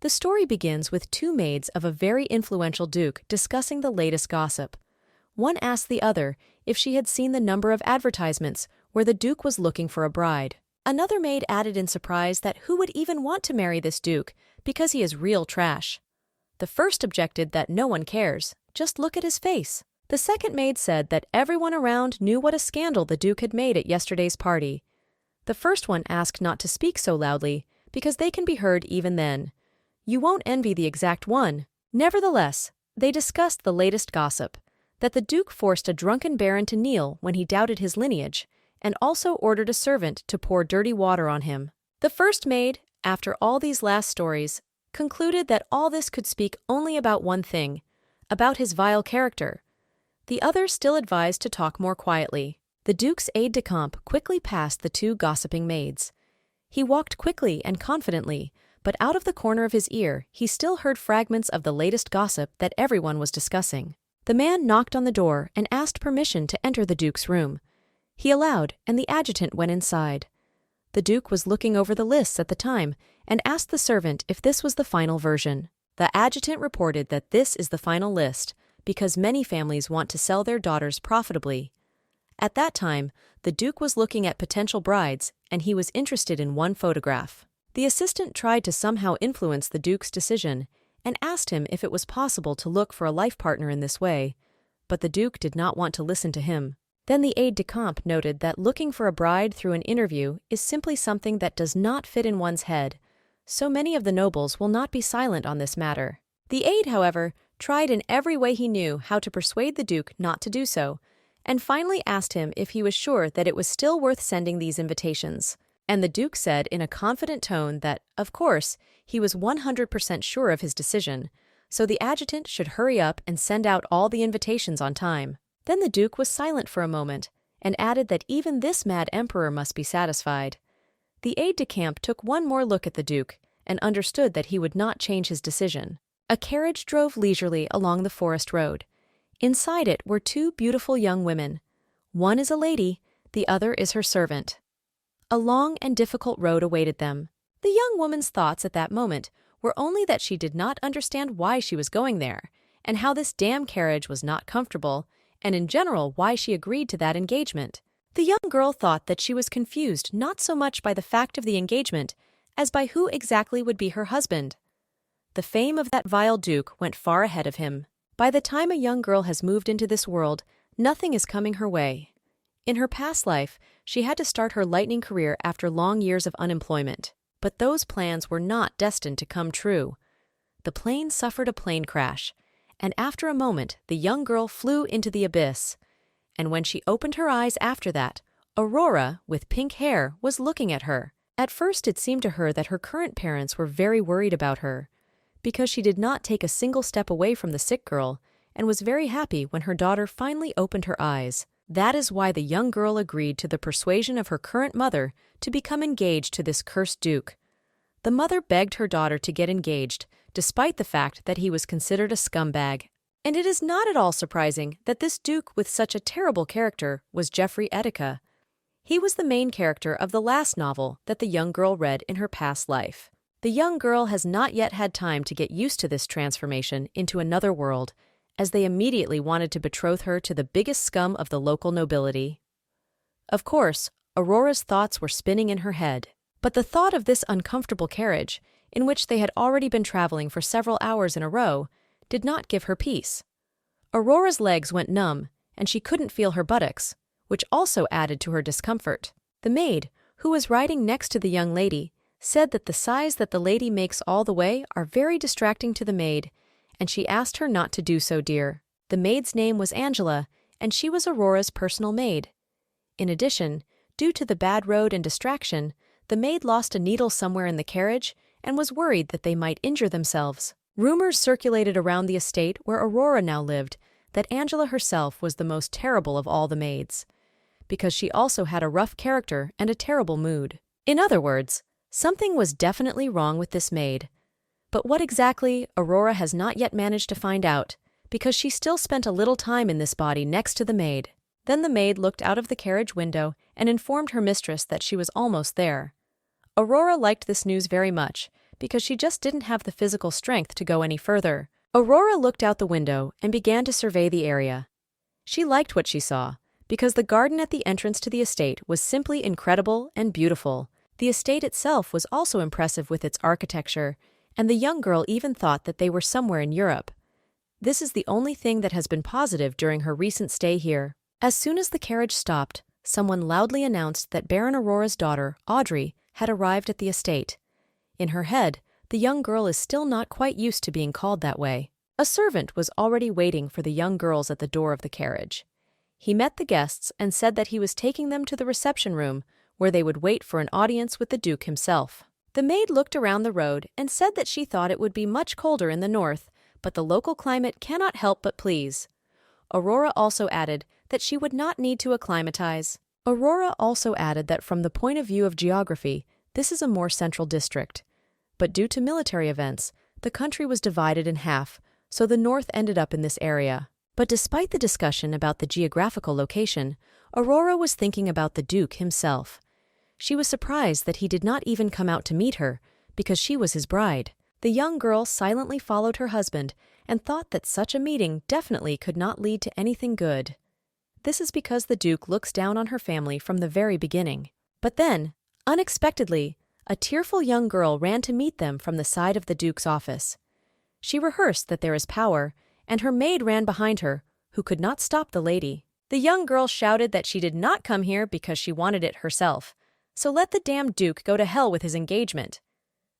The story begins with two maids of a very influential duke discussing the latest gossip. One asked the other if she had seen the number of advertisements where the duke was looking for a bride. Another maid added in surprise that who would even want to marry this duke because he is real trash. The first objected that no one cares, just look at his face. The second maid said that everyone around knew what a scandal the duke had made at yesterday's party. The first one asked not to speak so loudly because they can be heard even then. You won't envy the exact one. Nevertheless, they discussed the latest gossip, that the duke forced a drunken baron to kneel when he doubted his lineage, and also ordered a servant to pour dirty water on him. The first maid, after all these last stories, concluded that all this could speak only about one thing, about his vile character. The other still advised to talk more quietly. The duke's aide-de-camp quickly passed the two gossiping maids. He walked quickly and confidently, but out of the corner of his ear he still heard fragments of the latest gossip that everyone was discussing. The man knocked on the door and asked permission to enter the duke's room. He allowed, and the adjutant went inside. The duke was looking over the lists at the time and asked the servant if this was the final version. The adjutant reported that this is the final list because many families want to sell their daughters profitably. At that time, the duke was looking at potential brides and he was interested in one photograph. The assistant tried to somehow influence the duke's decision and asked him if it was possible to look for a life partner in this way, but the duke did not want to listen to him. Then the aide-de-camp noted that looking for a bride through an interview is simply something that does not fit in one's head, so many of the nobles will not be silent on this matter. The aide, however, tried in every way he knew how to persuade the duke not to do so, and finally asked him if he was sure that it was still worth sending these invitations. And the duke said in a confident tone that, of course, he was 100% sure of his decision, so the adjutant should hurry up and send out all the invitations on time. Then the duke was silent for a moment, and added that even this mad emperor must be satisfied. The aide-de-camp took one more look at the duke, and understood that he would not change his decision. A carriage drove leisurely along the forest road. Inside it were two beautiful young women. One is a lady, the other is her servant. A long and difficult road awaited them. The young woman's thoughts at that moment were only that she did not understand why she was going there, and how this damn carriage was not comfortable, and in general why she agreed to that engagement. The young girl thought that she was confused not so much by the fact of the engagement as by who exactly would be her husband. The fame of that vile duke went far ahead of him. By the time a young girl has moved into this world, nothing is coming her way. In her past life, she had to start her lightning career after long years of unemployment, but those plans were not destined to come true. The plane suffered a plane crash, and after a moment the young girl flew into the abyss. And when she opened her eyes after that, Aurora, with pink hair, was looking at her. At first it seemed to her that her current parents were very worried about her, because she did not take a single step away from the sick girl, and was very happy when her daughter finally opened her eyes. That is why the young girl agreed to the persuasion of her current mother to become engaged to this cursed duke. The mother begged her daughter to get engaged, despite the fact that he was considered a scumbag. And it is not at all surprising that this duke with such a terrible character was Geoffrey Etika. He was the main character of the last novel that the young girl read in her past life. The young girl has not yet had time to get used to this transformation into another world, as they immediately wanted to betroth her to the biggest scum of the local nobility. Of course, Aurora's thoughts were spinning in her head, but the thought of this uncomfortable carriage, in which they had already been traveling for several hours in a row, did not give her peace. Aurora's legs went numb, and she couldn't feel her buttocks, which also added to her discomfort. The maid, who was riding next to the young lady, said that the sighs that the lady makes all the way are very distracting to the maid, and she asked her not to do so, dear. The maid's name was Angela, and she was Aurora's personal maid. In addition, due to the bad road and distraction, the maid lost a needle somewhere in the carriage and was worried that they might injure themselves. Rumors circulated around the estate where Aurora now lived that Angela herself was the most terrible of all the maids, because she also had a rough character and a terrible mood. In other words, something was definitely wrong with this maid. But what exactly, Aurora has not yet managed to find out, because she still spent a little time in this body next to the maid. Then the maid looked out of the carriage window and informed her mistress that she was almost there. Aurora liked this news very much, because she just didn't have the physical strength to go any further. Aurora looked out the window and began to survey the area. She liked what she saw, because the garden at the entrance to the estate was simply incredible and beautiful. The estate itself was also impressive with its architecture, and the young girl even thought that they were somewhere in Europe. This is the only thing that has been positive during her recent stay here. As soon as the carriage stopped, someone loudly announced that Baron Aurora's daughter, Audrey, had arrived at the estate. In her head, the young girl is still not quite used to being called that way. A servant was already waiting for the young girls at the door of the carriage. He met the guests and said that he was taking them to the reception room, where they would wait for an audience with the Duke himself. The maid looked around the road and said that she thought it would be much colder in the north, but the local climate cannot help but please. Aurora also added that she would not need to acclimatize. Aurora also added that from the point of view of geography, this is a more central district. But due to military events, the country was divided in half, so the north ended up in this area. But despite the discussion about the geographical location, Aurora was thinking about the Duke himself. She was surprised that he did not even come out to meet her, because she was his bride. The young girl silently followed her husband and thought that such a meeting definitely could not lead to anything good. This is because the Duke looks down on her family from the very beginning. But then, unexpectedly, a tearful young girl ran to meet them from the side of the Duke's office. She rehearsed that there is power, and her maid ran behind her, who could not stop the lady. The young girl shouted that she did not come here because she wanted it herself, so let the damned Duke go to hell with his engagement.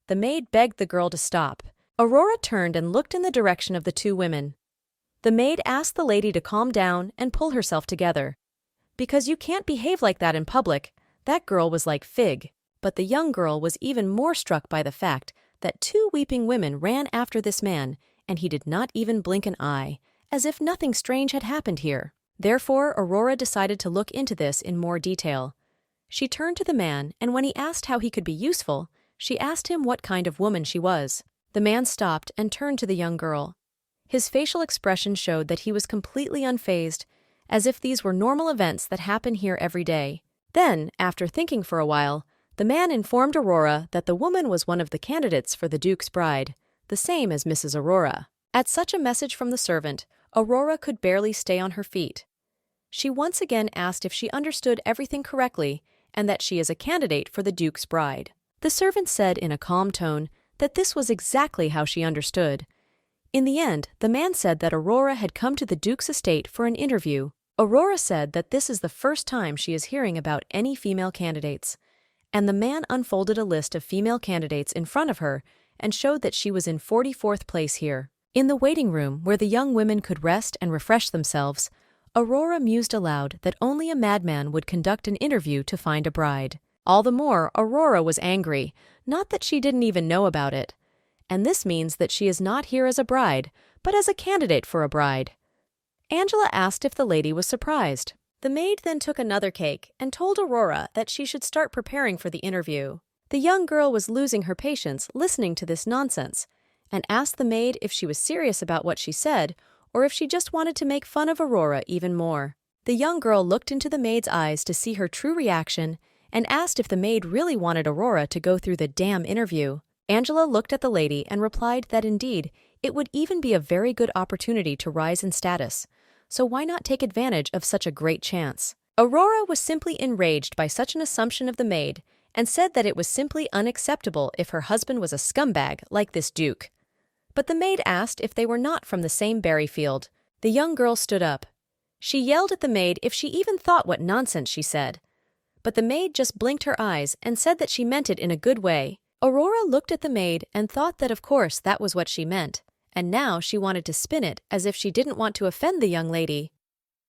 The maid begged the girl to stop. Aurora turned and looked in the direction of the two women. The maid asked the lady to calm down and pull herself together. Because you can't behave like that in public, that girl was like Fig. But the young girl was even more struck by the fact that two weeping women ran after this man, and he did not even blink an eye, as if nothing strange had happened here. Therefore, Aurora decided to look into this in more detail. She turned to the man, and when he asked how he could be useful, she asked him what kind of woman she was. The man stopped and turned to the young girl. His facial expression showed that he was completely unfazed, as if these were normal events that happen here every day. Then, after thinking for a while, the man informed Aurora that the woman was one of the candidates for the Duke's bride, the same as Mrs. Aurora. At such a message from the servant, Aurora could barely stay on her feet. She once again asked if she understood everything correctly and that she is a candidate for the Duke's bride. The servant said in a calm tone that this was exactly how she understood. In the end, the man said that Aurora had come to the Duke's estate for an interview. Aurora said that this is the first time she is hearing about any female candidates, and the man unfolded a list of female candidates in front of her and showed that she was in 44th place here. In the waiting room, where the young women could rest and refresh themselves, Aurora mused aloud that only a madman would conduct an interview to find a bride. All the more, Aurora was angry, not that she didn't even know about it. And this means that she is not here as a bride, but as a candidate for a bride. Angela asked if the lady was surprised. The maid then took another cake and told Aurora that she should start preparing for the interview. The young girl was losing her patience listening to this nonsense, and asked the maid if she was serious about what she said, or if she just wanted to make fun of Aurora even more. The young girl looked into the maid's eyes to see her true reaction and asked if the maid really wanted Aurora to go through the damn interview. Angela looked at the lady and replied that indeed, it would even be a very good opportunity to rise in status, so why not take advantage of such a great chance? Aurora was simply enraged by such an assumption of the maid and said that it was simply unacceptable if her husband was a scumbag like this Duke. But the maid asked if they were not from the same berry field. The young girl stood up. She yelled at the maid if she even thought what nonsense she said. But the maid just blinked her eyes and said that she meant it in a good way. Aurora looked at the maid and thought that of course that was what she meant, and now she wanted to spin it as if she didn't want to offend the young lady.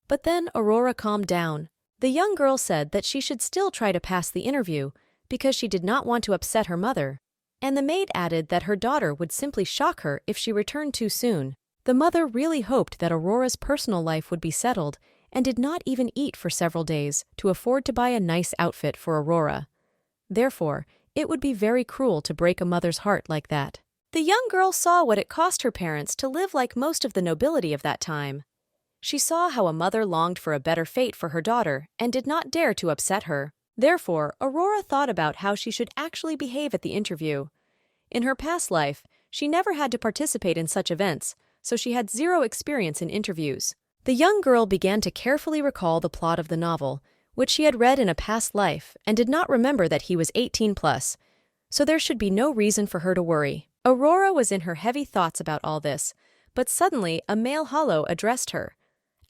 But then Aurora calmed down. The young girl said that she should still try to pass the interview because she did not want to upset her mother, and the maid added that her daughter would simply shock her if she returned too soon. The mother really hoped that Aurora's personal life would be settled and did not even eat for several days to afford to buy a nice outfit for Aurora. Therefore, it would be very cruel to break a mother's heart like that. The young girl saw what it cost her parents to live like most of the nobility of that time. She saw how a mother longed for a better fate for her daughter and did not dare to upset her. Therefore, Aurora thought about how she should actually behave at the interview. In her past life, she never had to participate in such events, so she had zero experience in interviews. The young girl began to carefully recall the plot of the novel, which she had read in a past life and did not remember that he was 18 plus, so there should be no reason for her to worry. Aurora was in her heavy thoughts about all this, but suddenly a male hollow addressed her.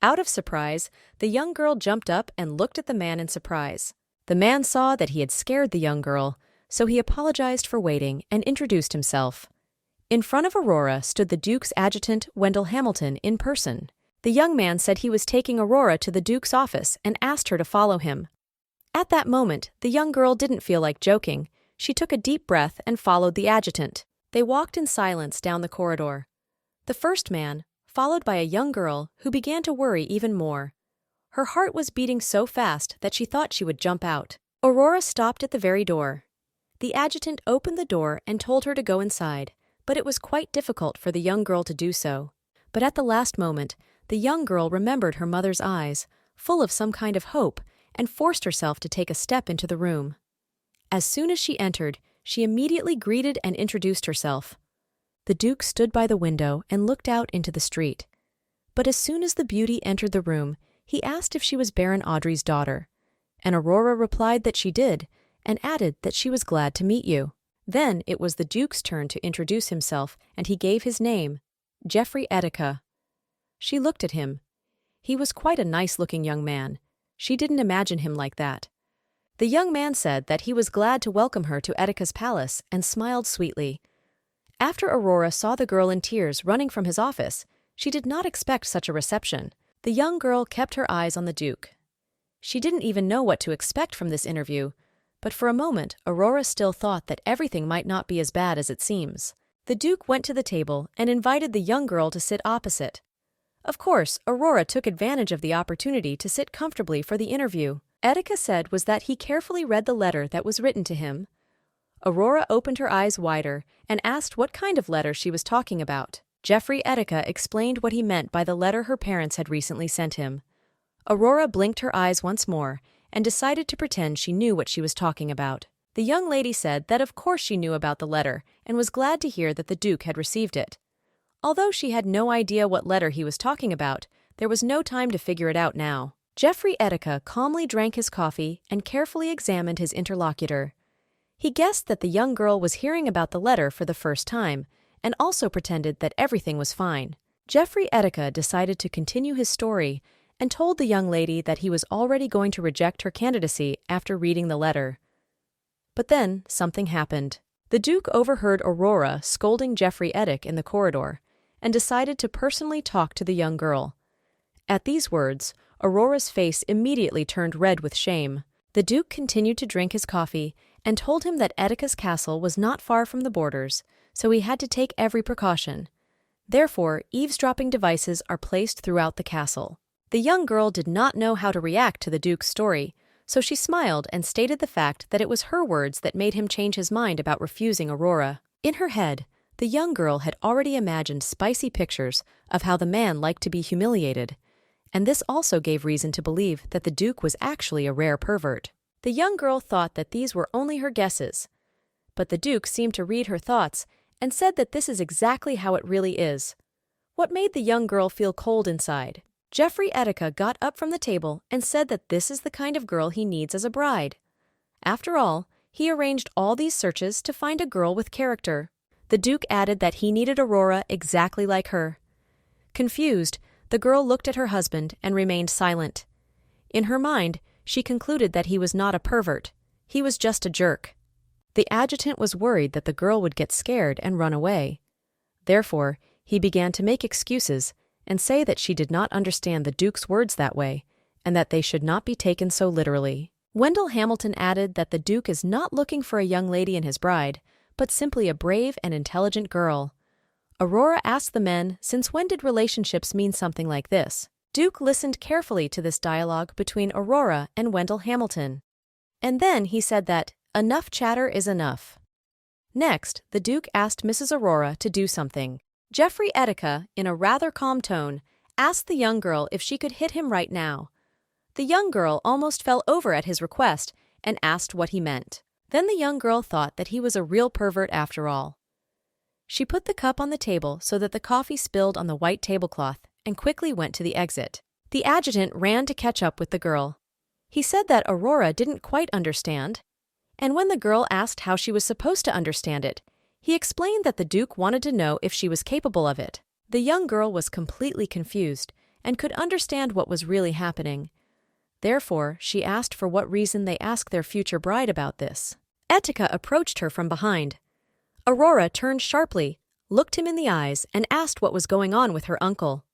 Out of surprise, the young girl jumped up and looked at the man in surprise. The man saw that he had scared the young girl, so he apologized for waiting and introduced himself. In front of Aurora stood the Duke's adjutant, Wendell Hamilton, in person. The young man said he was taking Aurora to the Duke's office and asked her to follow him. At that moment, the young girl didn't feel like joking. She took a deep breath and followed the adjutant. They walked in silence down the corridor. The first man, followed by a young girl who began to worry even more. Her heart was beating so fast that she thought she would jump out. Aurora stopped at the very door. The adjutant opened the door and told her to go inside, but it was quite difficult for the young girl to do so. But at the last moment, the young girl remembered her mother's eyes, full of some kind of hope, and forced herself to take a step into the room. As soon as she entered, she immediately greeted and introduced herself. The Duke stood by the window and looked out into the street. But as soon as the beauty entered the room, he asked if she was Baron Audrey's daughter, and Aurora replied that she did, and added that she was glad to meet you. Then it was the Duke's turn to introduce himself, and he gave his name, Geoffrey Etika. She looked at him. He was quite a nice-looking young man. She didn't imagine him like that. The young man said that he was glad to welcome her to Etika's palace and smiled sweetly. After Aurora saw the girl in tears running from his office, she did not expect such a reception. The young girl kept her eyes on the Duke. She didn't even know what to expect from this interview, but for a moment Aurora still thought that everything might not be as bad as it seems. The Duke went to the table and invited the young girl to sit opposite. Of course, Aurora took advantage of the opportunity to sit comfortably for the interview. Etika said was that he carefully read the letter that was written to him. Aurora opened her eyes wider and asked what kind of letter she was talking about. Geoffrey Etika explained what he meant by the letter her parents had recently sent him. Aurora blinked her eyes once more and decided to pretend she knew what she was talking about. The young lady said that of course she knew about the letter and was glad to hear that the Duke had received it. Although she had no idea what letter he was talking about, there was no time to figure it out now. Geoffrey Etika calmly drank his coffee and carefully examined his interlocutor. He guessed that the young girl was hearing about the letter for the first time, and also pretended that everything was fine. Geoffrey Etika decided to continue his story and told the young lady that he was already going to reject her candidacy after reading the letter. But then something happened. The Duke overheard Aurora scolding Geoffrey Etika in the corridor and decided to personally talk to the young girl. At these words, Aurora's face immediately turned red with shame. The Duke continued to drink his coffee and told him that Etika's castle was not far from the borders, so he had to take every precaution. Therefore, eavesdropping devices are placed throughout the castle. The young girl did not know how to react to the Duke's story, so she smiled and stated the fact that it was her words that made him change his mind about refusing Aurora. In her head, the young girl had already imagined spicy pictures of how the man liked to be humiliated, and this also gave reason to believe that the Duke was actually a rare pervert. The young girl thought that these were only her guesses, but the Duke seemed to read her thoughts and said that this is exactly how it really is. What made the young girl feel cold inside? Geoffrey Etika got up from the table and said that this is the kind of girl he needs as a bride. After all, he arranged all these searches to find a girl with character. The Duke added that he needed Aurora exactly like her. Confused, the girl looked at her husband and remained silent. In her mind, she concluded that he was not a pervert. He was just a jerk. The adjutant was worried that the girl would get scared and run away. Therefore, he began to make excuses and say that she did not understand the Duke's words that way, and that they should not be taken so literally. Wendell Hamilton added that the Duke is not looking for a young lady in his bride, but simply a brave and intelligent girl. Aurora asked the men, since when did relationships mean something like this? Duke listened carefully to this dialogue between Aurora and Wendell Hamilton. And then he said that, enough chatter is enough. Next, the Duke asked Mrs. Aurora to do something. Geoffrey Etika, in a rather calm tone, asked the young girl if she could hit him right now. The young girl almost fell over at his request and asked what he meant. Then the young girl thought that he was a real pervert after all. She put the cup on the table so that the coffee spilled on the white tablecloth and quickly went to the exit. The adjutant ran to catch up with the girl. He said that Aurora didn't quite understand, and when the girl asked how she was supposed to understand it, he explained that the Duke wanted to know if she was capable of it. The young girl was completely confused and could understand what was really happening. Therefore, she asked for what reason they asked their future bride about this. Etika approached her from behind. Aurora turned sharply, looked him in the eyes, and asked what was going on with her uncle.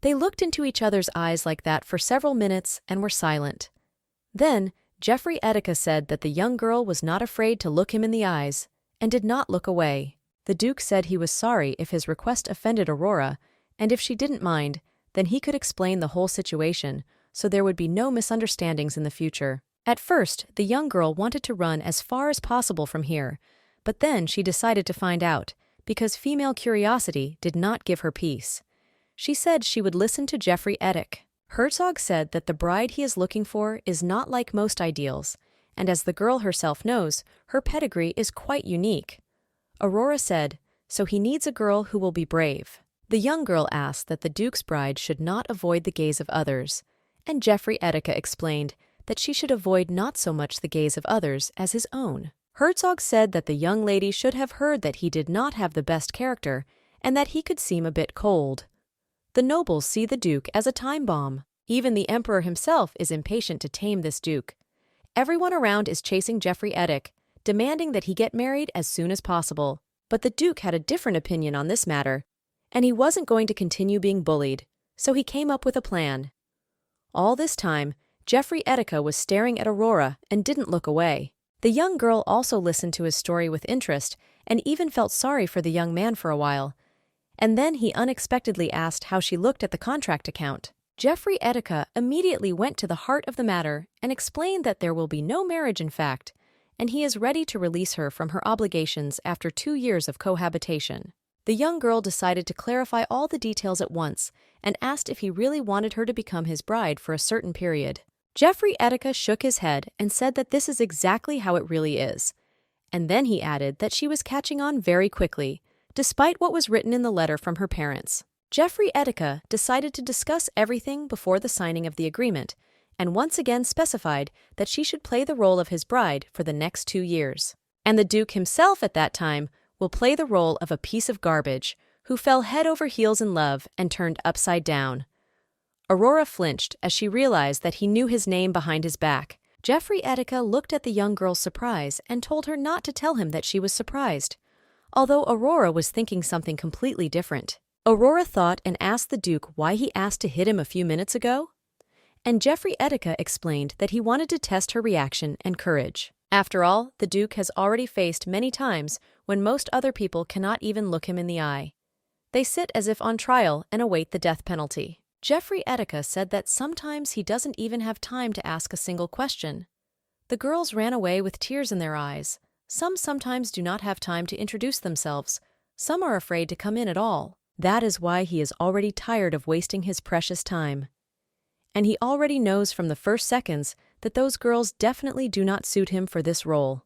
They looked into each other's eyes like that for several minutes and were silent. Then, Jeffrey Etika said that the young girl was not afraid to look him in the eyes and did not look away. The Duke said he was sorry if his request offended Aurora, and if she didn't mind, then he could explain the whole situation so there would be no misunderstandings in the future. At first, the young girl wanted to run as far as possible from here, but then she decided to find out, because female curiosity did not give her peace. She said she would listen to Jeffrey Etik. Herzog said that the bride he is looking for is not like most ideals, and as the girl herself knows, her pedigree is quite unique. Aurora said, so he needs a girl who will be brave. The young girl asked that the Duke's bride should not avoid the gaze of others, and Jeffrey Etika explained that she should avoid not so much the gaze of others as his own. Herzog said that the young lady should have heard that he did not have the best character and that he could seem a bit cold. The nobles see the Duke as a time bomb. Even the Emperor himself is impatient to tame this Duke. Everyone around is chasing Jeffrey Etik, demanding that he get married as soon as possible. But the Duke had a different opinion on this matter, and he wasn't going to continue being bullied, so he came up with a plan. All this time, Jeffrey Etika was staring at Aurora and didn't look away. The young girl also listened to his story with interest and even felt sorry for the young man for a while. And then he unexpectedly asked how she looked at the contract account. Jeffrey Etika immediately went to the heart of the matter and explained that there will be no marriage in fact, and he is ready to release her from her obligations after 2 years of cohabitation. The young girl decided to clarify all the details at once and asked if he really wanted her to become his bride for a certain period. Jeffrey Etika shook his head and said that this is exactly how it really is. And then he added that she was catching on very quickly, despite what was written in the letter from her parents. Jeffrey Etika decided to discuss everything before the signing of the agreement, and once again specified that she should play the role of his bride for the next 2 years. And the Duke himself at that time will play the role of a piece of garbage who fell head over heels in love and turned upside down. Aurora flinched as she realized that he knew his name behind his back. Jeffrey Etika looked at the young girl's surprise and told her not to tell him that she was surprised, although Aurora was thinking something completely different. Aurora thought and asked the Duke why he asked to hit him a few minutes ago, and Jeffrey Etika explained that he wanted to test her reaction and courage. After all, the Duke has already faced many times when most other people cannot even look him in the eye. They sit as if on trial and await the death penalty. Jeffrey Etika said that sometimes he doesn't even have time to ask a single question. The girls ran away with tears in their eyes. Some sometimes do not have time to introduce themselves. Some are afraid to come in at all. That is why he is already tired of wasting his precious time. And he already knows from the first seconds that those girls definitely do not suit him for this role.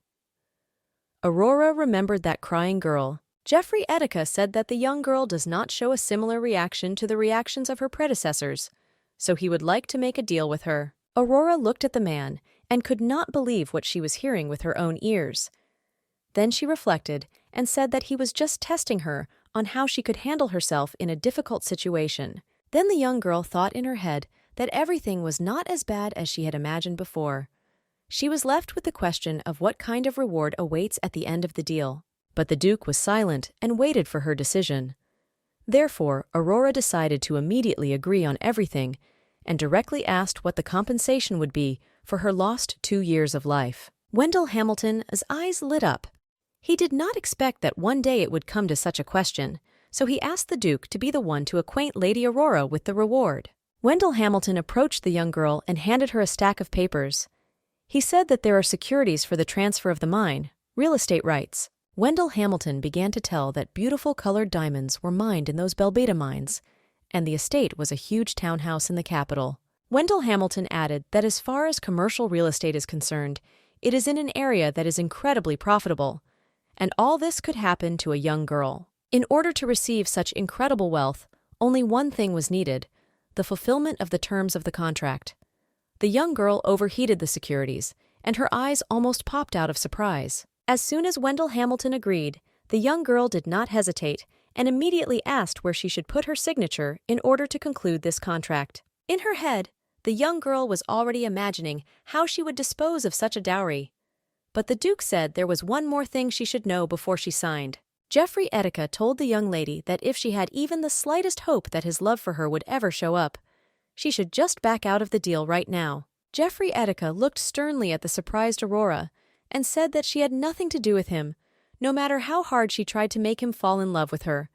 Aurora remembered that crying girl. Jeffrey Etika said that the young girl does not show a similar reaction to the reactions of her predecessors, so he would like to make a deal with her. Aurora looked at the man and could not believe what she was hearing with her own ears. Then she reflected and said that he was just testing her on how she could handle herself in a difficult situation. Then the young girl thought in her head that everything was not as bad as she had imagined before. She was left with the question of what kind of reward awaits at the end of the deal. But the Duke was silent and waited for her decision. Therefore, Aurora decided to immediately agree on everything and directly asked what the compensation would be for her lost 2 years of life. Wendell Hamilton's eyes lit up. He did not expect that one day it would come to such a question, so he asked the Duke to be the one to acquaint Lady Aurora with the reward. Wendell Hamilton approached the young girl and handed her a stack of papers. He said that there are securities for the transfer of the mine, real estate rights. Wendell Hamilton began to tell that beautiful colored diamonds were mined in those Belbeta mines, and the estate was a huge townhouse in the capital. Wendell Hamilton added that as far as commercial real estate is concerned, it is in an area that is incredibly profitable, And all this could happen to a young girl. In order to receive such incredible wealth, only one thing was needed: the fulfillment of the terms of the contract. The young girl overheated the securities, and her eyes almost popped out of surprise. As soon as Wendell Hamilton agreed, the young girl did not hesitate and immediately asked where she should put her signature in order to conclude this contract. In her head, the young girl was already imagining how she would dispose of such a dowry. But the Duke said there was one more thing she should know before she signed. Jeffrey Etika told the young lady that if she had even the slightest hope that his love for her would ever show up, she should just back out of the deal right now. Jeffrey Etika looked sternly at the surprised Aurora and said that she had nothing to do with him, no matter how hard she tried to make him fall in love with her,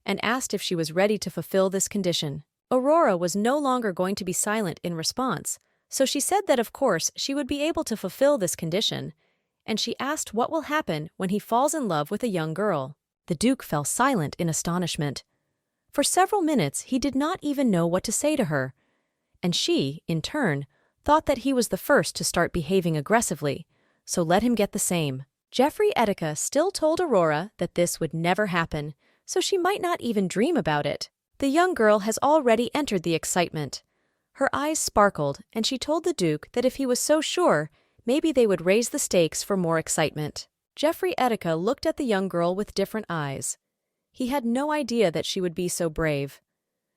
and asked if she was ready to fulfill this condition. Aurora was no longer going to be silent in response, so she said that of course she would be able to fulfill this condition, and she asked what will happen when he falls in love with a young girl. The Duke fell silent in astonishment. For several minutes he did not even know what to say to her, and she, in turn, thought that he was the first to start behaving aggressively, so let him get the same. Jeffrey Etika still told Aurora that this would never happen, so she might not even dream about it. The young girl has already entered the excitement. Her eyes sparkled, and she told the Duke that if he was so sure, maybe they would raise the stakes for more excitement. Jeffrey Etika looked at the young girl with different eyes. He had no idea that she would be so brave.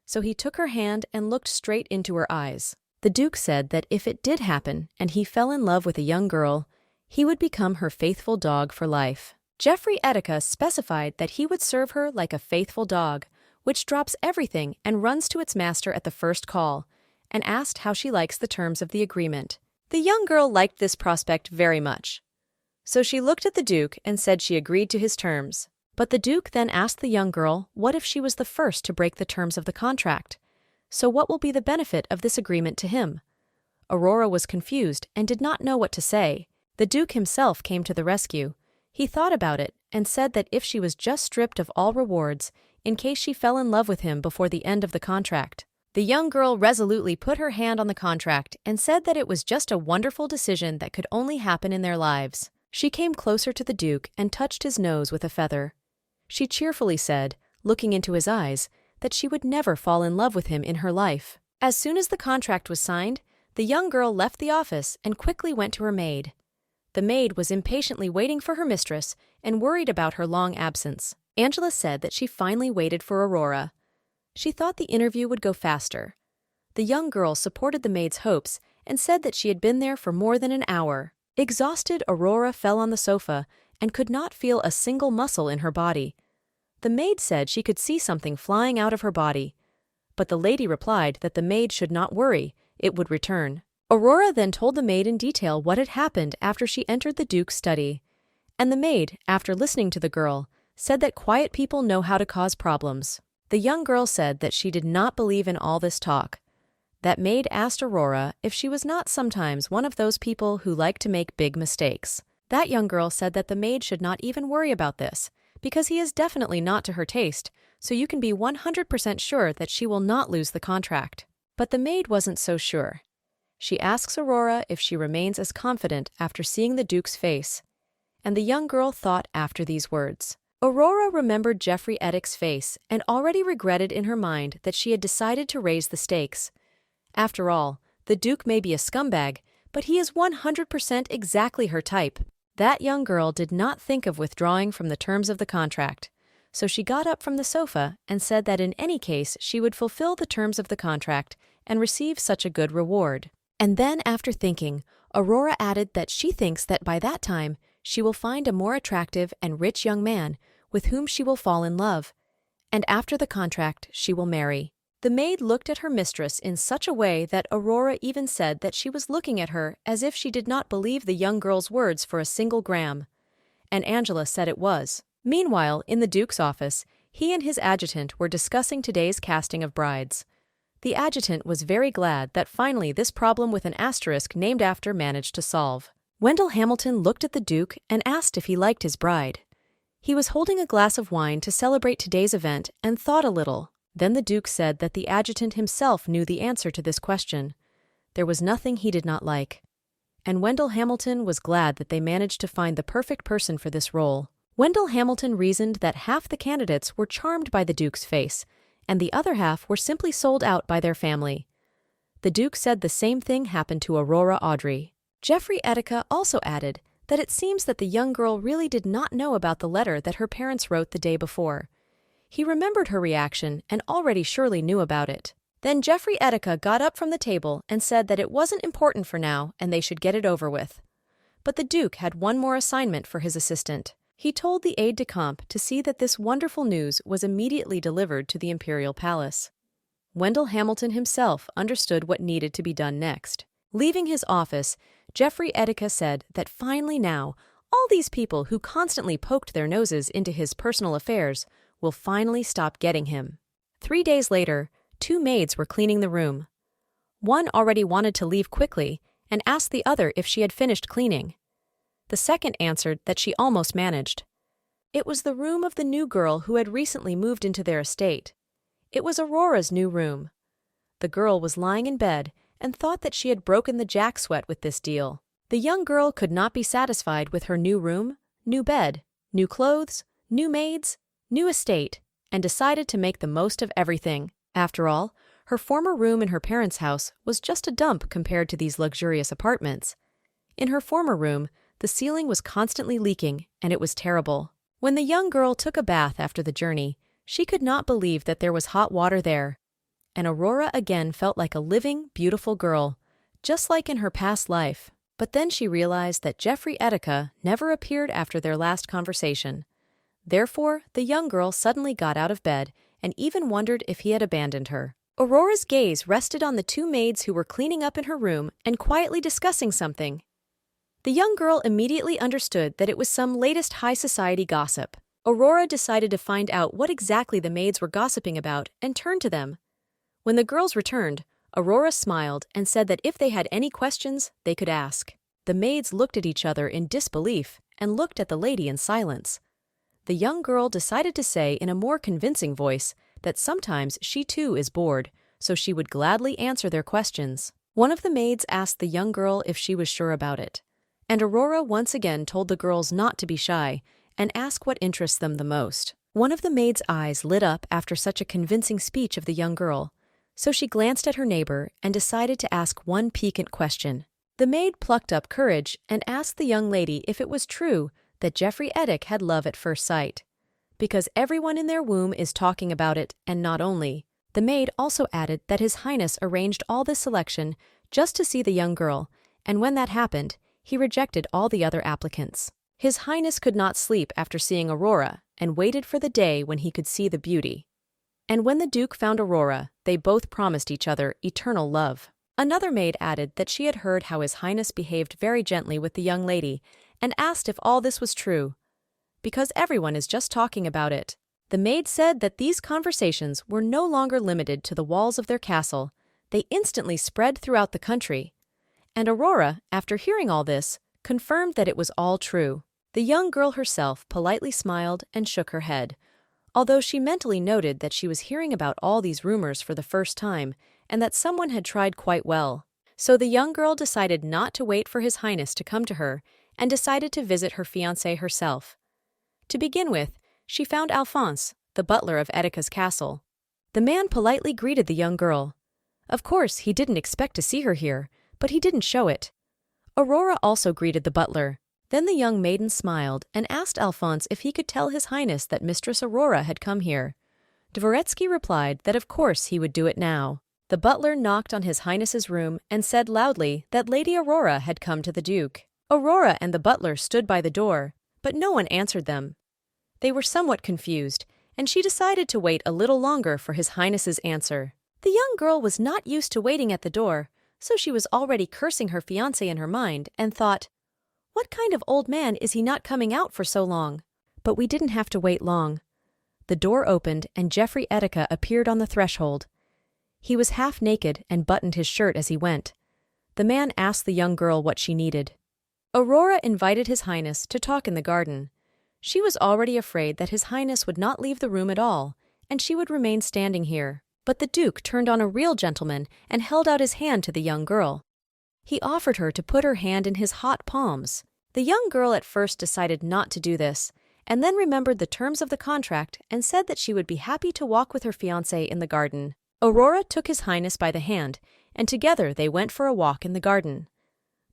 So he took her hand and looked straight into her eyes. The Duke said that if it did happen and he fell in love with a young girl, he would become her faithful dog for life. Jeffrey Etika specified that he would serve her like a faithful dog, which drops everything and runs to its master at the first call, and asked how she likes the terms of the agreement. The young girl liked this prospect very much. So she looked at the Duke and said she agreed to his terms. But the Duke then asked the young girl what if she was the first to break the terms of the contract. So what will be the benefit of this agreement to him? Aurora was confused and did not know what to say. The Duke himself came to the rescue. He thought about it and said that if she was just stripped of all rewards, in case she fell in love with him before the end of the contract. The young girl resolutely put her hand on the contract and said that it was just a wonderful decision that could only happen in their lives. She came closer to the Duke and touched his nose with a feather. She cheerfully said, looking into his eyes, that she would never fall in love with him in her life. As soon as the contract was signed, the young girl left the office and quickly went to her maid. The maid was impatiently waiting for her mistress and worried about her long absence. Angela said that she finally waited for Aurora. She thought the interview would go faster. The young girl supported the maid's hopes and said that she had been there for more than an hour. Exhausted, Aurora fell on the sofa and could not feel a single muscle in her body. The maid said she could see something flying out of her body, but the lady replied that the maid should not worry, it would return. Aurora then told the maid in detail what had happened after she entered the Duke's study, and the maid, after listening to the girl, said that quiet people know how to cause problems. The young girl said that she did not believe in all this talk. That maid asked Aurora if she was not sometimes one of those people who like to make big mistakes. That young girl said that the maid should not even worry about this, because he is definitely not to her taste, so you can be 100% sure that she will not lose the contract. But the maid wasn't so sure. She asks Aurora if she remains as confident after seeing the Duke's face, and the young girl thought after these words. Aurora remembered Jeffrey Etika's face and already regretted in her mind that she had decided to raise the stakes. After all, the Duke may be a scumbag, but he is 100% exactly her type. That young girl did not think of withdrawing from the terms of the contract, so she got up from the sofa and said that in any case she would fulfill the terms of the contract and receive such a good reward. And then, after thinking, Aurora added that she thinks that by that time she will find a more attractive and rich young man with whom she will fall in love, and after the contract she will marry. The maid looked at her mistress in such a way that Aurora even said that she was looking at her as if she did not believe the young girl's words for a single gram. And Angela said it was. Meanwhile, in the Duke's office, he and his adjutant were discussing today's casting of brides. The adjutant was very glad that finally this problem with an asterisk named after managed to solve. Wendell Hamilton looked at the Duke and asked if he liked his bride. He was holding a glass of wine to celebrate today's event and thought a little. Then the Duke said that the adjutant himself knew the answer to this question. There was nothing he did not like. And Wendell Hamilton was glad that they managed to find the perfect person for this role. Wendell Hamilton reasoned that half the candidates were charmed by the Duke's face, and the other half were simply sold out by their family. The Duke said the same thing happened to Aurora Audrey. Jeffrey Etika also added that it seems that the young girl really did not know about the letter that her parents wrote the day before. He remembered her reaction and already surely knew about it. Then Jeffrey Etika got up from the table and said that it wasn't important for now and they should get it over with. But the Duke had one more assignment for his assistant. He told the aide-de-camp to see that this wonderful news was immediately delivered to the imperial palace. Wendell Hamilton himself understood what needed to be done next. Leaving his office, Jeffrey Etika said that finally now, all these people who constantly poked their noses into his personal affairs will finally stop getting him. 3 days later, 2 maids were cleaning the room. One already wanted to leave quickly and asked the other if she had finished cleaning. The second answered that she almost managed. It was the room of the new girl who had recently moved into their estate. It was Aurora's new room. The girl was lying in bed and thought that she had broken the jack sweat with this deal. The young girl could not be satisfied with her new room, new bed, new clothes, new maids, new estate, and decided to make the most of everything. After all, her former room in her parents' house was just a dump compared to these luxurious apartments. In her former room, the ceiling was constantly leaking, and it was terrible. When the young girl took a bath after the journey, she could not believe that there was hot water there. And Aurora again felt like a living, beautiful girl, just like in her past life. But then she realized that Jeffrey Etika never appeared after their last conversation. Therefore, the young girl suddenly got out of bed and even wondered if he had abandoned her. Aurora's gaze rested on the 2 maids who were cleaning up in her room and quietly discussing something. The young girl immediately understood that it was some latest high society gossip. Aurora decided to find out what exactly the maids were gossiping about and turned to them. When the girls returned, Aurora smiled and said that if they had any questions, they could ask. The maids looked at each other in disbelief and looked at the lady in silence. The young girl decided to say in a more convincing voice that sometimes she too is bored, so she would gladly answer their questions. One of the maids asked the young girl if she was sure about it. And Aurora once again told the girls not to be shy and ask what interests them the most. One of the maid's eyes lit up after such a convincing speech of the young girl, so she glanced at her neighbor and decided to ask one piquant question. The maid plucked up courage and asked the young lady if it was true that Jeffrey Etika had love at first sight. Because everyone in their womb is talking about it, and not only. The maid also added that His Highness arranged all this selection just to see the young girl, and when that happened, he rejected all the other applicants. His Highness could not sleep after seeing Aurora and waited for the day when he could see the beauty. And when the Duke found Aurora, they both promised each other eternal love. Another maid added that she had heard how His Highness behaved very gently with the young lady and asked if all this was true. Because everyone is just talking about it. The maid said that these conversations were no longer limited to the walls of their castle. They instantly spread throughout the country. And Aurora, after hearing all this, confirmed that it was all true. The young girl herself politely smiled and shook her head, although she mentally noted that she was hearing about all these rumors for the first time and that someone had tried quite well. So the young girl decided not to wait for His Highness to come to her and decided to visit her fiancé herself. To begin with, she found Alphonse, the butler of Etika's castle. The man politely greeted the young girl. Of course, he didn't expect to see her here, but he didn't show it. Aurora also greeted the butler. Then the young maiden smiled and asked Alphonse if he could tell His Highness that Mistress Aurora had come here. Dvoretsky replied that of course he would do it now. The butler knocked on His Highness's room and said loudly that Lady Aurora had come to the Duke. Aurora and the butler stood by the door, but no one answered them. They were somewhat confused, and she decided to wait a little longer for His Highness's answer. The young girl was not used to waiting at the door, so she was already cursing her fiancé in her mind and thought, "What kind of old man is he not coming out for so long?" But we didn't have to wait long. The door opened and Jeffrey Etika appeared on the threshold. He was half naked and buttoned his shirt as he went. The man asked the young girl what she needed. Aurora invited His Highness to talk in the garden. She was already afraid that His Highness would not leave the room at all, and she would remain standing here. But the Duke turned on a real gentleman and held out his hand to the young girl. He offered her to put her hand in his hot palms. The young girl at first decided not to do this, and then remembered the terms of the contract and said that she would be happy to walk with her fiancé in the garden. Aurora took His Highness by the hand, and together they went for a walk in the garden.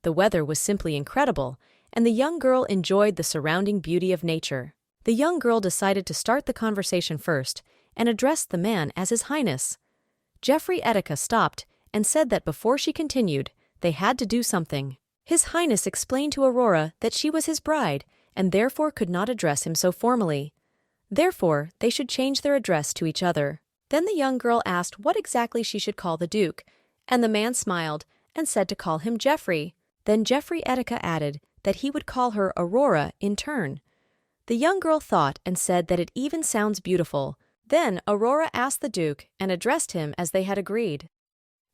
The weather was simply incredible, and the young girl enjoyed the surrounding beauty of nature. The young girl decided to start the conversation first and addressed the man as His Highness. Jeffrey Etika stopped and said that before she continued, they had to do something. His Highness explained to Aurora that she was his bride and therefore could not address him so formally. Therefore, they should change their address to each other. Then the young girl asked what exactly she should call the Duke, and the man smiled and said to call him Jeffrey. Then Jeffrey Etika added that he would call her Aurora in turn. The young girl thought and said that it even sounds beautiful. Then Aurora asked the Duke and addressed him as they had agreed.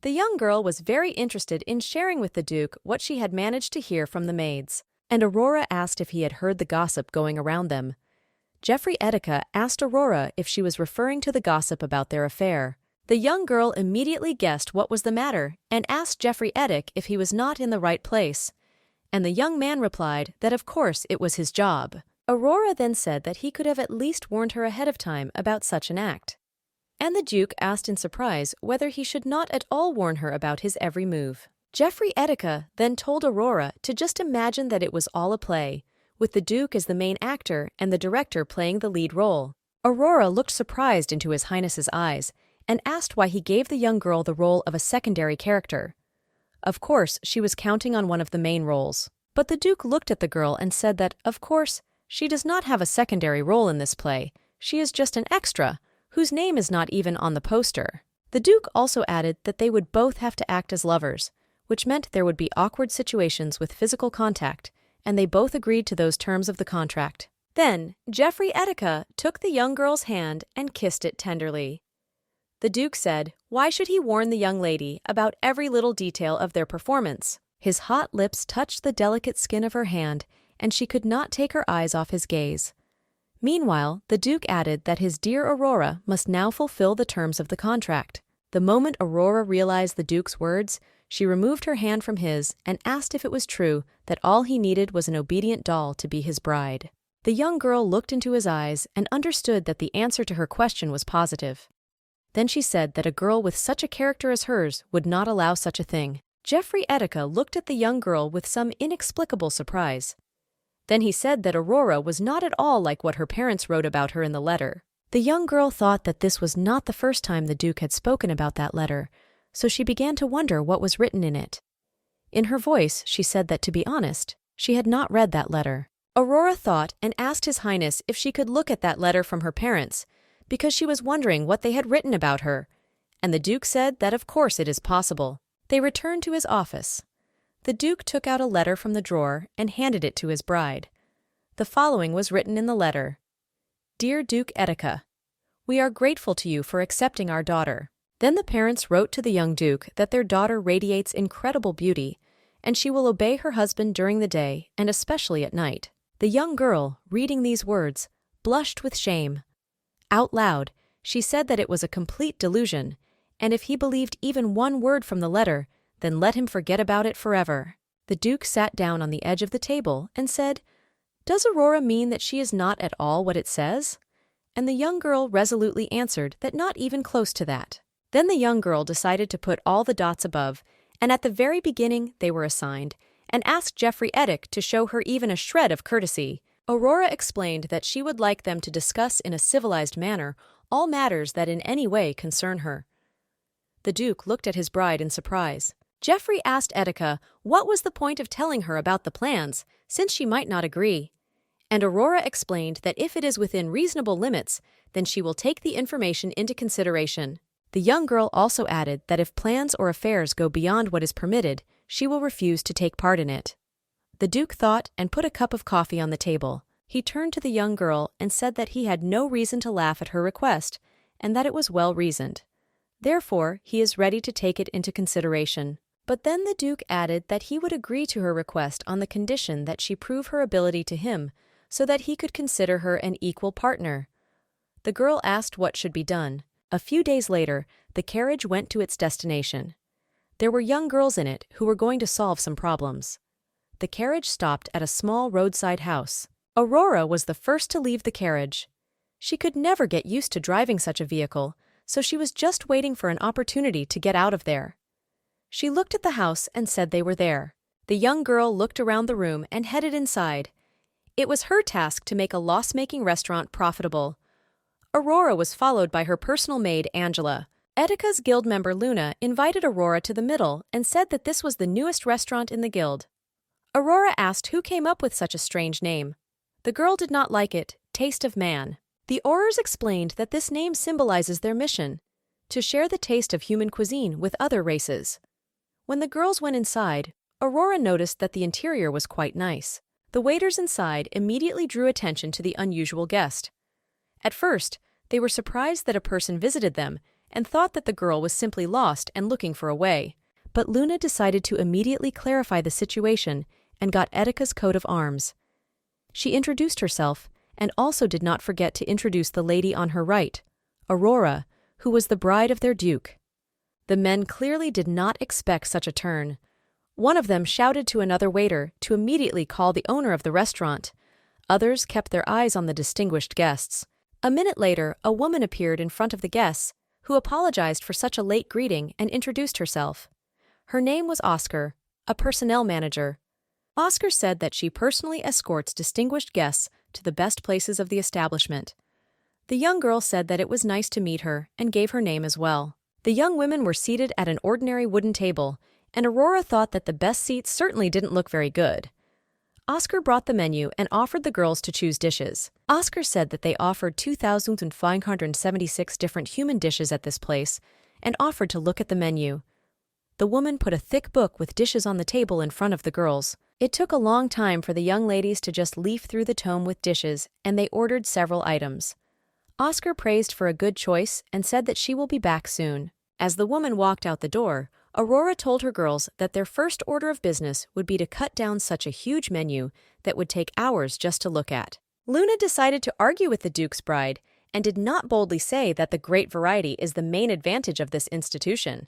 The young girl was very interested in sharing with the Duke what she had managed to hear from the maids, and Aurora asked if he had heard the gossip going around them. Jeffrey Etika asked Aurora if she was referring to the gossip about their affair. The young girl immediately guessed what was the matter and asked Jeffrey Etika if he was not in the right place, and the young man replied that of course it was his job. Aurora then said that he could have at least warned her ahead of time about such an act. And the Duke asked in surprise whether he should not at all warn her about his every move. Jeffrey Etika then told Aurora to just imagine that it was all a play, with the Duke as the main actor and the director playing the lead role. Aurora looked surprised into His Highness's eyes and asked why he gave the young girl the role of a secondary character. Of course, she was counting on one of the main roles. But the Duke looked at the girl and said that, of course, she does not have a secondary role in this play. She is just an extra, whose name is not even on the poster. The Duke also added that they would both have to act as lovers, which meant there would be awkward situations with physical contact, and they both agreed to those terms of the contract. Then, Jeffrey Etika took the young girl's hand and kissed it tenderly. The Duke said, why should he warn the young lady about every little detail of their performance? His hot lips touched the delicate skin of her hand, and she could not take her eyes off his gaze. Meanwhile, the Duke added that his dear Aurora must now fulfill the terms of the contract. The moment Aurora realized the Duke's words, she removed her hand from his and asked if it was true that all he needed was an obedient doll to be his bride. The young girl looked into his eyes and understood that the answer to her question was positive. Then she said that a girl with such a character as hers would not allow such a thing. Jeffrey Etika looked at the young girl with some inexplicable surprise. Then he said that Aurora was not at all like what her parents wrote about her in the letter. The young girl thought that this was not the first time the Duke had spoken about that letter, so she began to wonder what was written in it. In her voice, she said that, to be honest, she had not read that letter. Aurora thought and asked His Highness if she could look at that letter from her parents, because she was wondering what they had written about her, and the Duke said that of course it is possible. They returned to his office. The Duke took out a letter from the drawer and handed it to his bride. The following was written in the letter. Dear Duke Etika, we are grateful to you for accepting our daughter. Then the parents wrote to the young Duke that their daughter radiates incredible beauty, and she will obey her husband during the day and especially at night. The young girl, reading these words, blushed with shame. Out loud, she said that it was a complete delusion, and if he believed even one word from the letter, then let him forget about it forever. The Duke sat down on the edge of the table and said, Does Aurora mean that she is not at all what it says? And the young girl resolutely answered that not even close to that. Then the young girl decided to put all the dots above, and at the very beginning they were assigned, and asked Jeffrey Etika to show her even a shred of courtesy. Aurora explained that she would like them to discuss in a civilized manner all matters that in any way concern her. The Duke looked at his bride in surprise. Jeffrey asked Etika what was the point of telling her about the plans, since she might not agree. And Aurora explained that if it is within reasonable limits, then she will take the information into consideration. The young girl also added that if plans or affairs go beyond what is permitted, she will refuse to take part in it. The Duke thought and put a cup of coffee on the table. He turned to the young girl and said that he had no reason to laugh at her request, and that it was well reasoned. Therefore, he is ready to take it into consideration. But then the Duke added that he would agree to her request on the condition that she prove her ability to him, so that he could consider her an equal partner. The girl asked what should be done. A few days later, the carriage went to its destination. There were young girls in it who were going to solve some problems. The carriage stopped at a small roadside house. Aurora was the first to leave the carriage. She could never get used to driving such a vehicle, so she was just waiting for an opportunity to get out of there. She looked at the house and said they were there. The young girl looked around the room and headed inside. It was her task to make a loss-making restaurant profitable. Aurora was followed by her personal maid, Angela. Etika's guild member Luna invited Aurora to the middle and said that this was the newest restaurant in the guild. Aurora asked who came up with such a strange name. The girl did not like it, Taste of Man. The Aurors explained that this name symbolizes their mission, to share the taste of human cuisine with other races. When the girls went inside, Aurora noticed that the interior was quite nice. The waiters inside immediately drew attention to the unusual guest. At first, they were surprised that a person visited them and thought that the girl was simply lost and looking for a way. But Luna decided to immediately clarify the situation and got Etika's coat of arms. She introduced herself and also did not forget to introduce the lady on her right, Aurora, who was the bride of their duke. The men clearly did not expect such a turn. One of them shouted to another waiter to immediately call the owner of the restaurant. Others kept their eyes on the distinguished guests. A minute later, a woman appeared in front of the guests, who apologized for such a late greeting and introduced herself. Her name was Oscar, a personnel manager. Oscar said that she personally escorts distinguished guests to the best places of the establishment. The young girl said that it was nice to meet her and gave her name as well. The young women were seated at an ordinary wooden table, and Aurora thought that the best seats certainly didn't look very good. Oscar brought the menu and offered the girls to choose dishes. Oscar said that they offered 2,576 different human dishes at this place and offered to look at the menu. The woman put a thick book with dishes on the table in front of the girls. It took a long time for the young ladies to just leaf through the tome with dishes, and they ordered several items. Oscar praised for a good choice and said that she will be back soon. As the woman walked out the door, Aurora told her girls that their first order of business would be to cut down such a huge menu that would take hours just to look at. Luna decided to argue with the Duke's bride and did not boldly say that the great variety is the main advantage of this institution.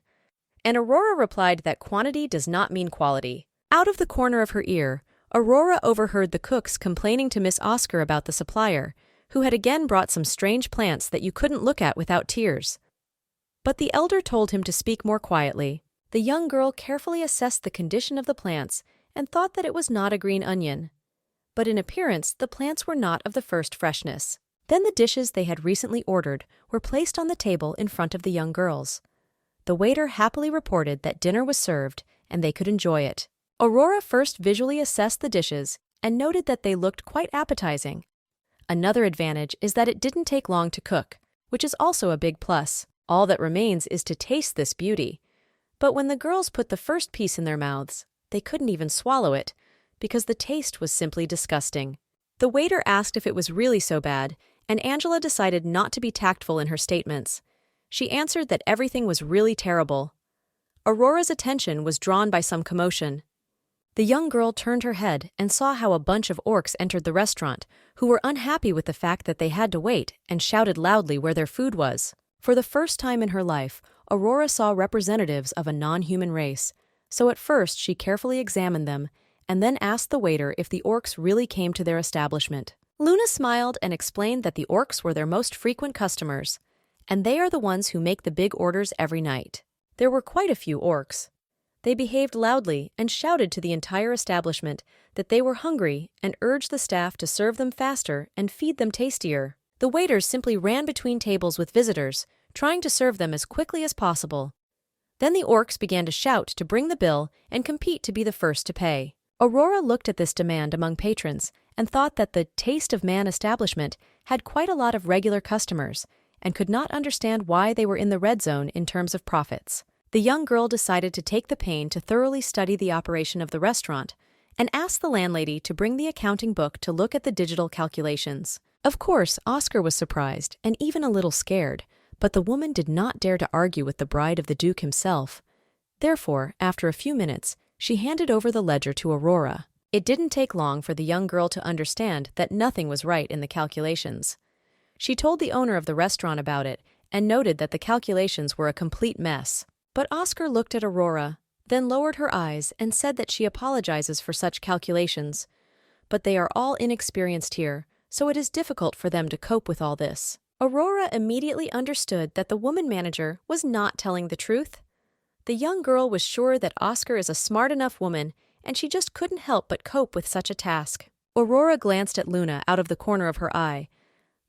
And Aurora replied that quantity does not mean quality. Out of the corner of her ear, Aurora overheard the cooks complaining to Miss Oscar about the supplier, who had again brought some strange plants that you couldn't look at without tears. But the elder told him to speak more quietly. The young girl carefully assessed the condition of the plants and thought that it was not a green onion. But in appearance, the plants were not of the first freshness. Then the dishes they had recently ordered were placed on the table in front of the young girls. The waiter happily reported that dinner was served and they could enjoy it. Aurora first visually assessed the dishes and noted that they looked quite appetizing. Another advantage is that it didn't take long to cook, which is also a big plus. All that remains is to taste this beauty. But when the girls put the first piece in their mouths, they couldn't even swallow it, because the taste was simply disgusting. The waiter asked if it was really so bad, and Angela decided not to be tactful in her statements. She answered that everything was really terrible. Aurora's attention was drawn by some commotion. The young girl turned her head and saw how a bunch of orcs entered the restaurant, who were unhappy with the fact that they had to wait and shouted loudly where their food was. For the first time in her life, Aurora saw representatives of a non-human race, so at first she carefully examined them and then asked the waiter if the orcs really came to their establishment. Luna smiled and explained that the orcs were their most frequent customers, and they are the ones who make the big orders every night. There were quite a few orcs. They behaved loudly and shouted to the entire establishment that they were hungry and urged the staff to serve them faster and feed them tastier. The waiters simply ran between tables with visitors, trying to serve them as quickly as possible. Then the orcs began to shout to bring the bill and compete to be the first to pay. Aurora looked at this demand among patrons and thought that the Taste of Man establishment had quite a lot of regular customers and could not understand why they were in the red zone in terms of profits. The young girl decided to take the pain to thoroughly study the operation of the restaurant and asked the landlady to bring the accounting book to look at the digital calculations. Of course, Oscar was surprised and even a little scared, but the woman did not dare to argue with the bride of the Duke himself. Therefore, after a few minutes, she handed over the ledger to Aurora. It didn't take long for the young girl to understand that nothing was right in the calculations. She told the owner of the restaurant about it and noted that the calculations were a complete mess. But Oscar looked at Aurora, then lowered her eyes and said that she apologizes for such calculations. but they are all inexperienced here, so it is difficult for them to cope with all this. Aurora immediately understood that the woman manager was not telling the truth. The young girl was sure that Oscar is a smart enough woman, and she just couldn't help but cope with such a task. Aurora glanced at Luna out of the corner of her eye.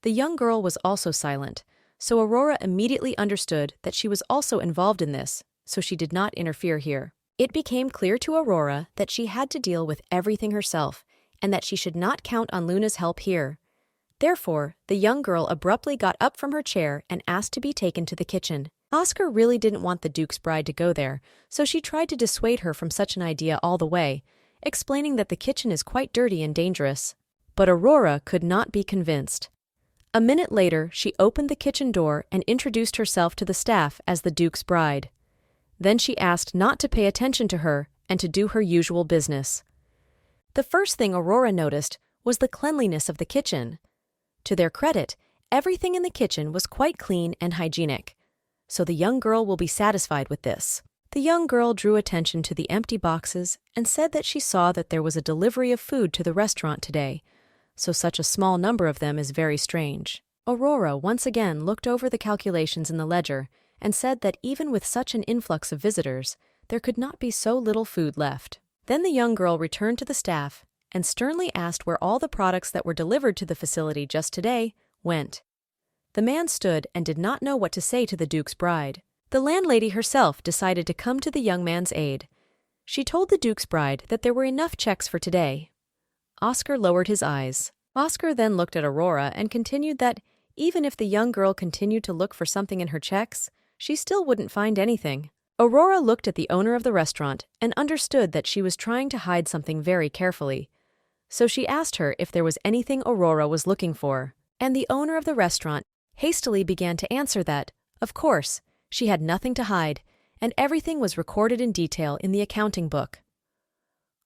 The young girl was also silent, so Aurora immediately understood that she was also involved in this, so she did not interfere here. It became clear to Aurora that she had to deal with everything herself, and that she should not count on Luna's help here. Therefore, the young girl abruptly got up from her chair and asked to be taken to the kitchen. Oscar really didn't want the Duke's bride to go there, so she tried to dissuade her from such an idea all the way, explaining that the kitchen is quite dirty and dangerous. But Aurora could not be convinced. A minute later, she opened the kitchen door and introduced herself to the staff as the Duke's bride. Then she asked not to pay attention to her and to do her usual business. The first thing Aurora noticed was the cleanliness of the kitchen. To their credit, everything in the kitchen was quite clean and hygienic, so the young girl will be satisfied with this. The young girl drew attention to the empty boxes and said that she saw that there was a delivery of food to the restaurant today, so such a small number of them is very strange. Aurora once again looked over the calculations in the ledger and said that even with such an influx of visitors, there could not be so little food left. Then the young girl returned to the staff and sternly asked where all the products that were delivered to the facility just today went. The man stood and did not know what to say to the Duke's bride. The landlady herself decided to come to the young man's aid. She told the Duke's bride that there were enough checks for today. Oscar lowered his eyes. Oscar then looked at Aurora and continued that even if the young girl continued to look for something in her checks, she still wouldn't find anything. Aurora looked at the owner of the restaurant and understood that she was trying to hide something very carefully. So she asked her if there was anything Aurora was looking for, and the owner of the restaurant hastily began to answer that, of course, she had nothing to hide, and everything was recorded in detail in the accounting book.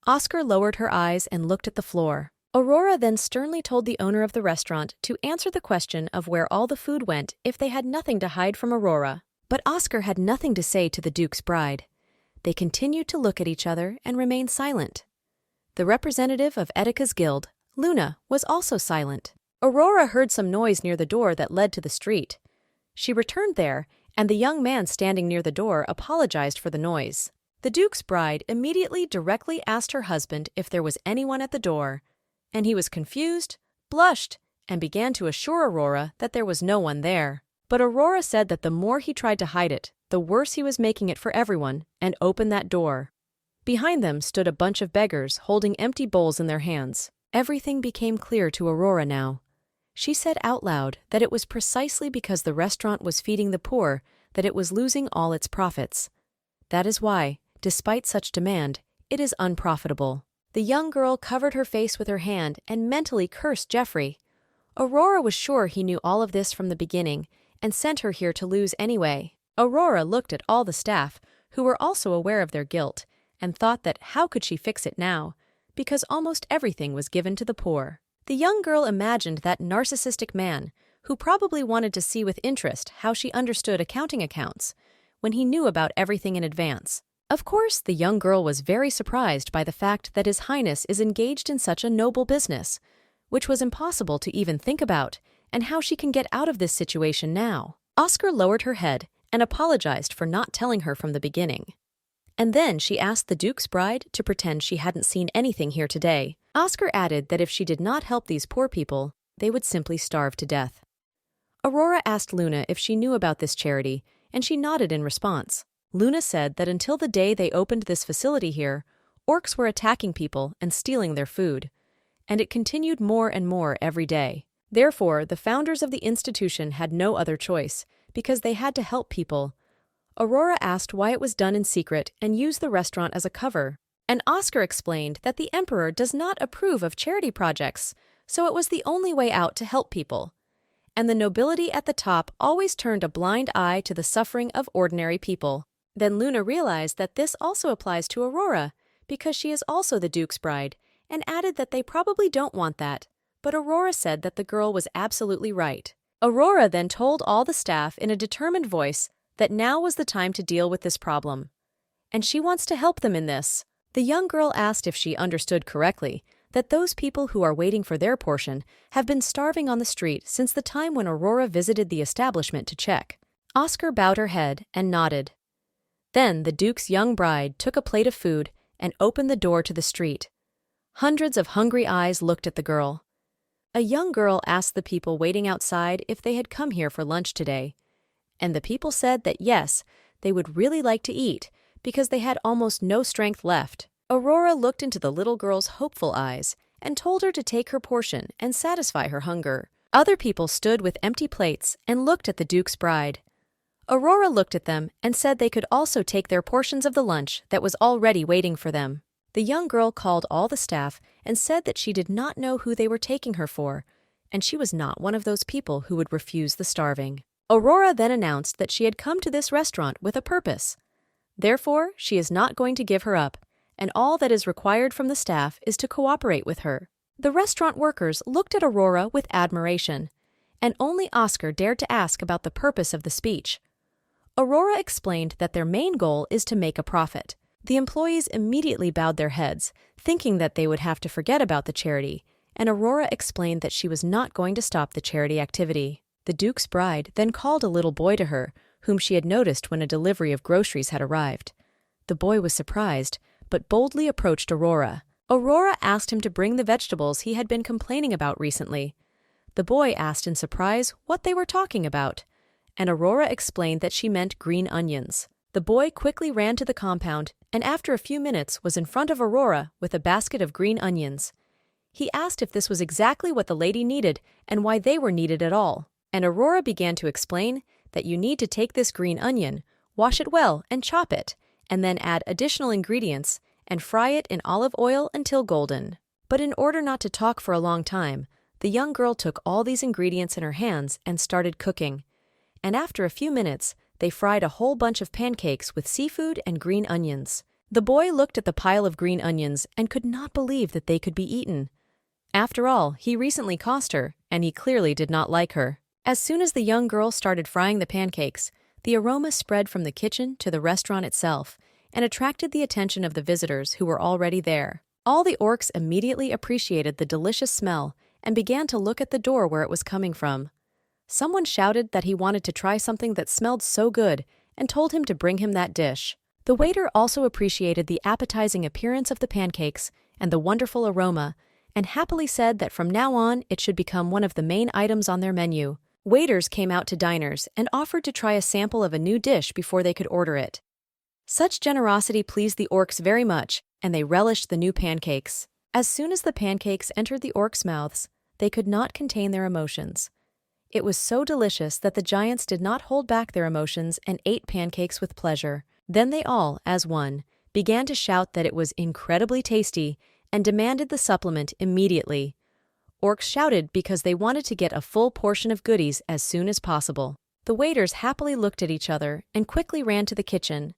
Oscar lowered her eyes and looked at the floor. Aurora then sternly told the owner of the restaurant to answer the question of where all the food went if they had nothing to hide from Aurora. But Oscar had nothing to say to the Duke's bride. They continued to look at each other and remain silent. The representative of Etika's guild, Luna, was also silent. Aurora heard some noise near the door that led to the street. She returned there, and the young man standing near the door apologized for the noise. The Duke's bride immediately directly asked her husband if there was anyone at the door, and he was confused, blushed, and began to assure Aurora that there was no one there. But Aurora said that the more he tried to hide it, the worse he was making it for everyone, and opened that door. Behind them stood a bunch of beggars holding empty bowls in their hands. Everything became clear to Aurora now. She said out loud that it was precisely because the restaurant was feeding the poor that it was losing all its profits. That is why, despite such demand, it is unprofitable. The young girl covered her face with her hand and mentally cursed Jeffrey. Aurora was sure he knew all of this from the beginning and sent her here to lose anyway. Aurora looked at all the staff, who were also aware of their guilt, and thought that how could she fix it now, because almost everything was given to the poor. The young girl imagined that narcissistic man, who probably wanted to see with interest how she understood accounting accounts, when he knew about everything in advance. Of course, the young girl was very surprised by the fact that His Highness is engaged in such a noble business, which was impossible to even think about, and how she can get out of this situation now. Oscar lowered her head and apologized for not telling her from the beginning. And then she asked the Duke's bride to pretend she hadn't seen anything here today. Oscar added that if she did not help these poor people, they would simply starve to death. Aurora asked Luna if she knew about this charity, and she nodded in response. Luna said that until the day they opened this facility here, orcs were attacking people and stealing their food, and it continued more and more every day. Therefore, the founders of the institution had no other choice, because they had to help people. Aurora asked why it was done in secret and used the restaurant as a cover, and Oscar explained that the Emperor does not approve of charity projects, so it was the only way out to help people. And the nobility at the top always turned a blind eye to the suffering of ordinary people. Then Luna realized that this also applies to Aurora, because she is also the Duke's bride, and added that they probably don't want that, but Aurora said that the girl was absolutely right. Aurora then told all the staff in a determined voice that now was the time to deal with this problem, and she wants to help them in this. The young girl asked if she understood correctly that those people who are waiting for their portion have been starving on the street since the time when Aurora visited the establishment to check. Oscar bowed her head and nodded. Then the Duke's young bride took a plate of food and opened the door to the street. Hundreds of hungry eyes looked at the girl. A young girl asked the people waiting outside if they had come here for lunch today, and the people said that yes, they would really like to eat because they had almost no strength left. Aurora looked into the little girl's hopeful eyes and told her to take her portion and satisfy her hunger. Other people stood with empty plates and looked at the Duke's bride. Aurora looked at them and said they could also take their portions of the lunch that was already waiting for them. The young girl called all the staff and said that she did not know who they were taking her for, and she was not one of those people who would refuse the starving. Aurora then announced that she had come to this restaurant with a purpose. Therefore, she is not going to give her up, and all that is required from the staff is to cooperate with her. The restaurant workers looked at Aurora with admiration, and only Oscar dared to ask about the purpose of the speech. Aurora explained that their main goal is to make a profit. The employees immediately bowed their heads, thinking that they would have to forget about the charity, and Aurora explained that she was not going to stop the charity activity. The Duke's bride then called a little boy to her, whom she had noticed when a delivery of groceries had arrived. The boy was surprised, but boldly approached Aurora. Aurora asked him to bring the vegetables he had been complaining about recently. The boy asked in surprise what they were talking about, and Aurora explained that she meant green onions. The boy quickly ran to the compound and after a few minutes was in front of Aurora with a basket of green onions. He asked if this was exactly what the lady needed and why they were needed at all. And Aurora began to explain that you need to take this green onion, wash it well and chop it, and then add additional ingredients and fry it in olive oil until golden. But in order not to talk for a long time, the young girl took all these ingredients in her hands and started cooking. And after a few minutes, they fried a whole bunch of pancakes with seafood and green onions. The boy looked at the pile of green onions and could not believe that they could be eaten. After all, he recently cost her, and he clearly did not like her. As soon as the young girl started frying the pancakes, the aroma spread from the kitchen to the restaurant itself and attracted the attention of the visitors who were already there. All the orcs immediately appreciated the delicious smell and began to look at the door where it was coming from. Someone shouted that he wanted to try something that smelled so good and told him to bring him that dish. The waiter also appreciated the appetizing appearance of the pancakes and the wonderful aroma, and happily said that from now on it should become one of the main items on their menu. Waiters came out to diners and offered to try a sample of a new dish before they could order it. Such generosity pleased the orcs very much, and they relished the new pancakes. As soon as the pancakes entered the orcs' mouths, they could not contain their emotions. It was so delicious that the giants did not hold back their emotions and ate pancakes with pleasure. Then they all, as one, began to shout that it was incredibly tasty and demanded the supplement immediately. Orcs shouted because they wanted to get a full portion of goodies as soon as possible. The waiters happily looked at each other and quickly ran to the kitchen.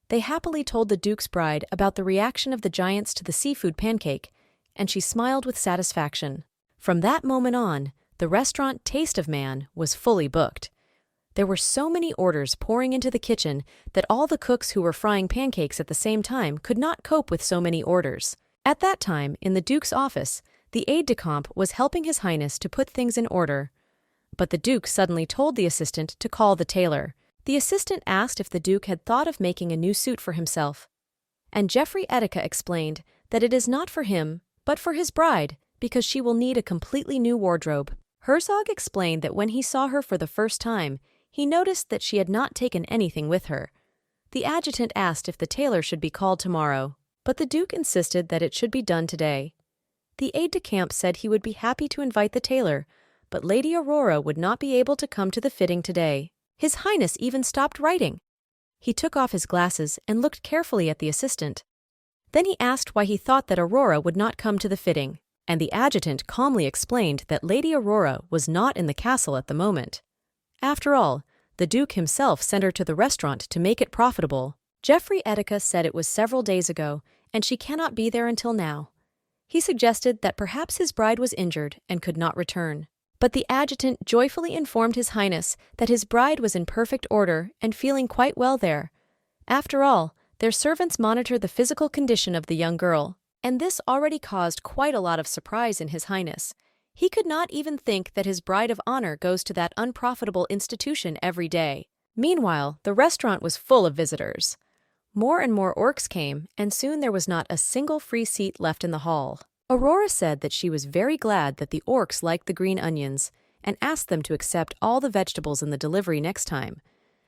They happily told the Duke's bride about the reaction of the giants to the seafood pancake, and she smiled with satisfaction. From that moment on, the restaurant Taste of Man was fully booked. There were so many orders pouring into the kitchen that all the cooks who were frying pancakes at the same time could not cope with so many orders. At that time, in the Duke's office, the aide-de-camp was helping His Highness to put things in order. But the Duke suddenly told the assistant to call the tailor. The assistant asked if the Duke had thought of making a new suit for himself. And Geoffrey Etika explained that it is not for him, but for his bride, because she will need a completely new wardrobe. Herzog explained that when he saw her for the first time, he noticed that she had not taken anything with her. The adjutant asked if the tailor should be called tomorrow, but the Duke insisted that it should be done today. The aide-de-camp said he would be happy to invite the tailor, but Lady Aurora would not be able to come to the fitting today. His Highness even stopped writing. He took off his glasses and looked carefully at the assistant. Then he asked why he thought that Aurora would not come to the fitting, and the adjutant calmly explained that Lady Aurora was not in the castle at the moment. After all, the Duke himself sent her to the restaurant to make it profitable. Geoffrey Etika said it was several days ago, and she cannot be there until now. He suggested that perhaps his bride was injured and could not return. But the adjutant joyfully informed His Highness that his bride was in perfect order and feeling quite well there. After all, their servants monitored the physical condition of the young girl, And this already caused quite a lot of surprise in His Highness. He could not even think that his bride of honor goes to that unprofitable institution every day. Meanwhile, the restaurant was full of visitors. More and more orcs came, and soon there was not a single free seat left in the hall. Aurora said that she was very glad that the orcs liked the green onions and asked them to accept all the vegetables in the delivery next time,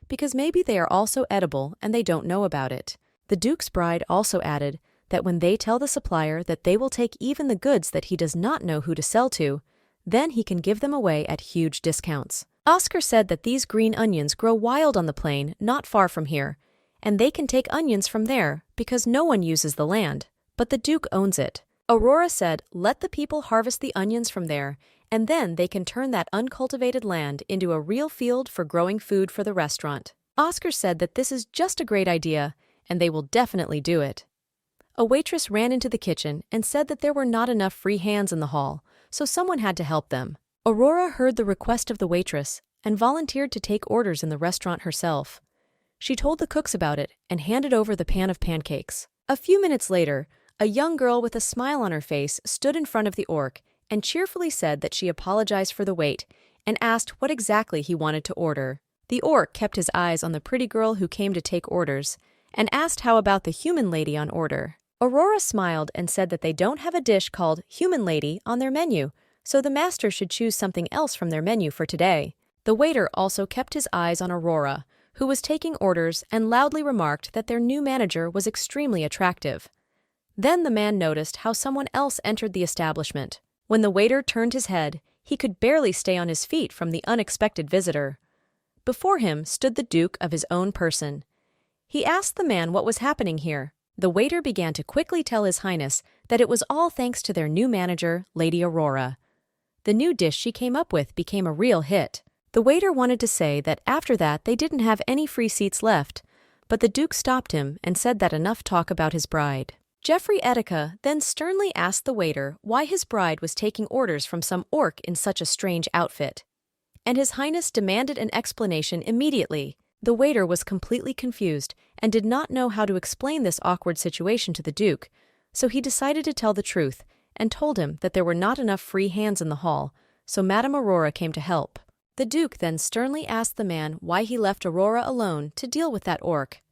because maybe they are also edible and they don't know about it. The Duke's bride also added that when they tell the supplier that they will take even the goods that he does not know who to sell to, then he can give them away at huge discounts. Oscar said that these green onions grow wild on the plain not far from here, and they can take onions from there because no one uses the land, but the Duke owns it. Aurora said, let the people harvest the onions from there, and then they can turn that uncultivated land into a real field for growing food for the restaurant. Oscar said that this is just a great idea, and they will definitely do it. A waitress ran into the kitchen and said that there were not enough free hands in the hall, so someone had to help them. Aurora heard the request of the waitress and volunteered to take orders in the restaurant herself. She told the cooks about it and handed over the pan of pancakes. A few minutes later, a young girl with a smile on her face stood in front of the orc and cheerfully said that she apologized for the wait and asked what exactly he wanted to order. The orc kept his eyes on the pretty girl who came to take orders and asked how about the human lady on order. Aurora smiled and said that they don't have a dish called Human Lady on their menu, so the master should choose something else from their menu for today. The waiter also kept his eyes on Aurora, who was taking orders and loudly remarked that their new manager was extremely attractive. Then the man noticed how someone else entered the establishment. When the waiter turned his head, he could barely stay on his feet from the unexpected visitor. Before him stood the Duke of his own person. He asked the man what was happening here. The waiter began to quickly tell His Highness that it was all thanks to their new manager, Lady Aurora. The new dish she came up with became a real hit. The waiter wanted to say that after that they didn't have any free seats left, but the Duke stopped him and said that enough talk about his bride. Jeffrey Etika then sternly asked the waiter why his bride was taking orders from some orc in such a strange outfit. And His Highness demanded an explanation immediately. The waiter was completely confused and did not know how to explain this awkward situation to the Duke, so he decided to tell the truth and told him that there were not enough free hands in the hall, so Madame Aurora came to help. The Duke then sternly asked the man why he left Aurora alone to deal with that orc.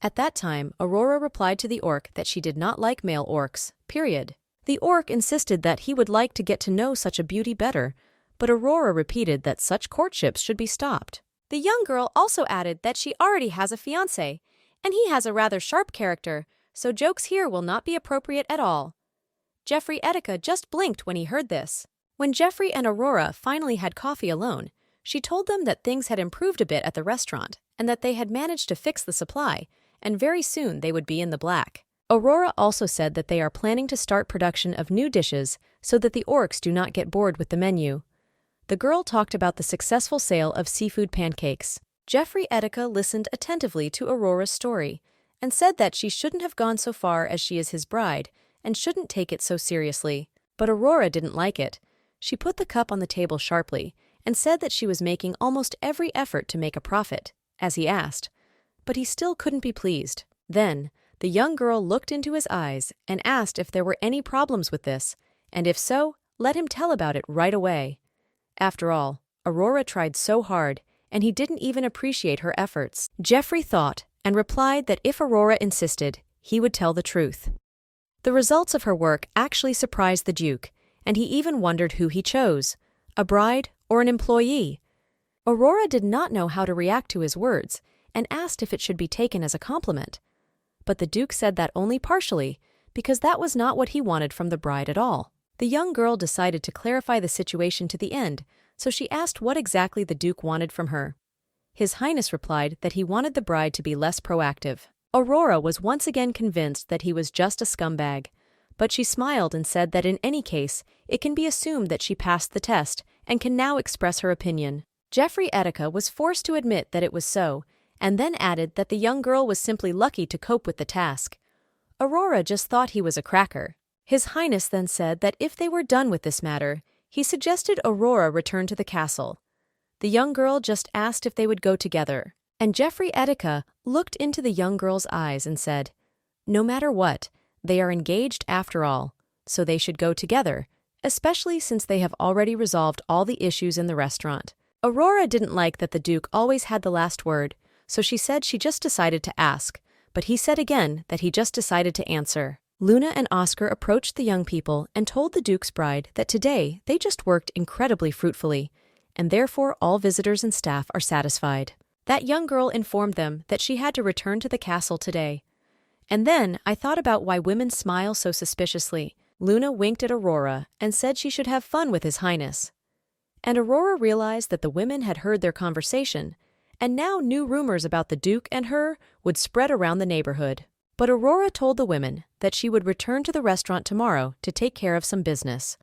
At that time, Aurora replied to the orc that she did not like male orcs, period. The orc insisted that he would like to get to know such a beauty better, but Aurora repeated that such courtships should be stopped. The young girl also added that she already has a fiancé, and he has a rather sharp character, so jokes here will not be appropriate at all. Jeffrey Etika just blinked when he heard this. When Jeffrey and Aurora finally had coffee alone, she told them that things had improved a bit at the restaurant and that they had managed to fix the supply, and very soon they would be in the black. Aurora also said that they are planning to start production of new dishes so that the orcs do not get bored with the menu. The girl talked about the successful sale of seafood pancakes. Jeffrey Etika listened attentively to Aurora's story and said that she shouldn't have gone so far as she is his bride and shouldn't take it so seriously. But Aurora didn't like it. She put the cup on the table sharply and said that she was making almost every effort to make a profit, as he asked, but he still couldn't be pleased. Then, the young girl looked into his eyes and asked if there were any problems with this, and if so, let him tell about it right away. After all, Aurora tried so hard, and he didn't even appreciate her efforts. Jeffrey thought and replied that if Aurora insisted, he would tell the truth. The results of her work actually surprised the Duke, and he even wondered who he chose, a bride or an employee. Aurora did not know how to react to his words and asked if it should be taken as a compliment. But the Duke said that only partially, because that was not what he wanted from the bride at all. The young girl decided to clarify the situation to the end, so she asked what exactly the Duke wanted from her. His Highness replied that he wanted the bride to be less proactive. Aurora was once again convinced that he was just a scumbag, but she smiled and said that in any case, it can be assumed that she passed the test and can now express her opinion. Jeffrey Etika was forced to admit that it was so, and then added that the young girl was simply lucky to cope with the task. Aurora just thought he was a cracker. His Highness then said that if they were done with this matter, he suggested Aurora return to the castle. The young girl just asked if they would go together, and Jeffrey Etika looked into the young girl's eyes and said, "No matter what, They are engaged after all, so they should go together, especially since they have already resolved all the issues in the restaurant. Aurora didn't like that the Duke always had the last word, so she said she just decided to ask, but he said again that he just decided to answer. Luna and Oscar approached the young people and told the Duke's bride that today they just worked incredibly fruitfully, and therefore all visitors and staff are satisfied. That young girl informed them that she had to return to the castle today. And then I thought about why women smile so suspiciously. Luna winked at Aurora and said she should have fun with His Highness. And Aurora realized that the women had heard their conversation, and now new rumors about the Duke and her would spread around the neighborhood. But Aurora told the women that she would return to the restaurant tomorrow to take care of some business.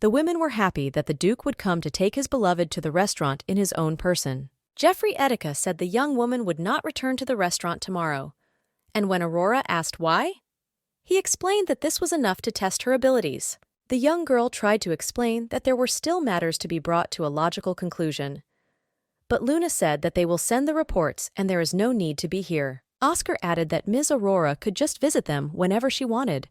The women were happy that the Duke would come to take his beloved to the restaurant in his own person. Jeffrey Etika said the young woman would not return to the restaurant tomorrow, and when Aurora asked why, he explained that this was enough to test her abilities. The young girl tried to explain that there were still matters to be brought to a logical conclusion. But Luna said that they will send the reports and there is no need to be here. Oscar added that Ms. Aurora could just visit them whenever she wanted.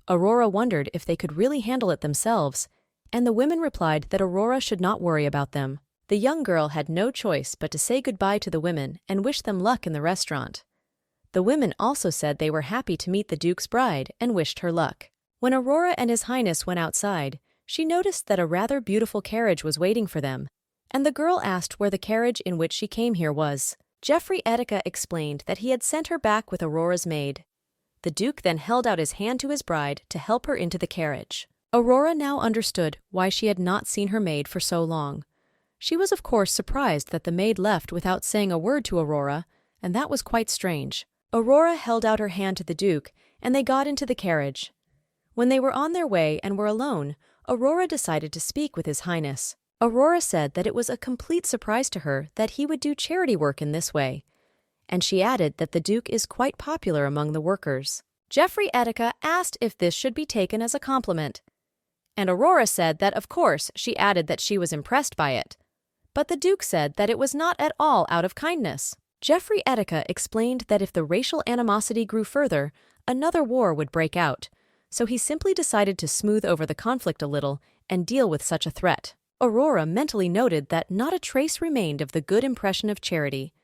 Aurora wondered if they could really handle it themselves, and the women replied that Aurora should not worry about them. The young girl had no choice but to say goodbye to the women and wish them luck in the restaurant. The women also said they were happy to meet the Duke's bride and wished her luck. When Aurora and His Highness went outside, she noticed that a rather beautiful carriage was waiting for them, and the girl asked where the carriage in which she came here was. Jeffrey Etika explained that he had sent her back with Aurora's maid. The Duke then held out his hand to his bride to help her into the carriage. Aurora now understood why she had not seen her maid for so long. She was of course surprised that the maid left without saying a word to Aurora, and that was quite strange. Aurora held out her hand to the Duke, and they got into the carriage. When they were on their way and were alone, Aurora decided to speak with His Highness. Aurora said that it was a complete surprise to her that he would do charity work in this way, and she added that the Duke is quite popular among the workers. Jeffrey Etika asked if this should be taken as a compliment, and Aurora said that of course she added that she was impressed by it. But the Duke said that it was not at all out of kindness. Jeffrey Etika explained that if the racial animosity grew further, another war would break out, so he simply decided to smooth over the conflict a little and deal with such a threat. Aurora mentally noted that not a trace remained of the good impression of charity,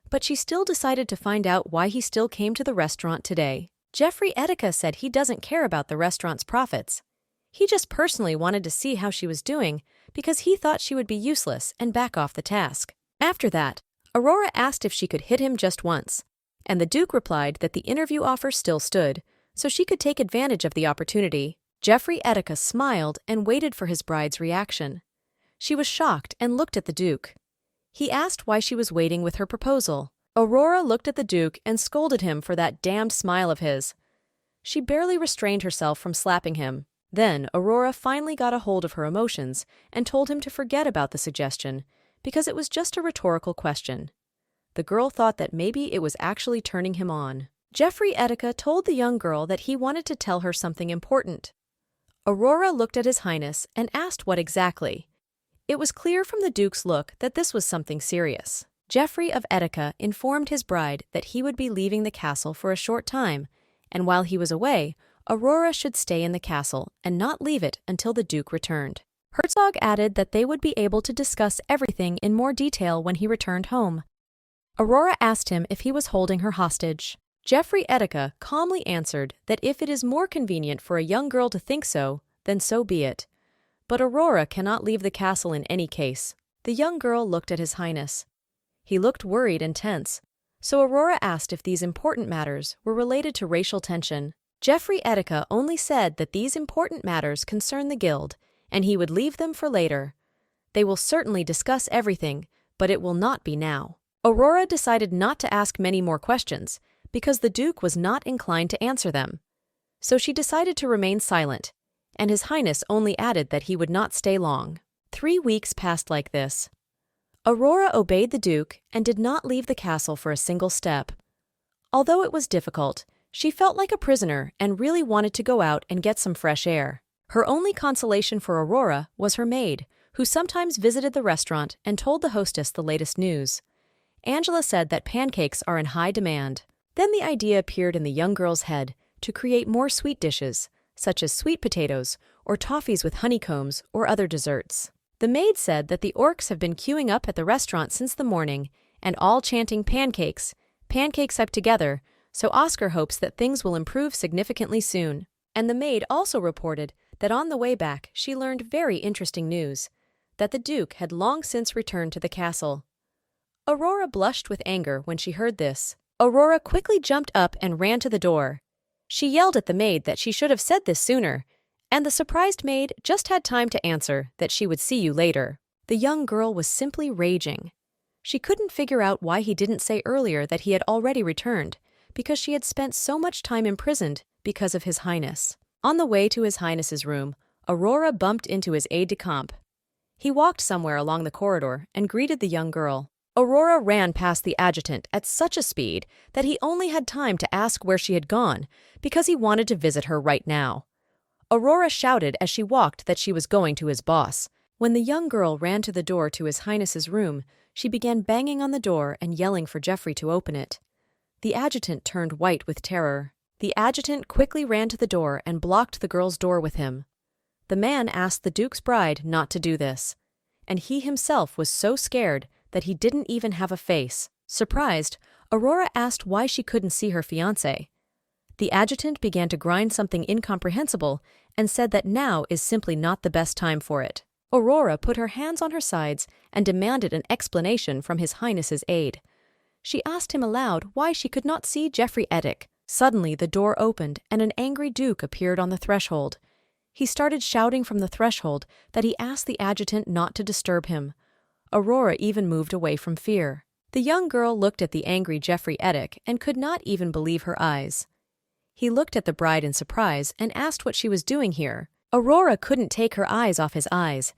but she still decided to find out why he still came to the restaurant today. Jeffrey Etika said he doesn't care about the restaurant's profits. He just personally wanted to see how she was doing because he thought she would be useless and back off the task. After that, Aurora asked if she could hit him just once, and the Duke replied that the interview offer still stood, so she could take advantage of the opportunity. Jeffrey Etika smiled and waited for his bride's reaction. She was shocked and looked at the Duke. He asked why she was waiting with her proposal. Aurora looked at the Duke and scolded him for that damned smile of his. She barely restrained herself from slapping him. Then Aurora finally got a hold of her emotions and told him to forget about the suggestion, because it was just a rhetorical question. The girl thought that maybe it was actually turning him on. Jeffrey Etika told the young girl that he wanted to tell her something important. Aurora looked at His Highness and asked what exactly. It was clear from the Duke's look that this was something serious. Jeffrey of Etika informed his bride that he would be leaving the castle for a short time, and while he was away, Aurora should stay in the castle and not leave it until the Duke returned. Herzog added that they would be able to discuss everything in more detail when he returned home. Aurora asked him if he was holding her hostage. Jeffrey Etika calmly answered that if it is more convenient for a young girl to think so, then so be it. But Aurora cannot leave the castle in any case. The young girl looked at His Highness. He looked worried and tense, so Aurora asked if these important matters were related to racial tension. Jeffrey Etika only said that these important matters concern the guild, and he would leave them for later. They will certainly discuss everything, but it will not be now. Aurora decided not to ask many more questions, because the Duke was not inclined to answer them. So she decided to remain silent, and His Highness only added that he would not stay long. 3 weeks passed like this. Aurora obeyed the Duke and did not leave the castle for a single step. Although it was difficult, she felt like a prisoner and really wanted to go out and get some fresh air. Her only consolation for Aurora was her maid, who sometimes visited the restaurant and told the hostess the latest news. Angela said that pancakes are in high demand. Then the idea appeared in the young girl's head to create more sweet dishes, such as sweet potatoes or toffees with honeycombs or other desserts. The maid said that the orcs have been queuing up at the restaurant since the morning and all chanting pancakes up together, so Oscar hopes that things will improve significantly soon. And the maid also reported that on the way back she learned very interesting news, that the Duke had long since returned to the castle. Aurora blushed with anger when she heard this. Aurora quickly jumped up and ran to the door. She yelled at the maid that she should have said this sooner, and the surprised maid just had time to answer that she would see you later. The young girl was simply raging. She couldn't figure out why he didn't say earlier that he had already returned, because she had spent so much time imprisoned because of His Highness. On the way to His Highness's room, Aurora bumped into his aide-de-camp. He walked somewhere along the corridor and greeted the young girl. Aurora ran past the adjutant at such a speed that he only had time to ask where she had gone, because he wanted to visit her right now. Aurora shouted as she walked that she was going to his boss. When the young girl ran to the door to His Highness's room, she began banging on the door and yelling for Geoffrey to open it. The adjutant turned white with terror. The adjutant quickly ran to the door and blocked the girl's door with him. The man asked the Duke's bride not to do this, and he himself was so scared that he didn't even have a face. Surprised, Aurora asked why she couldn't see her fiancé. The adjutant began to grind something incomprehensible and said that now is simply not the best time for it. Aurora put her hands on her sides and demanded an explanation from His Highness's aide. She asked him aloud why she could not see Geoffrey Edick. Suddenly the door opened and an angry Duke appeared on the threshold. He started shouting from the threshold that he asked the adjutant not to disturb him. Aurora even moved away from fear. The young girl looked at the angry Geoffrey Edick and could not even believe her eyes. He looked at the bride in surprise and asked what she was doing here. Aurora couldn't take her eyes off his eyes.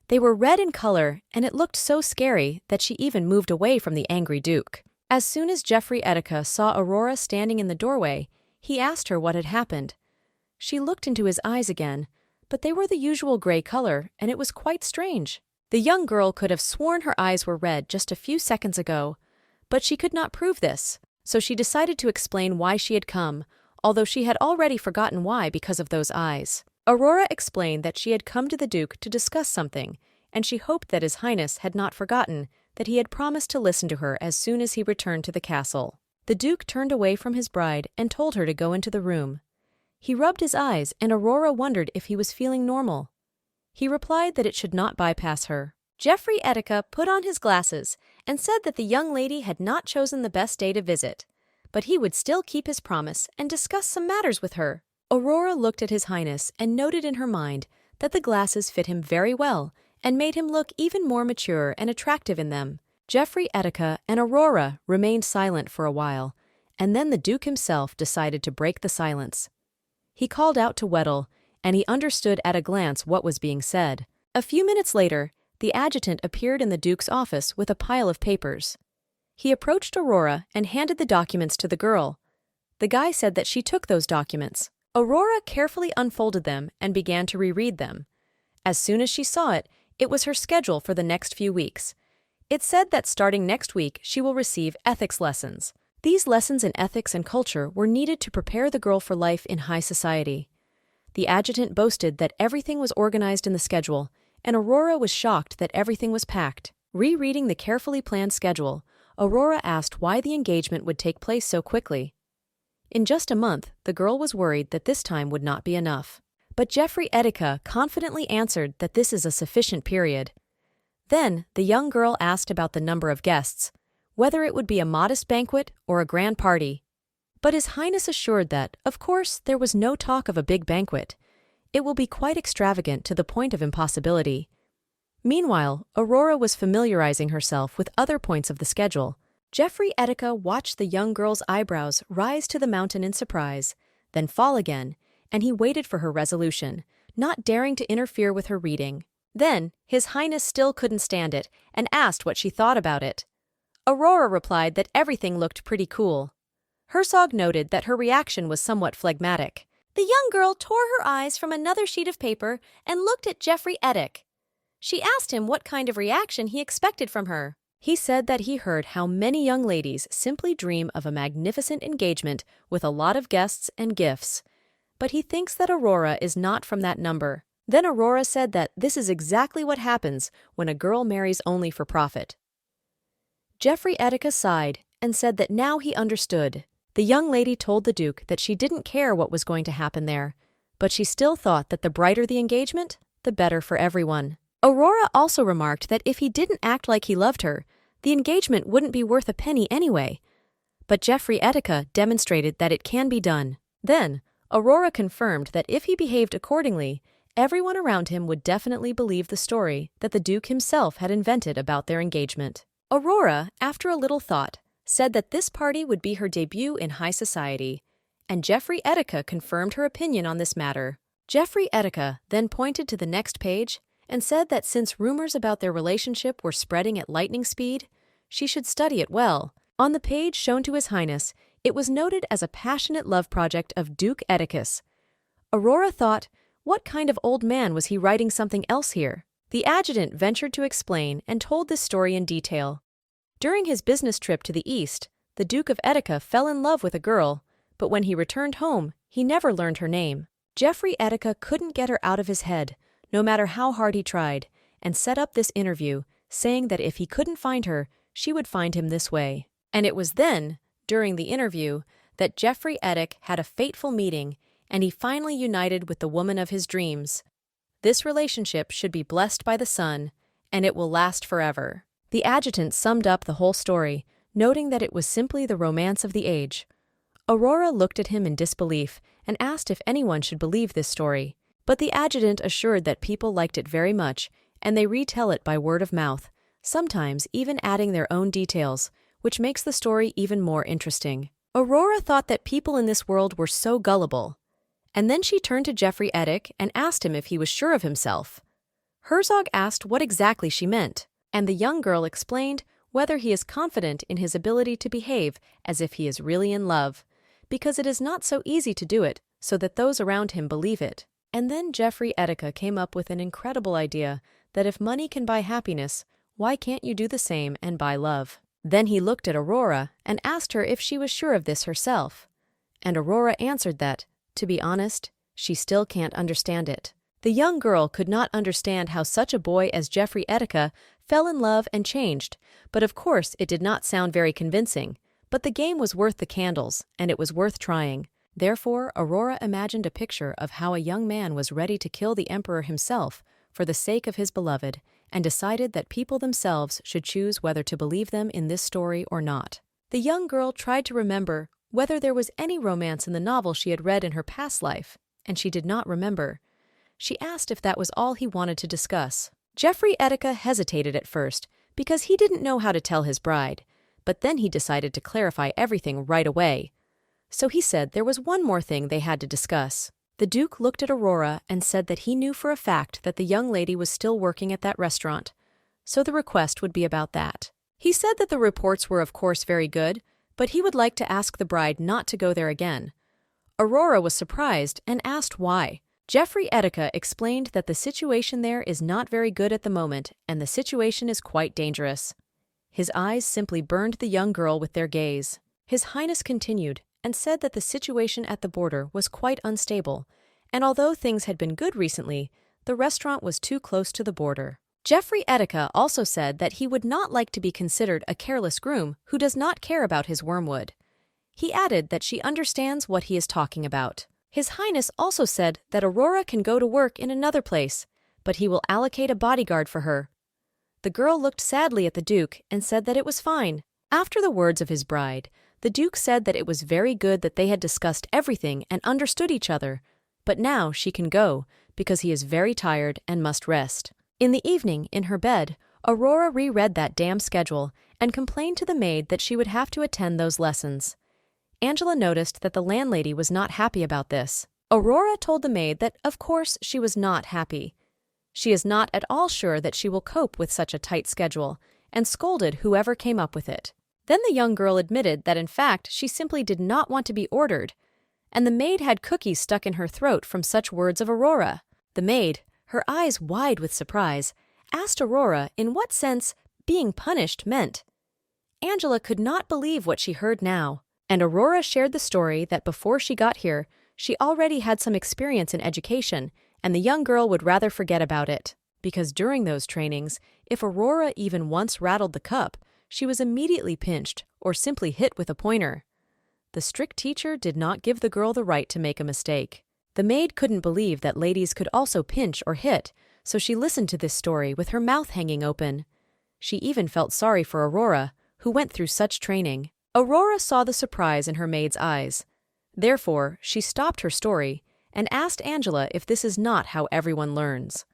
They were red in color, and it looked so scary that she even moved away from the angry Duke. As soon as Geoffrey Edick saw Aurora standing in the doorway, he asked her what had happened. She looked into his eyes again, but they were the usual gray color, and it was quite strange. The young girl could have sworn her eyes were red just a few seconds ago, but she could not prove this, so she decided to explain why she had come, although she had already forgotten why because of those eyes. Aurora explained that she had come to the Duke to discuss something, and she hoped that His Highness had not forgotten that he had promised to listen to her as soon as he returned to the castle. The Duke turned away from his bride and told her to go into the room. He rubbed his eyes, and Aurora wondered if he was feeling normal. He replied that it should not bypass her. Geoffrey Edick put on his glasses and said that the young lady had not chosen the best day to visit, but he would still keep his promise and discuss some matters with her. Aurora looked at His Highness and noted in her mind that the glasses fit him very well and made him look even more mature and attractive in them. Geoffrey Edick and Aurora remained silent for a while, and then the Duke himself decided to break the silence. He called out to Weddle, and he understood at a glance what was being said. A few minutes later, the adjutant appeared in the Duke's office with a pile of papers. He approached Aurora and handed the documents to the girl. The guy said that she took those documents. Aurora carefully unfolded them and began to reread them. As soon as she saw it, it was her schedule for the next few weeks. It said that starting next week she will receive ethics lessons. These lessons in ethics and culture were needed to prepare the girl for life in high society. The adjutant boasted that everything was organized in the schedule, and Aurora was shocked that everything was packed. Rereading the carefully planned schedule, Aurora asked why the engagement would take place so quickly. In just a month, the girl was worried that this time would not be enough. But Geoffrey Edick confidently answered that this is a sufficient period. Then, the young girl asked about the number of guests, whether it would be a modest banquet or a grand party. But His Highness assured that, of course, there was no talk of a big banquet. It will be quite extravagant to the point of impossibility. Meanwhile, Aurora was familiarizing herself with other points of the schedule. Geoffrey Edick watched the young girl's eyebrows rise to the mountain in surprise, then fall again, and he waited for her resolution, not daring to interfere with her reading. Then, His Highness still couldn't stand it and asked what she thought about it. Aurora replied that everything looked pretty cool. Herzog noted that her reaction was somewhat phlegmatic. The young girl tore her eyes from another sheet of paper and looked at Geoffrey Edick. She asked him what kind of reaction he expected from her. He said that he heard how many young ladies simply dream of a magnificent engagement with a lot of guests and gifts. But he thinks that Aurora is not from that number. Then Aurora said that this is exactly what happens when a girl marries only for profit. Jeffrey Etika sighed and said that now he understood. The young lady told the Duke that she didn't care what was going to happen there, but she still thought that the brighter the engagement, the better for everyone. Aurora also remarked that if he didn't act like he loved her, the engagement wouldn't be worth a penny anyway. But Jeffrey Etika demonstrated that it can be done. Then, Aurora confirmed that if he behaved accordingly, everyone around him would definitely believe the story that the Duke himself had invented about their engagement. Aurora, after a little thought, said that this party would be her debut in high society, and Jeffrey Etika confirmed her opinion on this matter. Jeffrey Etika then pointed to the next page and said that since rumors about their relationship were spreading at lightning speed, she should study it well. On the page shown to His Highness, it was noted as a passionate love project of Duke Edicus. Aurora thought, what kind of old man was he writing something else here? The adjutant ventured to explain and told this story in detail. During his business trip to the east, the Duke of Etika fell in love with a girl, but when he returned home, he never learned her name. Jeffrey Etika couldn't get her out of his head, no matter how hard he tried, and set up this interview, saying that if he couldn't find her, she would find him this way. And it was then, during the interview, that Jeffrey Etik had a fateful meeting, and he finally united with the woman of his dreams. This relationship should be blessed by the sun, and it will last forever. The adjutant summed up the whole story, noting that it was simply the romance of the age. Aurora looked at him in disbelief and asked if anyone should believe this story. But the adjutant assured that people liked it very much, and they retell it by word of mouth, sometimes even adding their own details, which makes the story even more interesting. Aurora thought that people in this world were so gullible. And then she turned to Jeffrey Etik and asked him if he was sure of himself. Herzog asked what exactly she meant, and the young girl explained whether he is confident in his ability to behave as if he is really in love, because it is not so easy to do it so that those around him believe it. And then Jeffrey Etika came up with an incredible idea that if money can buy happiness, why can't you do the same and buy love? Then he looked at Aurora and asked her if she was sure of this herself. And Aurora answered that, to be honest, she still can't understand it. The young girl could not understand how such a boy as Jeffrey Etika fell in love and changed, but of course it did not sound very convincing. But the game was worth the candles, and it was worth trying. Therefore, Aurora imagined a picture of how a young man was ready to kill the emperor himself for the sake of his beloved, and decided that people themselves should choose whether to believe them in this story or not. The young girl tried to remember whether there was any romance in the novel she had read in her past life, and she did not remember. She asked if that was all he wanted to discuss. Jeffrey Etika hesitated at first, because he didn't know how to tell his bride, but then he decided to clarify everything right away. So he said there was one more thing they had to discuss. The Duke looked at Aurora and said that he knew for a fact that the young lady was still working at that restaurant, so the request would be about that. He said that the reports were of course very good, but he would like to ask the bride not to go there again. Aurora was surprised and asked why. Jeffrey Etika explained that the situation there is not very good at the moment and the situation is quite dangerous. His eyes simply burned the young girl with their gaze. His Highness continued and said that the situation at the border was quite unstable, and although things had been good recently, the restaurant was too close to the border. Jeffrey Etika also said that he would not like to be considered a careless groom who does not care about his wormwood. He added that she understands what he is talking about. His Highness also said that Aurora can go to work in another place, but he will allocate a bodyguard for her. The girl looked sadly at the Duke and said that it was fine. After the words of his bride, the Duke said that it was very good that they had discussed everything and understood each other, but now she can go because he is very tired and must rest. In the evening, in her bed, Aurora reread that damn schedule and complained to the maid that she would have to attend those lessons. Angela noticed that the landlady was not happy about this. Aurora told the maid that, of course, she was not happy. She is not at all sure that she will cope with such a tight schedule, and scolded whoever came up with it. Then the young girl admitted that in fact she simply did not want to be ordered, and the maid had cookies stuck in her throat from such words of Aurora. The maid, her eyes wide with surprise, asked Aurora in what sense being punished meant. Angela could not believe what she heard now, and Aurora shared the story that before she got here, she already had some experience in education, and the young girl would rather forget about it, because during those trainings, if Aurora even once rattled the cup, she was immediately pinched or simply hit with a pointer. The strict teacher did not give the girl the right to make a mistake. The maid couldn't believe that ladies could also pinch or hit, so she listened to this story with her mouth hanging open. She even felt sorry for Aurora, who went through such training. Aurora saw the surprise in her maid's eyes. Therefore, she stopped her story and asked Angela if this is not how everyone learns.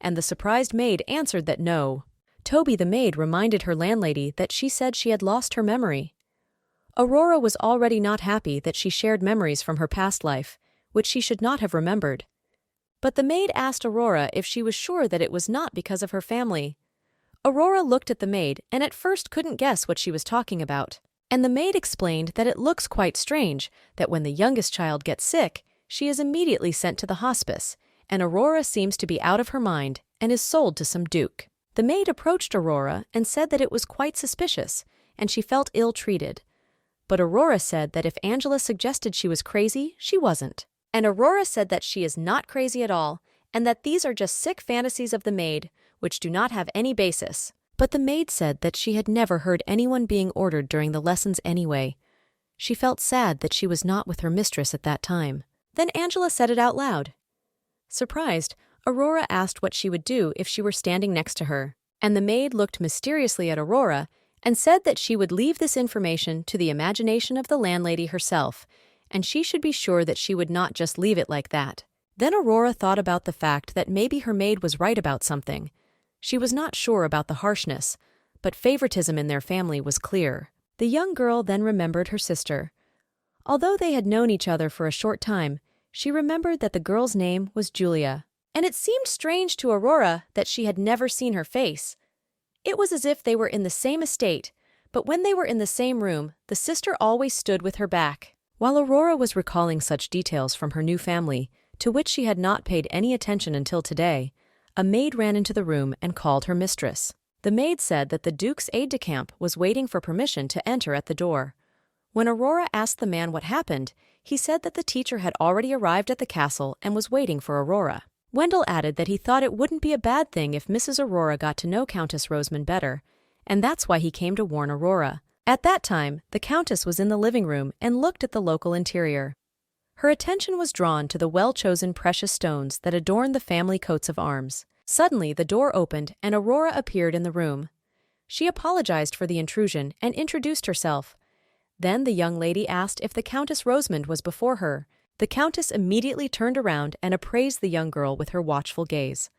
And the surprised maid answered that no. Toby the maid reminded her landlady that she said she had lost her memory. Aurora was already not happy that she shared memories from her past life, which she should not have remembered. But the maid asked Aurora if she was sure that it was not because of her family. Aurora looked at the maid and at first couldn't guess what she was talking about. And the maid explained that it looks quite strange that when the youngest child gets sick, she is immediately sent to the hospice, and Aurora seems to be out of her mind and is sold to some duke. The maid approached Aurora and said that it was quite suspicious, and she felt ill-treated. But Aurora said that if Angela suggested she was crazy, she wasn't. And Aurora said that she is not crazy at all, and that these are just sick fantasies of the maid, which do not have any basis. But the maid said that she had never heard anyone being ordered during the lessons anyway. She felt sad that she was not with her mistress at that time. Then Angela said it out loud. Surprised, Aurora asked what she would do if she were standing next to her, and the maid looked mysteriously at Aurora and said that she would leave this information to the imagination of the landlady herself, and she should be sure that she would not just leave it like that. Then Aurora thought about the fact that maybe her maid was right about something. She was not sure about the harshness, but favoritism in their family was clear. The young girl then remembered her sister. Although they had known each other for a short time, she remembered that the girl's name was Julia. And it seemed strange to Aurora that she had never seen her face. It was as if they were in the same estate, but when they were in the same room, the sister always stood with her back. While Aurora was recalling such details from her new family, to which she had not paid any attention until today, a maid ran into the room and called her mistress. The maid said that the Duke's aide-de-camp was waiting for permission to enter at the door. When Aurora asked the man what happened, he said that the teacher had already arrived at the castle and was waiting for Aurora. Wendell added that he thought it wouldn't be a bad thing if Mrs. Aurora got to know Countess Rosamond better, and that's why he came to warn Aurora. At that time, the Countess was in the living room and looked at the local interior. Her attention was drawn to the well-chosen precious stones that adorned the family coats of arms. Suddenly, the door opened and Aurora appeared in the room. She apologized for the intrusion and introduced herself. Then the young lady asked if the Countess Rosamond was before her. The Countess immediately turned around and appraised the young girl with her watchful gaze.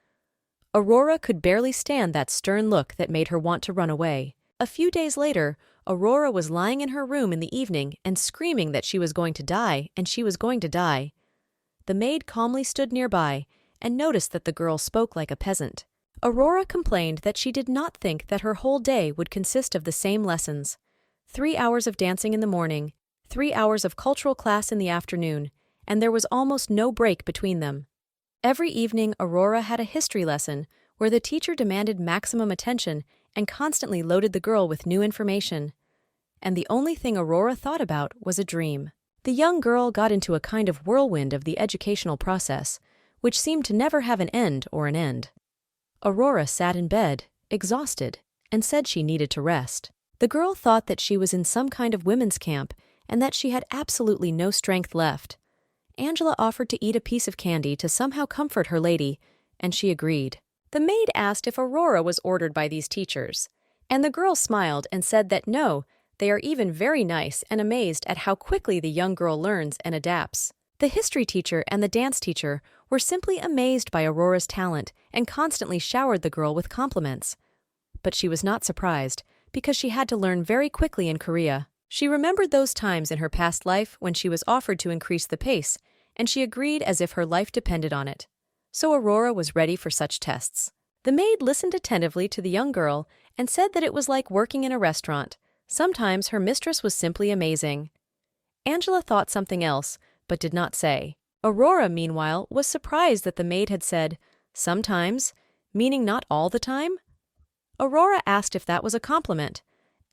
Aurora could barely stand that stern look that made her want to run away. A few days later, Aurora was lying in her room in the evening and screaming that she was going to die, and she was going to die. The maid calmly stood nearby and noticed that the girl spoke like a peasant. Aurora complained that she did not think that her whole day would consist of the same lessons. 3 hours of dancing in the morning, 3 hours of cultural class in the afternoon, and there was almost no break between them. Every evening, Aurora had a history lesson where the teacher demanded maximum attention and constantly loaded the girl with new information. And the only thing Aurora thought about was a dream. The young girl got into a kind of whirlwind of the educational process, which seemed to never have an end or an end. Aurora sat in bed, exhausted, and said she needed to rest. The girl thought that she was in some kind of women's camp and that she had absolutely no strength left. Angela offered to eat a piece of candy to somehow comfort her lady, and she agreed. The maid asked if Aurora was ordered by these teachers, and the girl smiled and said that no, they are even very nice and amazed at how quickly the young girl learns and adapts. The history teacher and the dance teacher were simply amazed by Aurora's talent and constantly showered the girl with compliments. But she was not surprised, because she had to learn very quickly in Korea. She remembered those times in her past life when she was offered to increase the pace, and she agreed as if her life depended on it. So Aurora was ready for such tests. The maid listened attentively to the young girl and said that it was like working in a restaurant. Sometimes her mistress was simply amazing. Angela thought something else, but did not say. Aurora, meanwhile, was surprised that the maid had said, "Sometimes," meaning not all the time. Aurora asked if that was a compliment,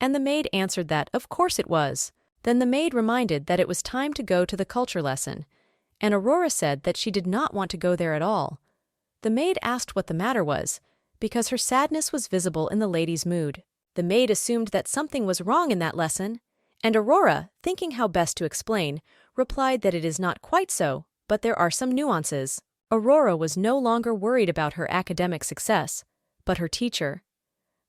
and the maid answered that of course it was. Then the maid reminded that it was time to go to the culture lesson, and Aurora said that she did not want to go there at all. The maid asked what the matter was, because her sadness was visible in the lady's mood. The maid assumed that something was wrong in that lesson, and Aurora, thinking how best to explain, replied that it is not quite so, but there are some nuances. Aurora was no longer worried about her academic success, but her teacher.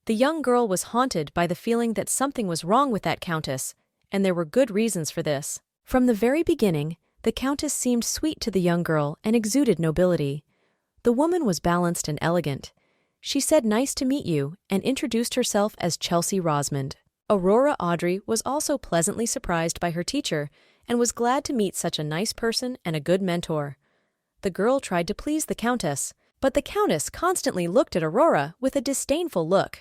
The young girl was haunted by the feeling that something was wrong with that countess, and there were good reasons for this. From the very beginning, the countess seemed sweet to the young girl and exuded nobility. The woman was balanced and elegant. She said nice to meet you and introduced herself as Chelsea Rosamond. Aurora Audrey was also pleasantly surprised by her teacher and was glad to meet such a nice person and a good mentor. The girl tried to please the countess, but the countess constantly looked at Aurora with a disdainful look.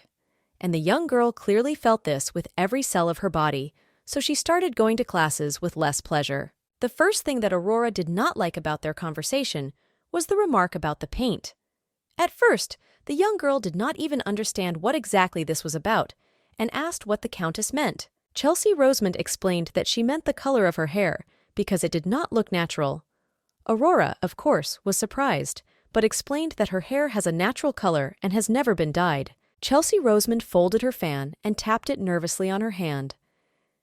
And the young girl clearly felt this with every cell of her body, so she started going to classes with less pleasure. The first thing that Aurora did not like about their conversation was the remark about the paint. At first, the young girl did not even understand what exactly this was about, and asked what the countess meant. Chelsea Rosamond explained that she meant the color of her hair, because it did not look natural. Aurora, of course, was surprised, but explained that her hair has a natural color and has never been dyed. Chelsea Rosamond folded her fan and tapped it nervously on her hand.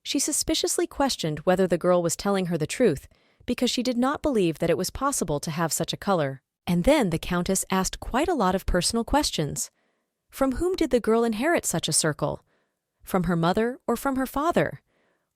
She suspiciously questioned whether the girl was telling her the truth, because she did not believe that it was possible to have such a color. And then the countess asked quite a lot of personal questions. From whom did the girl inherit such a circle? From her mother or from her father?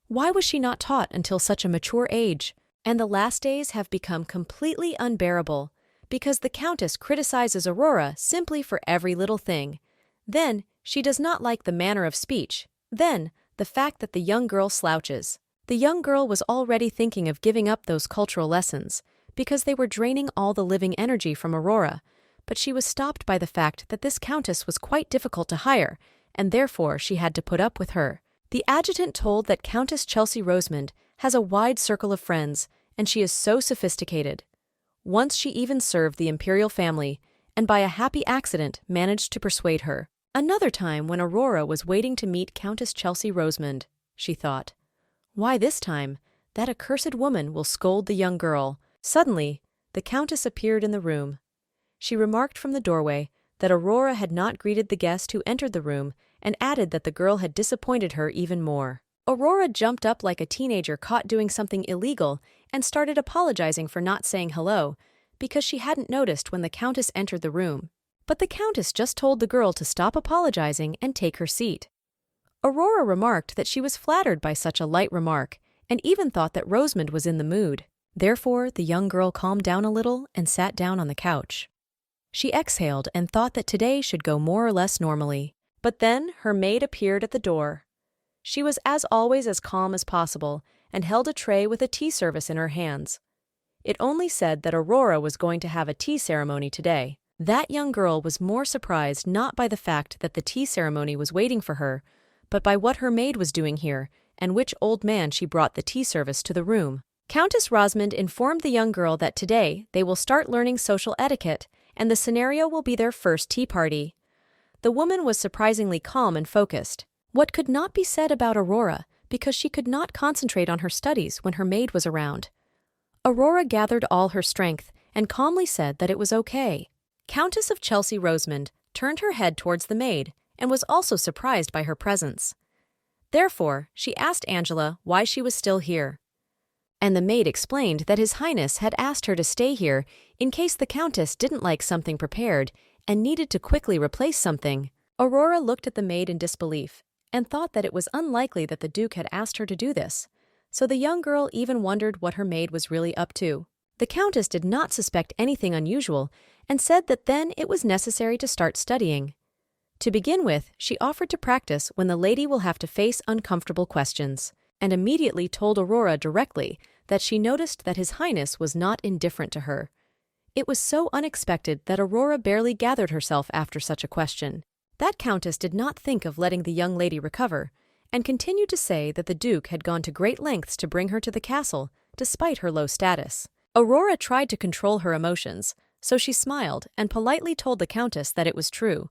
Why was she not taught until such a mature age? And the last days have become completely unbearable, because the countess criticizes Aurora simply for every little thing. Then, she does not like the manner of speech. Then, the fact that the young girl slouches. The young girl was already thinking of giving up those cultural lessons, because they were draining all the living energy from Aurora, but she was stopped by the fact that this countess was quite difficult to hire, and therefore she had to put up with her. The adjutant told that Countess Chelsea Rosamond has a wide circle of friends, and she is so sophisticated. Once she even served the imperial family, and by a happy accident managed to persuade her. Another time when Aurora was waiting to meet Countess Chelsea Rosamond, she thought, "Why this time? That accursed woman will scold the young girl." Suddenly, the countess appeared in the room. She remarked from the doorway that Aurora had not greeted the guest who entered the room and added that the girl had disappointed her even more. Aurora jumped up like a teenager caught doing something illegal and started apologizing for not saying hello, because she hadn't noticed when the countess entered the room. But the countess just told the girl to stop apologizing and take her seat. Aurora remarked that she was flattered by such a light remark and even thought that Rosamond was in the mood. Therefore, the young girl calmed down a little and sat down on the couch. She exhaled and thought that today should go more or less normally. But then her maid appeared at the door. She was as always as calm as possible and held a tray with a tea service in her hands. It only said that Aurora was going to have a tea ceremony today. That young girl was more surprised not by the fact that the tea ceremony was waiting for her, but by what her maid was doing here and which old man she brought the tea service to the room. Countess Rosamond informed the young girl that today they will start learning social etiquette, and the scenario will be their first tea party. The woman was surprisingly calm and focused. What could not be said about Aurora, because she could not concentrate on her studies when her maid was around. Aurora gathered all her strength and calmly said that it was okay. Countess of Chelsea Rosamond turned her head towards the maid and was also surprised by her presence. Therefore, she asked Angela why she was still here. And the maid explained that His Highness had asked her to stay here in case the countess didn't like something prepared and needed to quickly replace something. Aurora looked at the maid in disbelief and thought that it was unlikely that the Duke had asked her to do this, so the young girl even wondered what her maid was really up to. The countess did not suspect anything unusual and said that then it was necessary to start studying. To begin with, she offered to practice when the lady will have to face uncomfortable questions, and immediately told Aurora directly that she noticed that His Highness was not indifferent to her. It was so unexpected that Aurora barely gathered herself after such a question. That countess did not think of letting the young lady recover, and continued to say that the Duke had gone to great lengths to bring her to the castle, despite her low status. Aurora tried to control her emotions, so she smiled and politely told the countess that it was true.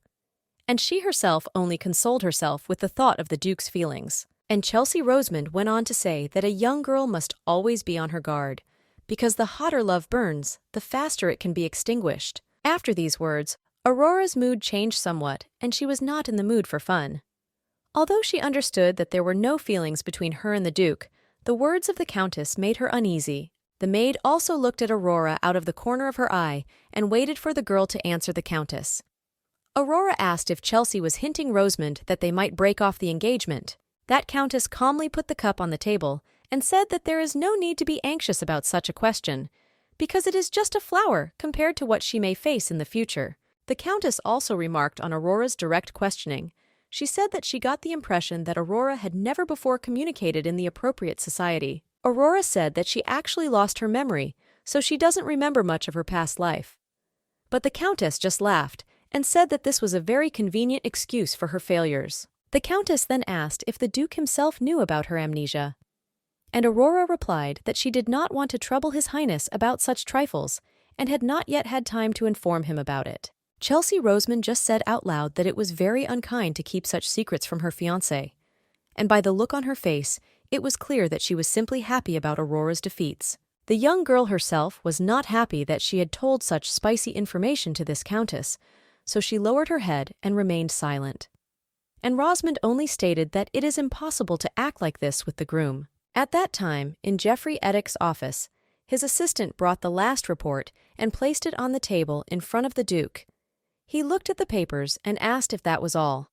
and she herself only consoled herself with the thought of the Duke's feelings. And Chelsea Rosemond went on to say that a young girl must always be on her guard, because the hotter love burns, the faster it can be extinguished. After these words, Aurora's mood changed somewhat, and she was not in the mood for fun. Although she understood that there were no feelings between her and the Duke, the words of the Countess made her uneasy. The maid also looked at Aurora out of the corner of her eye and waited for the girl to answer the Countess. Aurora asked if Chelsea was hinting Rosemond that they might break off the engagement. That Countess calmly put the cup on the table and said that there is no need to be anxious about such a question, because it is just a flower compared to what she may face in the future. The Countess also remarked on Aurora's direct questioning. She said that she got the impression that Aurora had never before communicated in the appropriate society. Aurora said that she actually lost her memory, so she doesn't remember much of her past life. But the Countess just laughed and said that this was a very convenient excuse for her failures. The Countess then asked if the Duke himself knew about her amnesia, and Aurora replied that she did not want to trouble His Highness about such trifles and had not yet had time to inform him about it. Chelsea Rosemond just said out loud that it was very unkind to keep such secrets from her fiancé, and by the look on her face, it was clear that she was simply happy about Aurora's defeats. The young girl herself was not happy that she had told such spicy information to this Countess, so she lowered her head and remained silent. And Rosemond only stated that it is impossible to act like this with the groom. At that time, in Geoffrey Eddick's office, his assistant brought the last report and placed it on the table in front of the Duke. He looked at the papers and asked if that was all.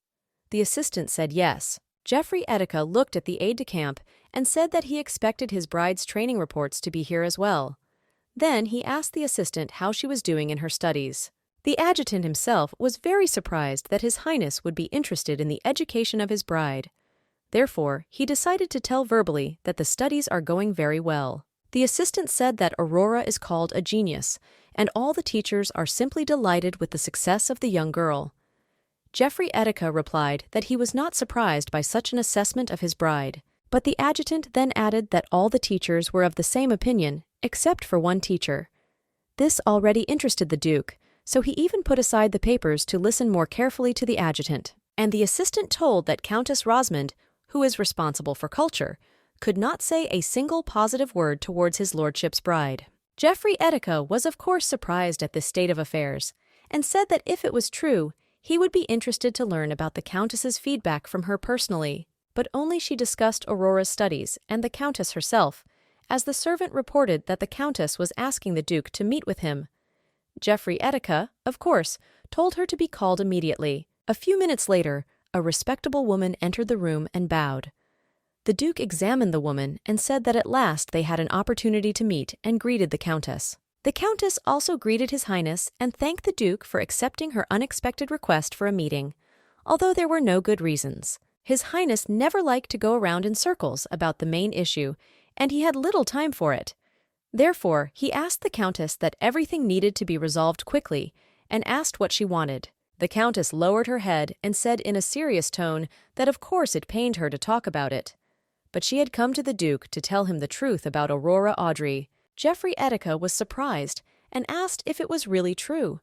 The assistant said yes. Geoffrey Eddick looked at the aide-de-camp and said that he expected his bride's training reports to be here as well. Then he asked the assistant how she was doing in her studies. The adjutant himself was very surprised that His Highness would be interested in the education of his bride. Therefore, he decided to tell verbally that the studies are going very well. The assistant said that Aurora is called a genius, and all the teachers are simply delighted with the success of the young girl. Geoffrey Eddick replied that he was not surprised by such an assessment of his bride, but the adjutant then added that all the teachers were of the same opinion, except for one teacher. This already interested the Duke, so he even put aside the papers to listen more carefully to the adjutant, and the assistant told that Countess Rosemond, who is responsible for culture, could not say a single positive word towards his lordship's bride. Geoffrey Eddick was of course surprised at this state of affairs, and said that if it was true, he would be interested to learn about the Countess's feedback from her personally, but only she discussed Aurora's studies and the Countess herself, as the servant reported that the Countess was asking the Duke to meet with him. Geoffrey Eddick, of course, told her to be called immediately. A few minutes later, a respectable woman entered the room and bowed. The Duke examined the woman and said that at last they had an opportunity to meet and greeted the Countess. The Countess also greeted His Highness and thanked the Duke for accepting her unexpected request for a meeting, although there were no good reasons. His Highness never liked to go around in circles about the main issue, and he had little time for it. Therefore, he asked the Countess that everything needed to be resolved quickly, and asked what she wanted. The Countess lowered her head and said in a serious tone that of course it pained her to talk about it, but she had come to the Duke to tell him the truth about Aurora Audrey. Geoffrey Eddick was surprised and asked if it was really true.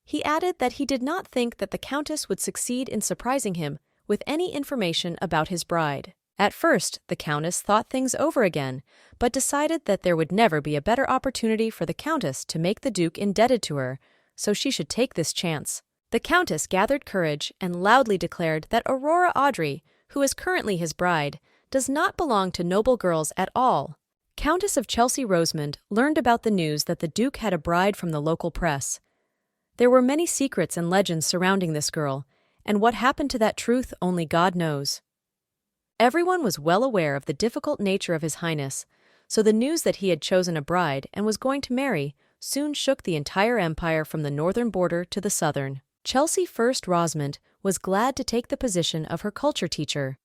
He added that he did not think that the Countess would succeed in surprising him with any information about his bride. At first, the Countess thought things over again, but decided that there would never be a better opportunity for the Countess to make the Duke indebted to her, so she should take this chance. The Countess gathered courage and loudly declared that Aurora Audrey, who is currently his bride, does not belong to noble girls at all. Countess of Chelsea Rosemond learned about the news that the Duke had a bride from the local press. There were many secrets and legends surrounding this girl, and what happened to that truth only God knows. Everyone was well aware of the difficult nature of His Highness, so the news that he had chosen a bride and was going to marry soon shook the entire empire from the northern border to the southern. Chelsea First Rosemond was glad to take the position of her culture teacher.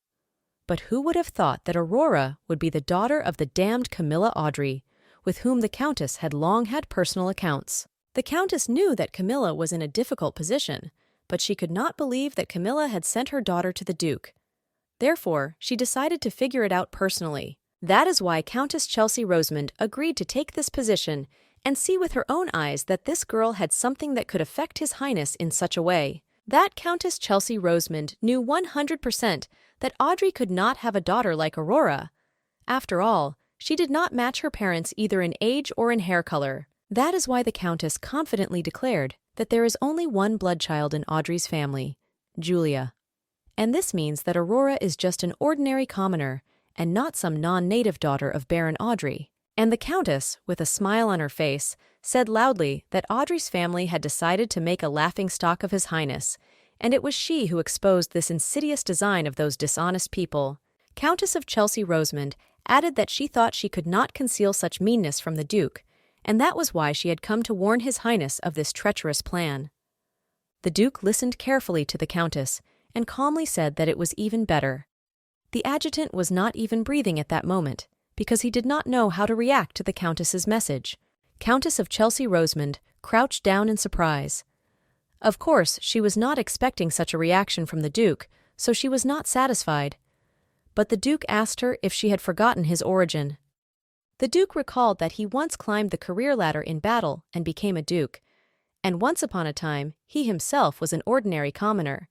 But who would have thought that Aurora would be the daughter of the damned Camilla Audrey, with whom the Countess had long had personal accounts? The Countess knew that Camilla was in a difficult position, but she could not believe that Camilla had sent her daughter to the Duke. Therefore, she decided to figure it out personally. That is why Countess Chelsea Rosemond agreed to take this position and see with her own eyes that this girl had something that could affect His Highness in such a way. That Countess Chelsea Rosamond knew 100% that Audrey could not have a daughter like Aurora. After all, she did not match her parents either in age or in hair color. That is why the Countess confidently declared that there is only one blood child in Audrey's family, Julia. And this means that Aurora is just an ordinary commoner and not some non-native daughter of Baron Audrey. And the Countess, with a smile on her face, said loudly that Audrey's family had decided to make a laughingstock of His Highness, and it was she who exposed this insidious design of those dishonest people. Countess of Chelsea Rosamond added that she thought she could not conceal such meanness from the Duke, and that was why she had come to warn His Highness of this treacherous plan. The Duke listened carefully to the Countess and calmly said that it was even better. The adjutant was not even breathing at that moment, because he did not know how to react to the Countess's message. Countess of Chelsea Rosamond crouched down in surprise. Of course, she was not expecting such a reaction from the Duke, so she was not satisfied. But the Duke asked her if she had forgotten his origin. The Duke recalled that he once climbed the career ladder in battle and became a duke, and once upon a time he himself was an ordinary commoner,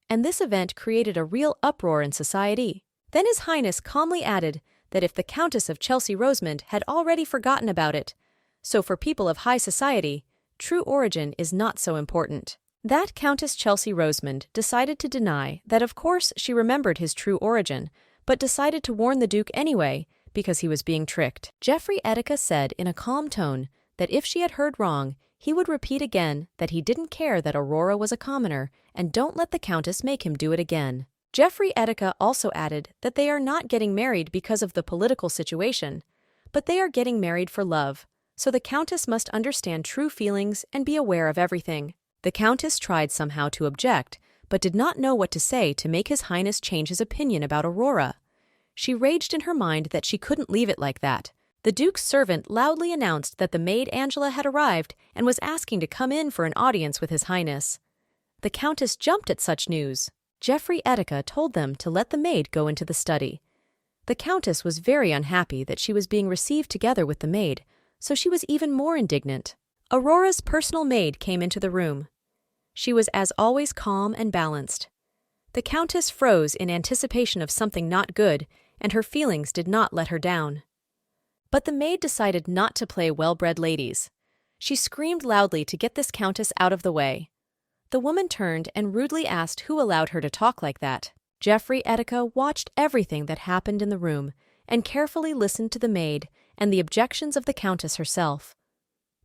and this event created a real uproar in society. Then His Highness calmly added that if the Countess of Chelsea Rosamond had already forgotten about it, so for people of high society, true origin is not so important. That Countess Chelsea Rosamond decided to deny that of course she remembered his true origin, but decided to warn the Duke anyway because he was being tricked. Geoffrey Etika said in a calm tone that if she had heard wrong, he would repeat again that he didn't care that Aurora was a commoner and don't let the Countess make him do it again. Geoffrey Etika also added that they are not getting married because of the political situation, but they are getting married for love, so the Countess must understand true feelings and be aware of everything. The Countess tried somehow to object, but did not know what to say to make His Highness change his opinion about Aurora. She raged in her mind that she couldn't leave it like that. The Duke's servant loudly announced that the maid Angela had arrived and was asking to come in for an audience with His Highness. The Countess jumped at such news. Geoffrey Etika told them to let the maid go into the study. The Countess was very unhappy that she was being received together with the maid, so she was even more indignant. Aurora's personal maid came into the room. She was as always calm and balanced. The Countess froze in anticipation of something not good, and her feelings did not let her down. But the maid decided not to play well-bred ladies. She screamed loudly to get this Countess out of the way. The woman turned and rudely asked who allowed her to talk like that. Geoffrey Etika watched everything that happened in the room and carefully listened to the maid and the objections of the Countess herself.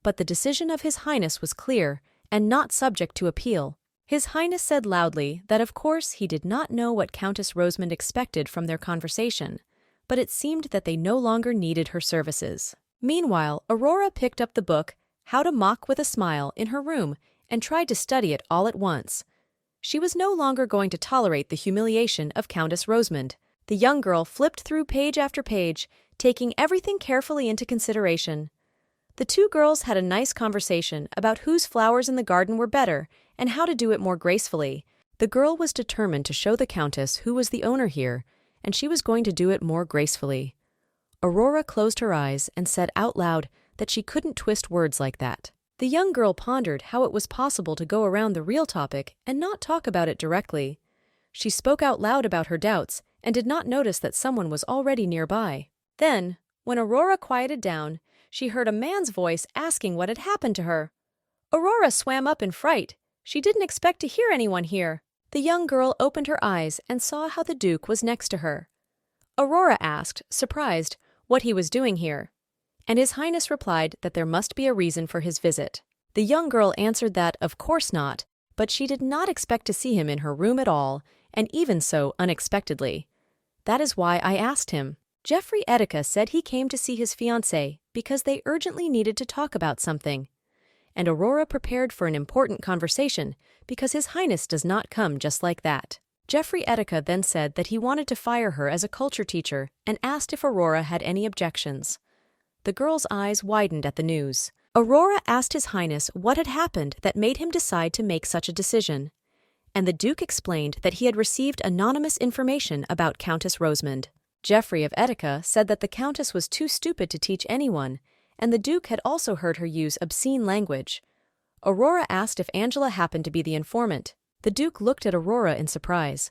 But the decision of His Highness was clear and not subject to appeal. His Highness said loudly that of course he did not know what Countess Rosamond expected from their conversation, but it seemed that they no longer needed her services. Meanwhile, Aurora picked up the book, How to Mock with a Smile, in her room and tried to study it all at once. She was no longer going to tolerate the humiliation of Countess Rosamond. The young girl flipped through page after page, taking everything carefully into consideration. The two girls had a nice conversation about whose flowers in the garden were better and how to do it more gracefully. The girl was determined to show the Countess who was the owner here, and she was going to do it more gracefully. Aurora closed her eyes and said out loud that she couldn't twist words like that. The young girl pondered how it was possible to go around the real topic and not talk about it directly. She spoke out loud about her doubts and did not notice that someone was already nearby. Then, when Aurora quieted down, she heard a man's voice asking what had happened to her. Aurora swam up in fright. She didn't expect to hear anyone here. The young girl opened her eyes and saw how the Duke was next to her. Aurora asked, surprised, what he was doing here, and His Highness replied that there must be a reason for his visit. The young girl answered that of course not, but she did not expect to see him in her room at all, and even so unexpectedly. That is why I asked him. Geoffrey Etika said he came to see his fiancée because they urgently needed to talk about something. And Aurora prepared for an important conversation because His Highness does not come just like that. Geoffrey Etika then said that he wanted to fire her as a culture teacher and asked if Aurora had any objections. The girl's eyes widened at the news. Aurora asked His Highness what had happened that made him decide to make such a decision, and the Duke explained that he had received anonymous information about Countess Rosamond. Geoffrey of Etika said that the Countess was too stupid to teach anyone, and the Duke had also heard her use obscene language. Aurora asked if Angela happened to be the informant, The Duke looked at Aurora in surprise.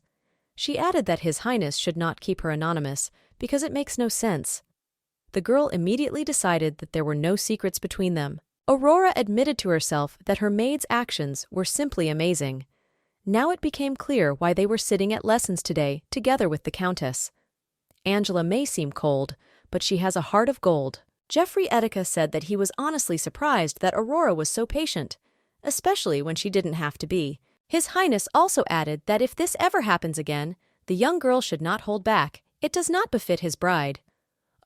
She added that His Highness should not keep her anonymous because it makes no sense. The girl immediately decided that there were no secrets between them. Aurora admitted to herself that her maid's actions were simply amazing. Now it became clear why they were sitting at lessons today together with the Countess. Angela may seem cold, but she has a heart of gold. Geoffrey Etika said that he was honestly surprised that Aurora was so patient, especially when she didn't have to be. His Highness also added that if this ever happens again, the young girl should not hold back. It does not befit his bride.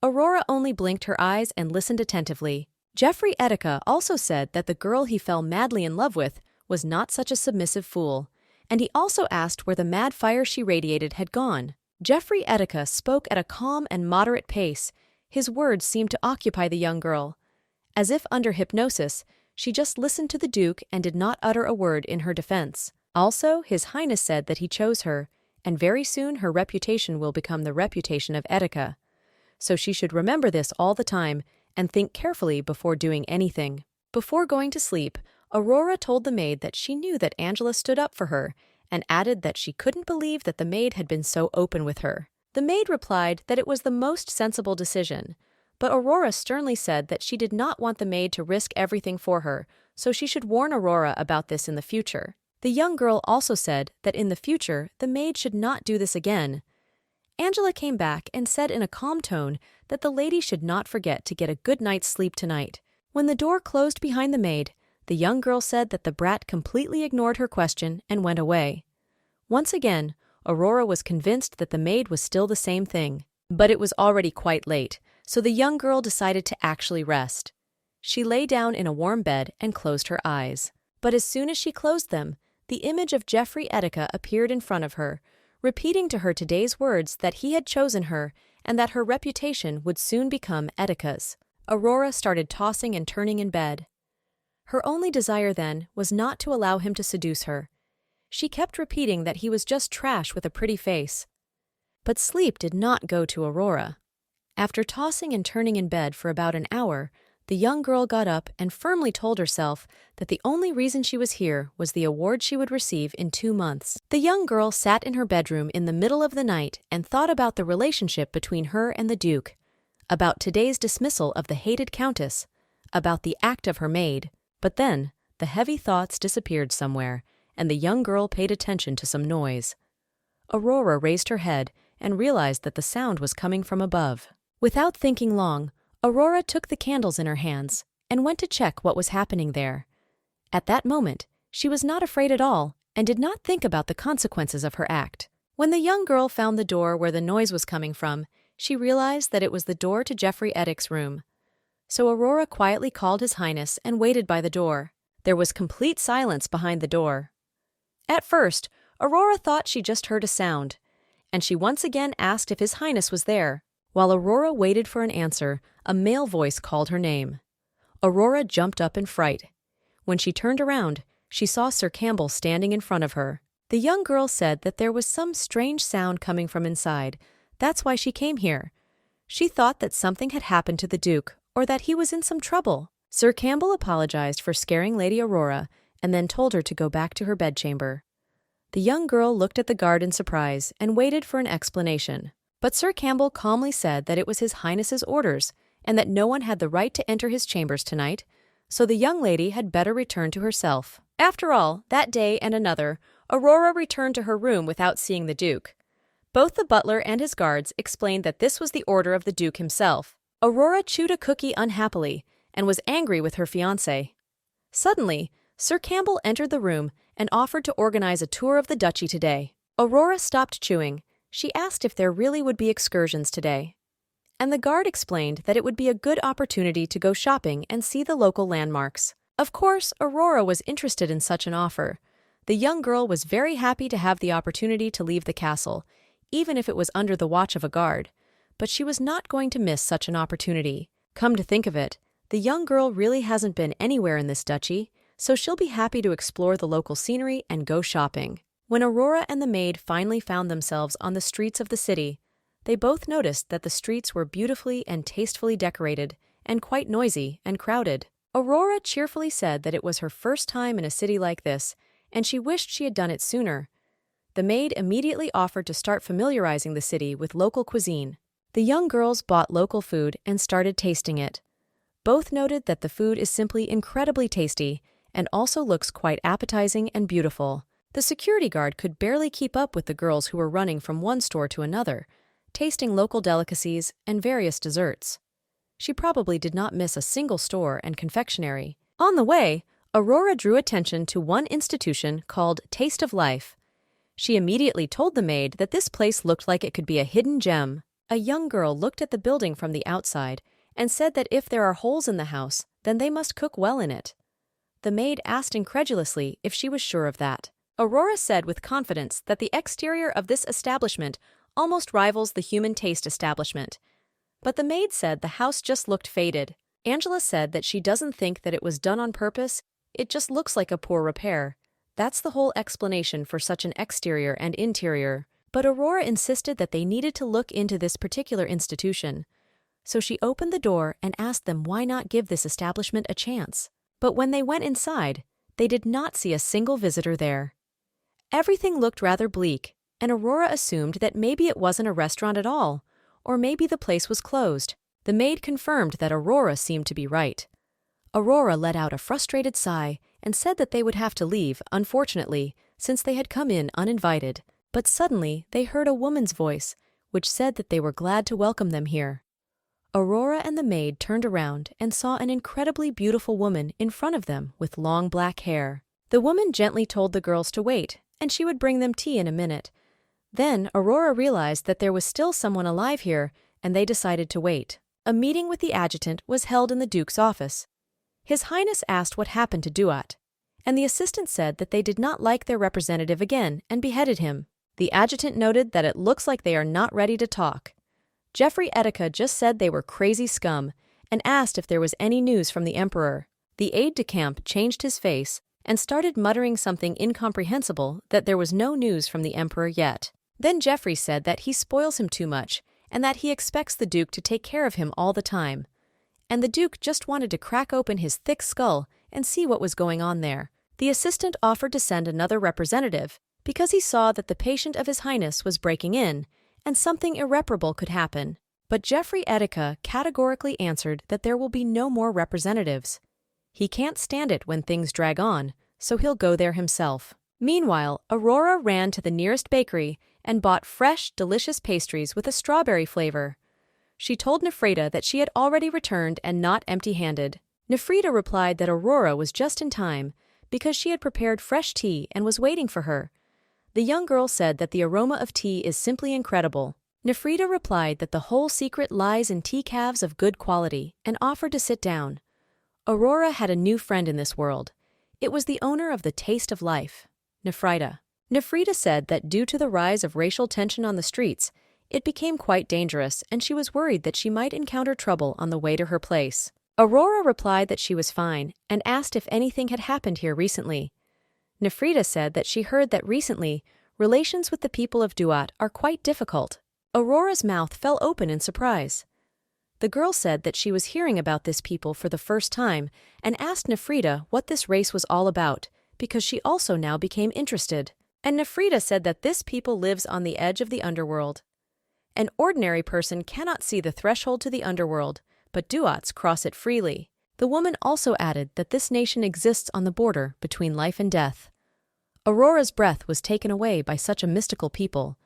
Aurora only blinked her eyes and listened attentively. Geoffrey Etika also said that the girl he fell madly in love with was not such a submissive fool, and he also asked where the mad fire she radiated had gone. Geoffrey Etika spoke at a calm and moderate pace. His words seemed to occupy the young girl. As if under hypnosis, she just listened to the Duke and did not utter a word in her defense. Also, His Highness said that he chose her, and very soon her reputation will become the reputation of Etika. So she should remember this all the time and think carefully before doing anything. Before going to sleep, Aurora told the maid that she knew that Angela stood up for her and added that she couldn't believe that the maid had been so open with her. The maid replied that it was the most sensible decision, but Aurora sternly said that she did not want the maid to risk everything for her, so she should warn Aurora about this in the future. The young girl also said that in the future the maid should not do this again. Angela came back and said in a calm tone that the lady should not forget to get a good night's sleep tonight. When the door closed behind the maid, the young girl said that the brat completely ignored her question and went away. Once again, Aurora was convinced that the maid was still the same thing. But it was already quite late, so the young girl decided to actually rest. She lay down in a warm bed and closed her eyes. But as soon as she closed them, the image of Geoffrey Etika appeared in front of her, repeating to her today's words that he had chosen her and that her reputation would soon become Etika's. Aurora started tossing and turning in bed. Her only desire then was not to allow him to seduce her. She kept repeating that he was just trash with a pretty face. But sleep did not go to Aurora. After tossing and turning in bed for about an hour, the young girl got up and firmly told herself that the only reason she was here was the award she would receive in 2 months. The young girl sat in her bedroom in the middle of the night and thought about the relationship between her and the Duke, about today's dismissal of the hated Countess, about the act of her maid. But then, the heavy thoughts disappeared somewhere, and the young girl paid attention to some noise. Aurora raised her head and realized that the sound was coming from above. Without thinking long, Aurora took the candles in her hands and went to check what was happening there. At that moment, she was not afraid at all and did not think about the consequences of her act. When the young girl found the door where the noise was coming from, she realized that it was the door to Geoffrey Etika's room. So Aurora quietly called His Highness and waited by the door. There was complete silence behind the door. At first, Aurora thought she just heard a sound, and she once again asked if His Highness was there. While Aurora waited for an answer, a male voice called her name. Aurora jumped up in fright. When she turned around, she saw Sir Campbell standing in front of her. The young girl said that there was some strange sound coming from inside. That's why she came here. She thought that something had happened to the Duke, or that he was in some trouble. Sir Campbell apologized for scaring Lady Aurora and then told her to go back to her bedchamber. The young girl looked at the guard in surprise and waited for an explanation. But Sir Campbell calmly said that it was His Highness's orders and that no one had the right to enter his chambers tonight, so the young lady had better return to herself. After all, that day and another, Aurora returned to her room without seeing the Duke. Both the butler and his guards explained that this was the order of the Duke himself. Aurora chewed a cookie unhappily and was angry with her fiancé. Suddenly, Sir Campbell entered the room and offered to organize a tour of the duchy today. Aurora stopped chewing. She asked if there really would be excursions today. And the guard explained that it would be a good opportunity to go shopping and see the local landmarks. Of course, Aurora was interested in such an offer. The young girl was very happy to have the opportunity to leave the castle, even if it was under the watch of a guard. But she was not going to miss such an opportunity. Come to think of it, the young girl really hasn't been anywhere in this duchy, so she'll be happy to explore the local scenery and go shopping. When Aurora and the maid finally found themselves on the streets of the city, they both noticed that the streets were beautifully and tastefully decorated and quite noisy and crowded. Aurora cheerfully said that it was her first time in a city like this and she wished she had done it sooner. The maid immediately offered to start familiarizing the city with local cuisine. The young girls bought local food and started tasting it. Both noted that the food is simply incredibly tasty and also looks quite appetizing and beautiful. The security guard could barely keep up with the girls who were running from one store to another, tasting local delicacies and various desserts. She probably did not miss a single store and confectionery. On the way, Aurora drew attention to one institution called Taste of Life. She immediately told the maid that this place looked like it could be a hidden gem. A young girl looked at the building from the outside and said that if there are holes in the house, then they must cook well in it. The maid asked incredulously if she was sure of that. Aurora said with confidence that the exterior of this establishment almost rivals the Human Taste establishment. But the maid said the house just looked faded. Angela said that she doesn't think that it was done on purpose, it just looks like a poor repair. That's the whole explanation for such an exterior and interior. But Aurora insisted that they needed to look into this particular institution. So she opened the door and asked them why not give this establishment a chance. But when they went inside, they did not see a single visitor there. Everything looked rather bleak, and Aurora assumed that maybe it wasn't a restaurant at all, or maybe the place was closed. The maid confirmed that Aurora seemed to be right. Aurora let out a frustrated sigh and said that they would have to leave, unfortunately, since they had come in uninvited. But suddenly they heard a woman's voice, which said that they were glad to welcome them here. Aurora and the maid turned around and saw an incredibly beautiful woman in front of them with long black hair. The woman gently told the girls to wait, and she would bring them tea in a minute. Then Aurora realized that there was still someone alive here, and they decided to wait. A meeting with the adjutant was held in the Duke's office. His Highness asked what happened to Duat, and the assistant said that they did not like their representative again and beheaded him. The adjutant noted that it looks like they are not ready to talk. Jeffrey Etika just said they were crazy scum and asked if there was any news from the Emperor. The aide-de-camp changed his face and started muttering something incomprehensible that there was no news from the Emperor yet. Then Jeffrey said that he spoils him too much and that he expects the Duke to take care of him all the time. And the Duke just wanted to crack open his thick skull and see what was going on there. The assistant offered to send another representative because he saw that the patient of His Highness was breaking in and something irreparable could happen. But Jeffrey Etika categorically answered that there will be no more representatives. He can't stand it when things drag on, so he'll go there himself. Meanwhile, Aurora ran to the nearest bakery and bought fresh, delicious pastries with a strawberry flavor. She told Nefrita that she had already returned and not empty-handed. Nefrita replied that Aurora was just in time because she had prepared fresh tea and was waiting for her. The young girl said that the aroma of tea is simply incredible. Nefrita replied that the whole secret lies in tea calves of good quality and offered to sit down. Aurora had a new friend in this world. It was the owner of the Taste of Life, Nefrita. Nefrita said that due to the rise of racial tension on the streets, it became quite dangerous and she was worried that she might encounter trouble on the way to her place. Aurora replied that she was fine and asked if anything had happened here recently. Nefrita said that she heard that recently, relations with the people of Duat are quite difficult. Aurora's mouth fell open in surprise. The girl said that she was hearing about this people for the first time and asked Nefrita what this race was all about because she also now became interested. And Nefrita said that this people lives on the edge of the underworld. An ordinary person cannot see the threshold to the underworld, but Duats cross it freely. The woman also added that this nation exists on the border between life and death. Aurora's breath was taken away by such a mystical people.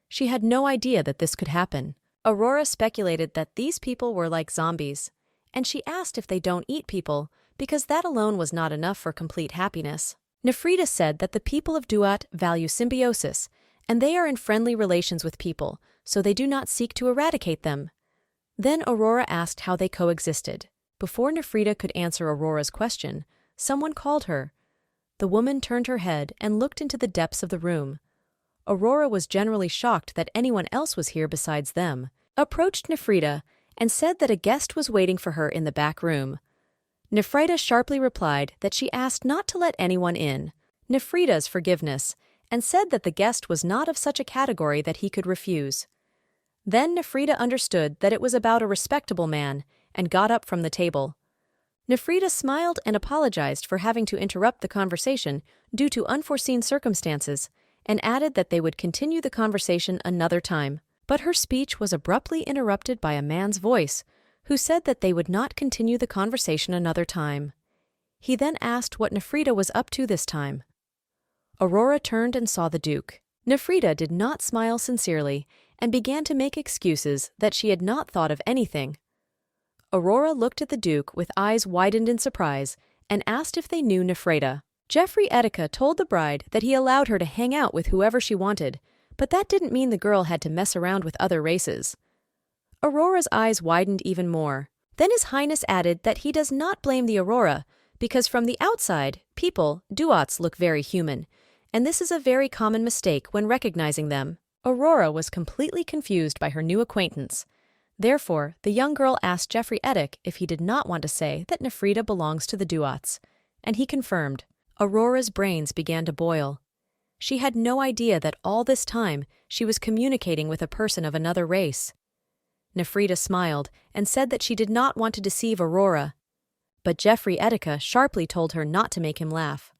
She had no idea that this could happen. Aurora speculated that these people were like zombies, and she asked if they don't eat people because that alone was not enough for complete happiness. Nefrita said that the people of Duat value symbiosis, and they are in friendly relations with people, so they do not seek to eradicate them. Then Aurora asked how they coexisted. Before Nefrita could answer Aurora's question, someone called her. The woman turned her head and looked into the depths of the room. Aurora was generally shocked that anyone else was here besides them, approached Nefrita, and said that a guest was waiting for her in the back room. Nefrita sharply replied that she asked not to let anyone in, Nefrita's forgiveness, and said that the guest was not of such a category that he could refuse. Then Nefrita understood that it was about a respectable man and got up from the table. Nefrita smiled and apologized for having to interrupt the conversation due to unforeseen circumstances, and added that they would continue the conversation another time. But her speech was abruptly interrupted by a man's voice, who said that they would not continue the conversation another time. He then asked what Nefrita was up to this time. Aurora turned and saw the Duke. Nefrita did not smile sincerely and began to make excuses that she had not thought of anything. Aurora looked at the Duke with eyes widened in surprise and asked if they knew Nefrita. Jeffrey Etika told the bride that he allowed her to hang out with whoever she wanted, but that didn't mean the girl had to mess around with other races. Aurora's eyes widened even more. Then His Highness added that he does not blame the Aurora, because from the outside, people, duats, look very human, and this is a very common mistake when recognizing them. Aurora was completely confused by her new acquaintance. Therefore, the young girl asked Jeffrey Etik if he did not want to say that Nefrita belongs to the duats, and he confirmed. Aurora's brains began to boil. She had no idea that all this time she was communicating with a person of another race. Nefrita smiled and said that she did not want to deceive Aurora, but Jeffrey Etika sharply told her not to make him laugh.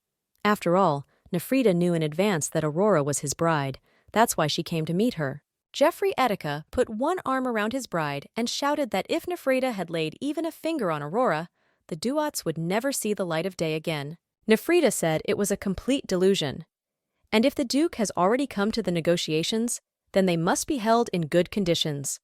After all, Nefrita knew in advance that Aurora was his bride. That's why she came to meet her. Jeffrey Etika put one arm around his bride and shouted that if Nefrita had laid even a finger on Aurora, the duats would never see the light of day again. Nefrita said it was a complete delusion, and if the Duke has already come to the negotiations, then they must be held in good conditions.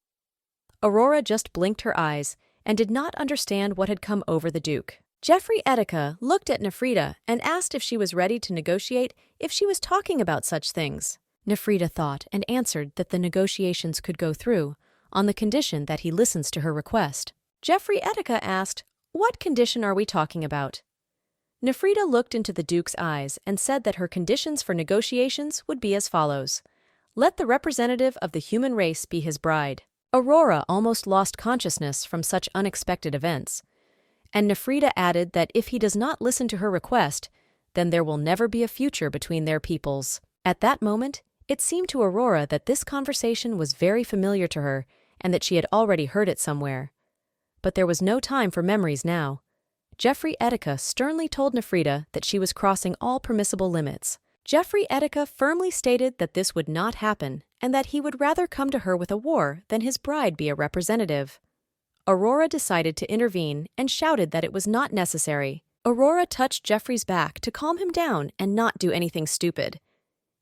Aurora just blinked her eyes and did not understand what had come over the Duke. Jeffrey Etika looked at Nefrita and asked if she was ready to negotiate if she was talking about such things. Nefrita thought and answered that the negotiations could go through, on the condition that he listens to her request. Jeffrey Etika asked, "What condition are we talking about?" Nefrita looked into the Duke's eyes and said that her conditions for negotiations would be as follows. Let the representative of the human race be his bride. Aurora almost lost consciousness from such unexpected events, and Nefrita added that if he does not listen to her request, then there will never be a future between their peoples. At that moment, it seemed to Aurora that this conversation was very familiar to her and that she had already heard it somewhere. But there was no time for memories now. Jeffrey Etika sternly told Nefrita that she was crossing all permissible limits. Jeffrey Etika firmly stated that this would not happen and that he would rather come to her with a war than his bride be a representative. Aurora decided to intervene and shouted that it was not necessary. Aurora touched Jeffrey's back to calm him down and not do anything stupid.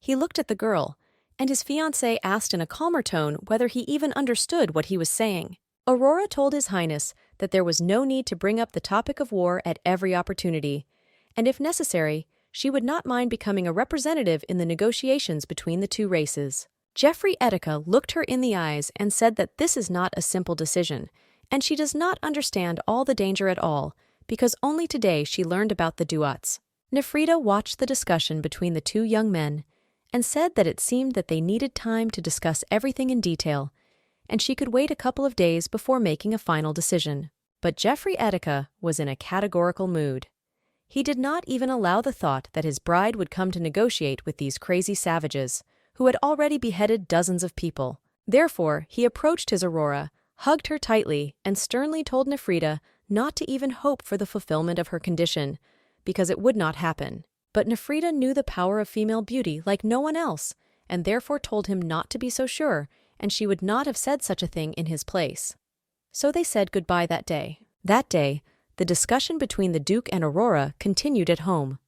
He looked at the girl, and his fiancée asked in a calmer tone whether he even understood what he was saying. Aurora told His Highness that there was no need to bring up the topic of war at every opportunity, and if necessary, she would not mind becoming a representative in the negotiations between the two races. Jeffrey Etika looked her in the eyes and said that this is not a simple decision, and she does not understand all the danger at all, because only today she learned about the duats. Nefrita watched the discussion between the two young men and said that it seemed that they needed time to discuss everything in detail, and she could wait a couple of days before making a final decision. But Jeffrey Etika was in a categorical mood. He did not even allow the thought that his bride would come to negotiate with these crazy savages, who had already beheaded dozens of people. Therefore, he approached his Aurora, hugged her tightly, and sternly told Nefrita not to even hope for the fulfillment of her condition, because it would not happen. But Nefrita knew the power of female beauty like no one else, and therefore told him not to be so sure, and she would not have said such a thing in his place. So they said goodbye that day. That day, the discussion between the Duke and Aurora continued at home.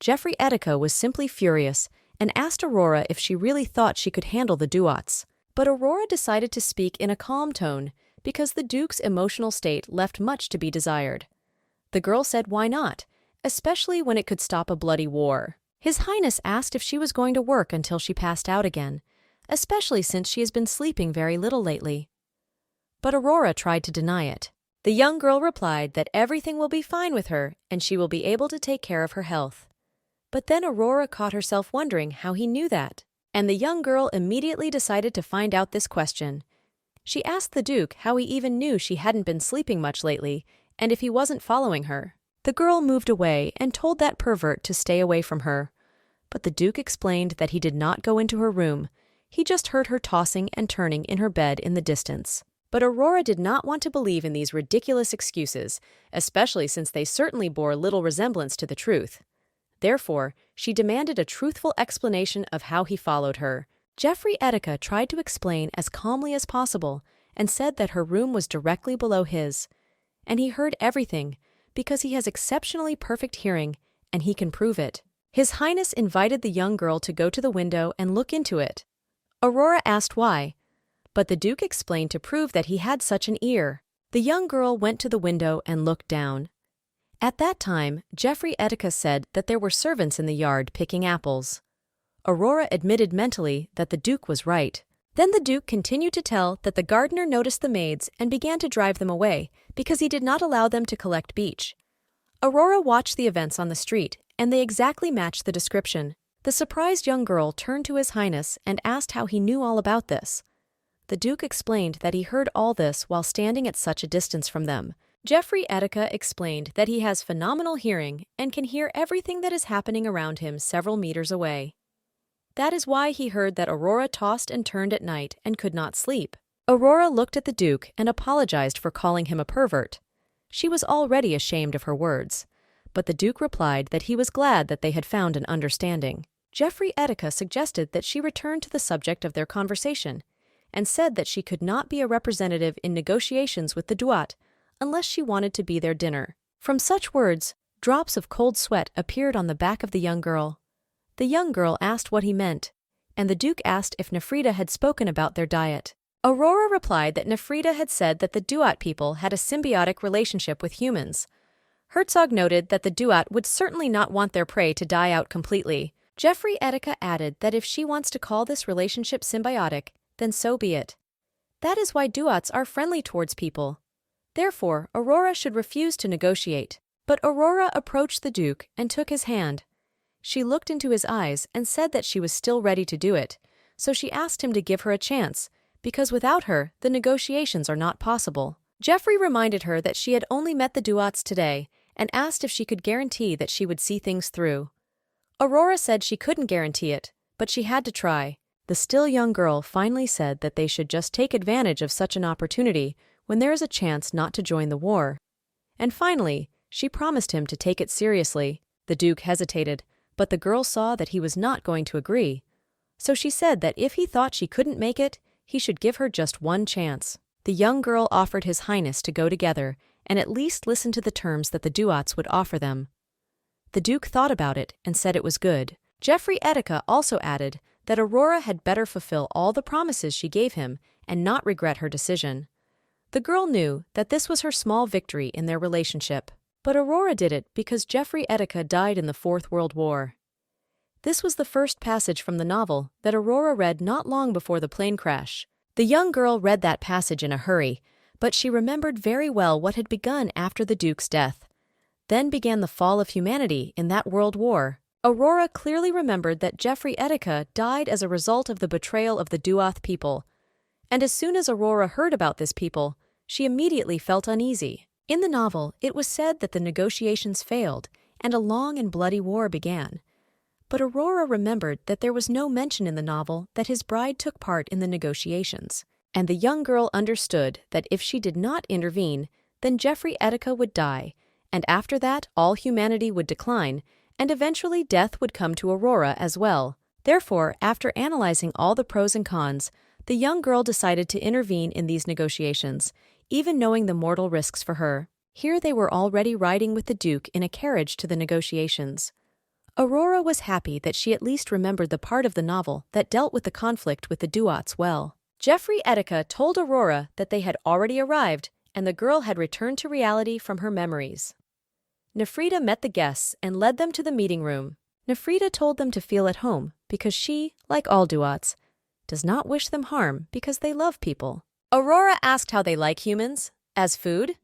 Jeffrey Etika was simply furious and asked Aurora if she really thought she could handle the duats. But Aurora decided to speak in a calm tone because the Duke's emotional state left much to be desired. The girl said why not, especially when it could stop a bloody war. His Highness asked if she was going to work until she passed out again, especially since she has been sleeping very little lately. But Aurora tried to deny it. The young girl replied that everything will be fine with her and she will be able to take care of her health. But then Aurora caught herself wondering how he knew that, and the young girl immediately decided to find out this question. She asked the Duke how he even knew she hadn't been sleeping much lately and if he wasn't following her. The girl moved away and told that pervert to stay away from her. But the Duke explained that he did not go into her room. He just heard her tossing and turning in her bed in the distance. But Aurora did not want to believe in these ridiculous excuses, especially since they certainly bore little resemblance to the truth. Therefore, she demanded a truthful explanation of how he followed her. Jeffrey Etika tried to explain as calmly as possible and said that her room was directly below his. And he heard everything because he has exceptionally perfect hearing and he can prove it. His Highness invited the young girl to go to the window and look into it. Aurora asked why, but the Duke explained to prove that he had such an ear. The young girl went to the window and looked down. At that time, Jeffrey Etika said that there were servants in the yard picking apples. Aurora admitted mentally that the Duke was right. Then the Duke continued to tell that the gardener noticed the maids and began to drive them away because he did not allow them to collect beech. Aurora watched the events on the street, and they exactly matched the description. The surprised young girl turned to His Highness and asked how he knew all about this. The Duke explained that he heard all this while standing at such a distance from them. Jeffrey Etika explained that he has phenomenal hearing and can hear everything that is happening around him several meters away. That is why he heard that Aurora tossed and turned at night and could not sleep. Aurora looked at the Duke and apologized for calling him a pervert. She was already ashamed of her words, but the Duke replied that he was glad that they had found an understanding. Jeffrey Etika suggested that she return to the subject of their conversation and said that she could not be a representative in negotiations with the duat unless she wanted to be their dinner. From such words, drops of cold sweat appeared on the back of the young girl. The young girl asked what he meant, and the Duke asked if Nefrita had spoken about their diet. Aurora replied that Nefrita had said that the duat people had a symbiotic relationship with humans. Herzog noted that the duat would certainly not want their prey to die out completely. Jeffrey Etika added that if she wants to call this relationship symbiotic, then so be it. That is why duats are friendly towards people. Therefore, Aurora should refuse to negotiate. But Aurora approached the Duke and took his hand. She looked into his eyes and said that she was still ready to do it, so she asked him to give her a chance, because without her, the negotiations are not possible. Jeffrey reminded her that she had only met the duats today and asked if she could guarantee that she would see things through. Aurora said she couldn't guarantee it, but she had to try. The still young girl finally said that they should just take advantage of such an opportunity when there is a chance not to join the war. And finally, she promised him to take it seriously. The Duke hesitated, but the girl saw that he was not going to agree. So she said that if he thought she couldn't make it, he should give her just one chance. The young girl offered His Highness to go together and at least listen to the terms that the duats would offer them. The Duke thought about it and said it was good. Jeffrey Etika also added that Aurora had better fulfill all the promises she gave him and not regret her decision. The girl knew that this was her small victory in their relationship, but Aurora did it because Jeffrey Etika died in the Fourth World War. This was the first passage from the novel that Aurora read not long before the plane crash. The young girl read that passage in a hurry, but she remembered very well what had begun after the Duke's death. Then began the fall of humanity in that world war. Aurora clearly remembered that Jeffrey Etika died as a result of the betrayal of the Duath people. And as soon as Aurora heard about this people, she immediately felt uneasy. In the novel, it was said that the negotiations failed and a long and bloody war began. But Aurora remembered that there was no mention in the novel that his bride took part in the negotiations. And the young girl understood that if she did not intervene, then Jeffrey Etika would die, and after that all humanity would decline, and eventually death would come to Aurora as well. Therefore, after analyzing all the pros and cons, the young girl decided to intervene in these negotiations, even knowing the mortal risks for her. Here they were already riding with the Duke in a carriage to the negotiations. Aurora was happy that she at least remembered the part of the novel that dealt with the conflict with the duats well. Jeffrey Etika told Aurora that they had already arrived and the girl had returned to reality from her memories. Nefrita met the guests and led them to the meeting room. Nefrita told them to feel at home because she, like all duats, does not wish them harm because they love people. Aurora asked how they like humans, as food,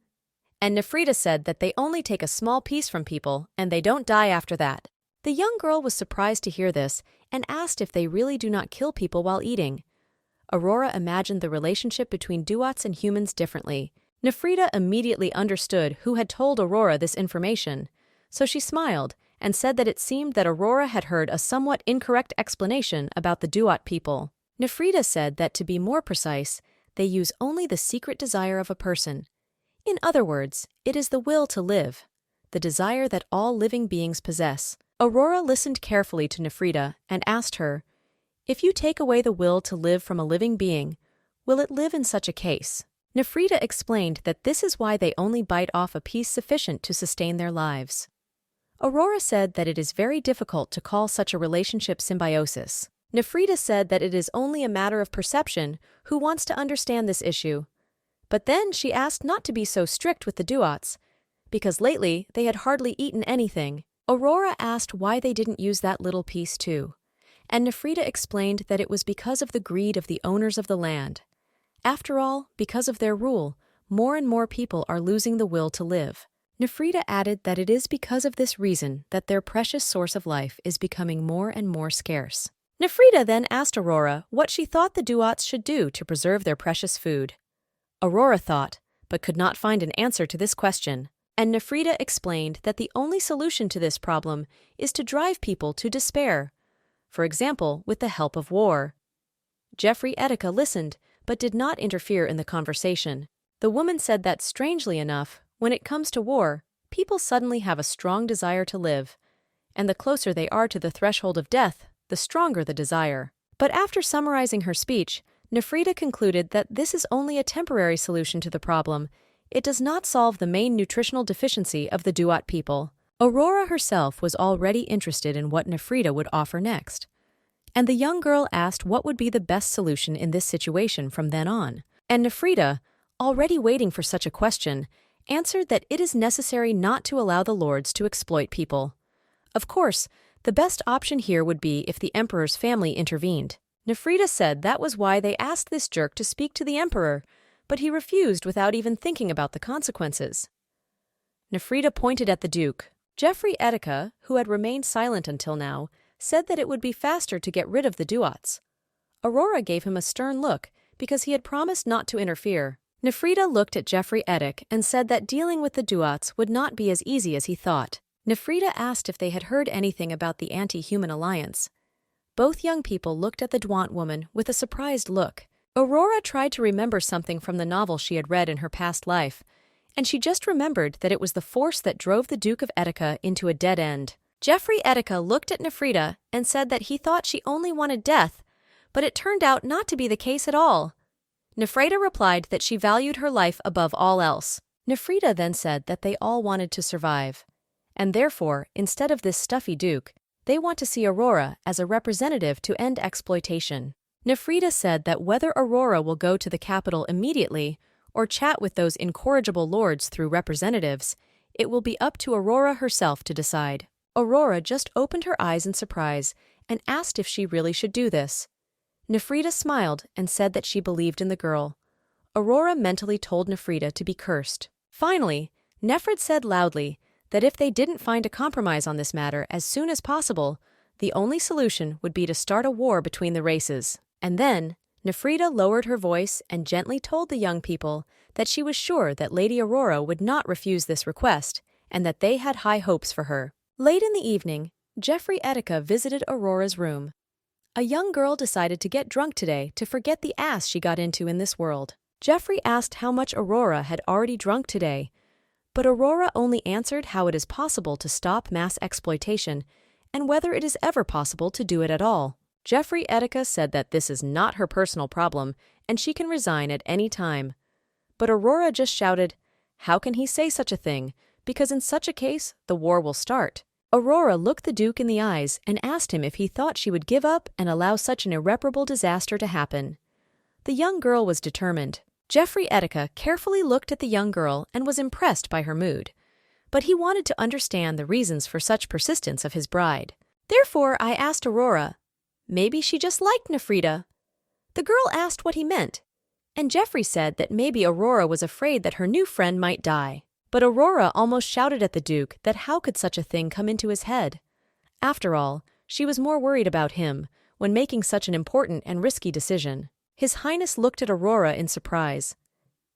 and Nefrita said that they only take a small piece from people and they don't die after that. The young girl was surprised to hear this and asked if they really do not kill people while eating. Aurora imagined the relationship between duats and humans differently. Nefrita immediately understood who had told Aurora this information, so she smiled and said that it seemed that Aurora had heard a somewhat incorrect explanation about the duat people. Nefrita said that to be more precise, they use only the secret desire of a person. In other words, it is the will to live, the desire that all living beings possess. Aurora listened carefully to Nefrita and asked her, "If you take away the will to live from a living being, will it live in such a case?" Nefrita explained that this is why they only bite off a piece sufficient to sustain their lives. Aurora said that it is very difficult to call such a relationship symbiosis. Nefrita said that it is only a matter of perception who wants to understand this issue. But then she asked not to be so strict with the duats, because lately they had hardly eaten anything. Aurora asked why they didn't use that little piece too, and Nefrita explained that it was because of the greed of the owners of the land. After all, because of their rule, more and more people are losing the will to live. Nefrita added that it is because of this reason that their precious source of life is becoming more and more scarce. Nefrita then asked Aurora what she thought the duats should do to preserve their precious food. Aurora thought, but could not find an answer to this question, and Nefrita explained that the only solution to this problem is to drive people to despair, for example, with the help of war. Jeffrey Etika listened, but did not interfere in the conversation. The woman said that, strangely enough, when it comes to war, people suddenly have a strong desire to live, and the closer they are to the threshold of death, the stronger the desire. But after summarizing her speech, Nefrita concluded that this is only a temporary solution to the problem. It does not solve the main nutritional deficiency of the duat people. Aurora herself was already interested in what Nefrita would offer next, and the young girl asked what would be the best solution in this situation from then on. And Nefrita, already waiting for such a question, answered that it is necessary not to allow the lords to exploit people. Of course, the best option here would be if the emperor's family intervened. Nefrita said that was why they asked this jerk to speak to the emperor, but he refused without even thinking about the consequences. Nefrita pointed at the duke. Jeffrey Etika, who had remained silent until now, said that it would be faster to get rid of the duats. Aurora gave him a stern look because he had promised not to interfere. Nefrita looked at Jeffrey Etik and said that dealing with the duats would not be as easy as he thought. Nefrita asked if they had heard anything about the anti-human alliance. Both young people looked at the duat woman with a surprised look. Aurora tried to remember something from the novel she had read in her past life, and she just remembered that it was the force that drove the Duke of Etika into a dead end. Jeffrey Etika looked at Nefrita and said that he thought she only wanted death, but it turned out not to be the case at all. Nefrita replied that she valued her life above all else. Nefrita then said that they all wanted to survive, and therefore, instead of this stuffy duke, they want to see Aurora as a representative to end exploitation. Nefrita said that whether Aurora will go to the capital immediately or chat with those incorrigible lords through representatives, it will be up to Aurora herself to decide. Aurora just opened her eyes in surprise and asked if she really should do this. Nefrita smiled and said that she believed in the girl. Aurora mentally told Nefrita to be cursed. Finally, Nefrit said loudly that if they didn't find a compromise on this matter as soon as possible, the only solution would be to start a war between the races. And then, Nefrita lowered her voice and gently told the young people that she was sure that Lady Aurora would not refuse this request and that they had high hopes for her. Late in the evening, Jeffrey Etika visited Aurora's room. A young girl decided to get drunk today to forget the ass she got into in this world. Jeffrey asked how much Aurora had already drunk today, but Aurora only answered how it is possible to stop mass exploitation and whether it is ever possible to do it at all. Jeffrey Etika said that this is not her personal problem and she can resign at any time. But Aurora just shouted, "How can he say such a thing? Because in such a case, the war will start." Aurora looked the Duke in the eyes and asked him if he thought she would give up and allow such an irreparable disaster to happen. The young girl was determined. Jeffrey Etika carefully looked at the young girl and was impressed by her mood. But he wanted to understand the reasons for such persistence of his bride. Therefore, I asked Aurora, maybe she just liked Nefrita. The girl asked what he meant, and Jeffrey said that maybe Aurora was afraid that her new friend might die. But Aurora almost shouted at the Duke that how could such a thing come into his head? After all, she was more worried about him when making such an important and risky decision. His Highness looked at Aurora in surprise,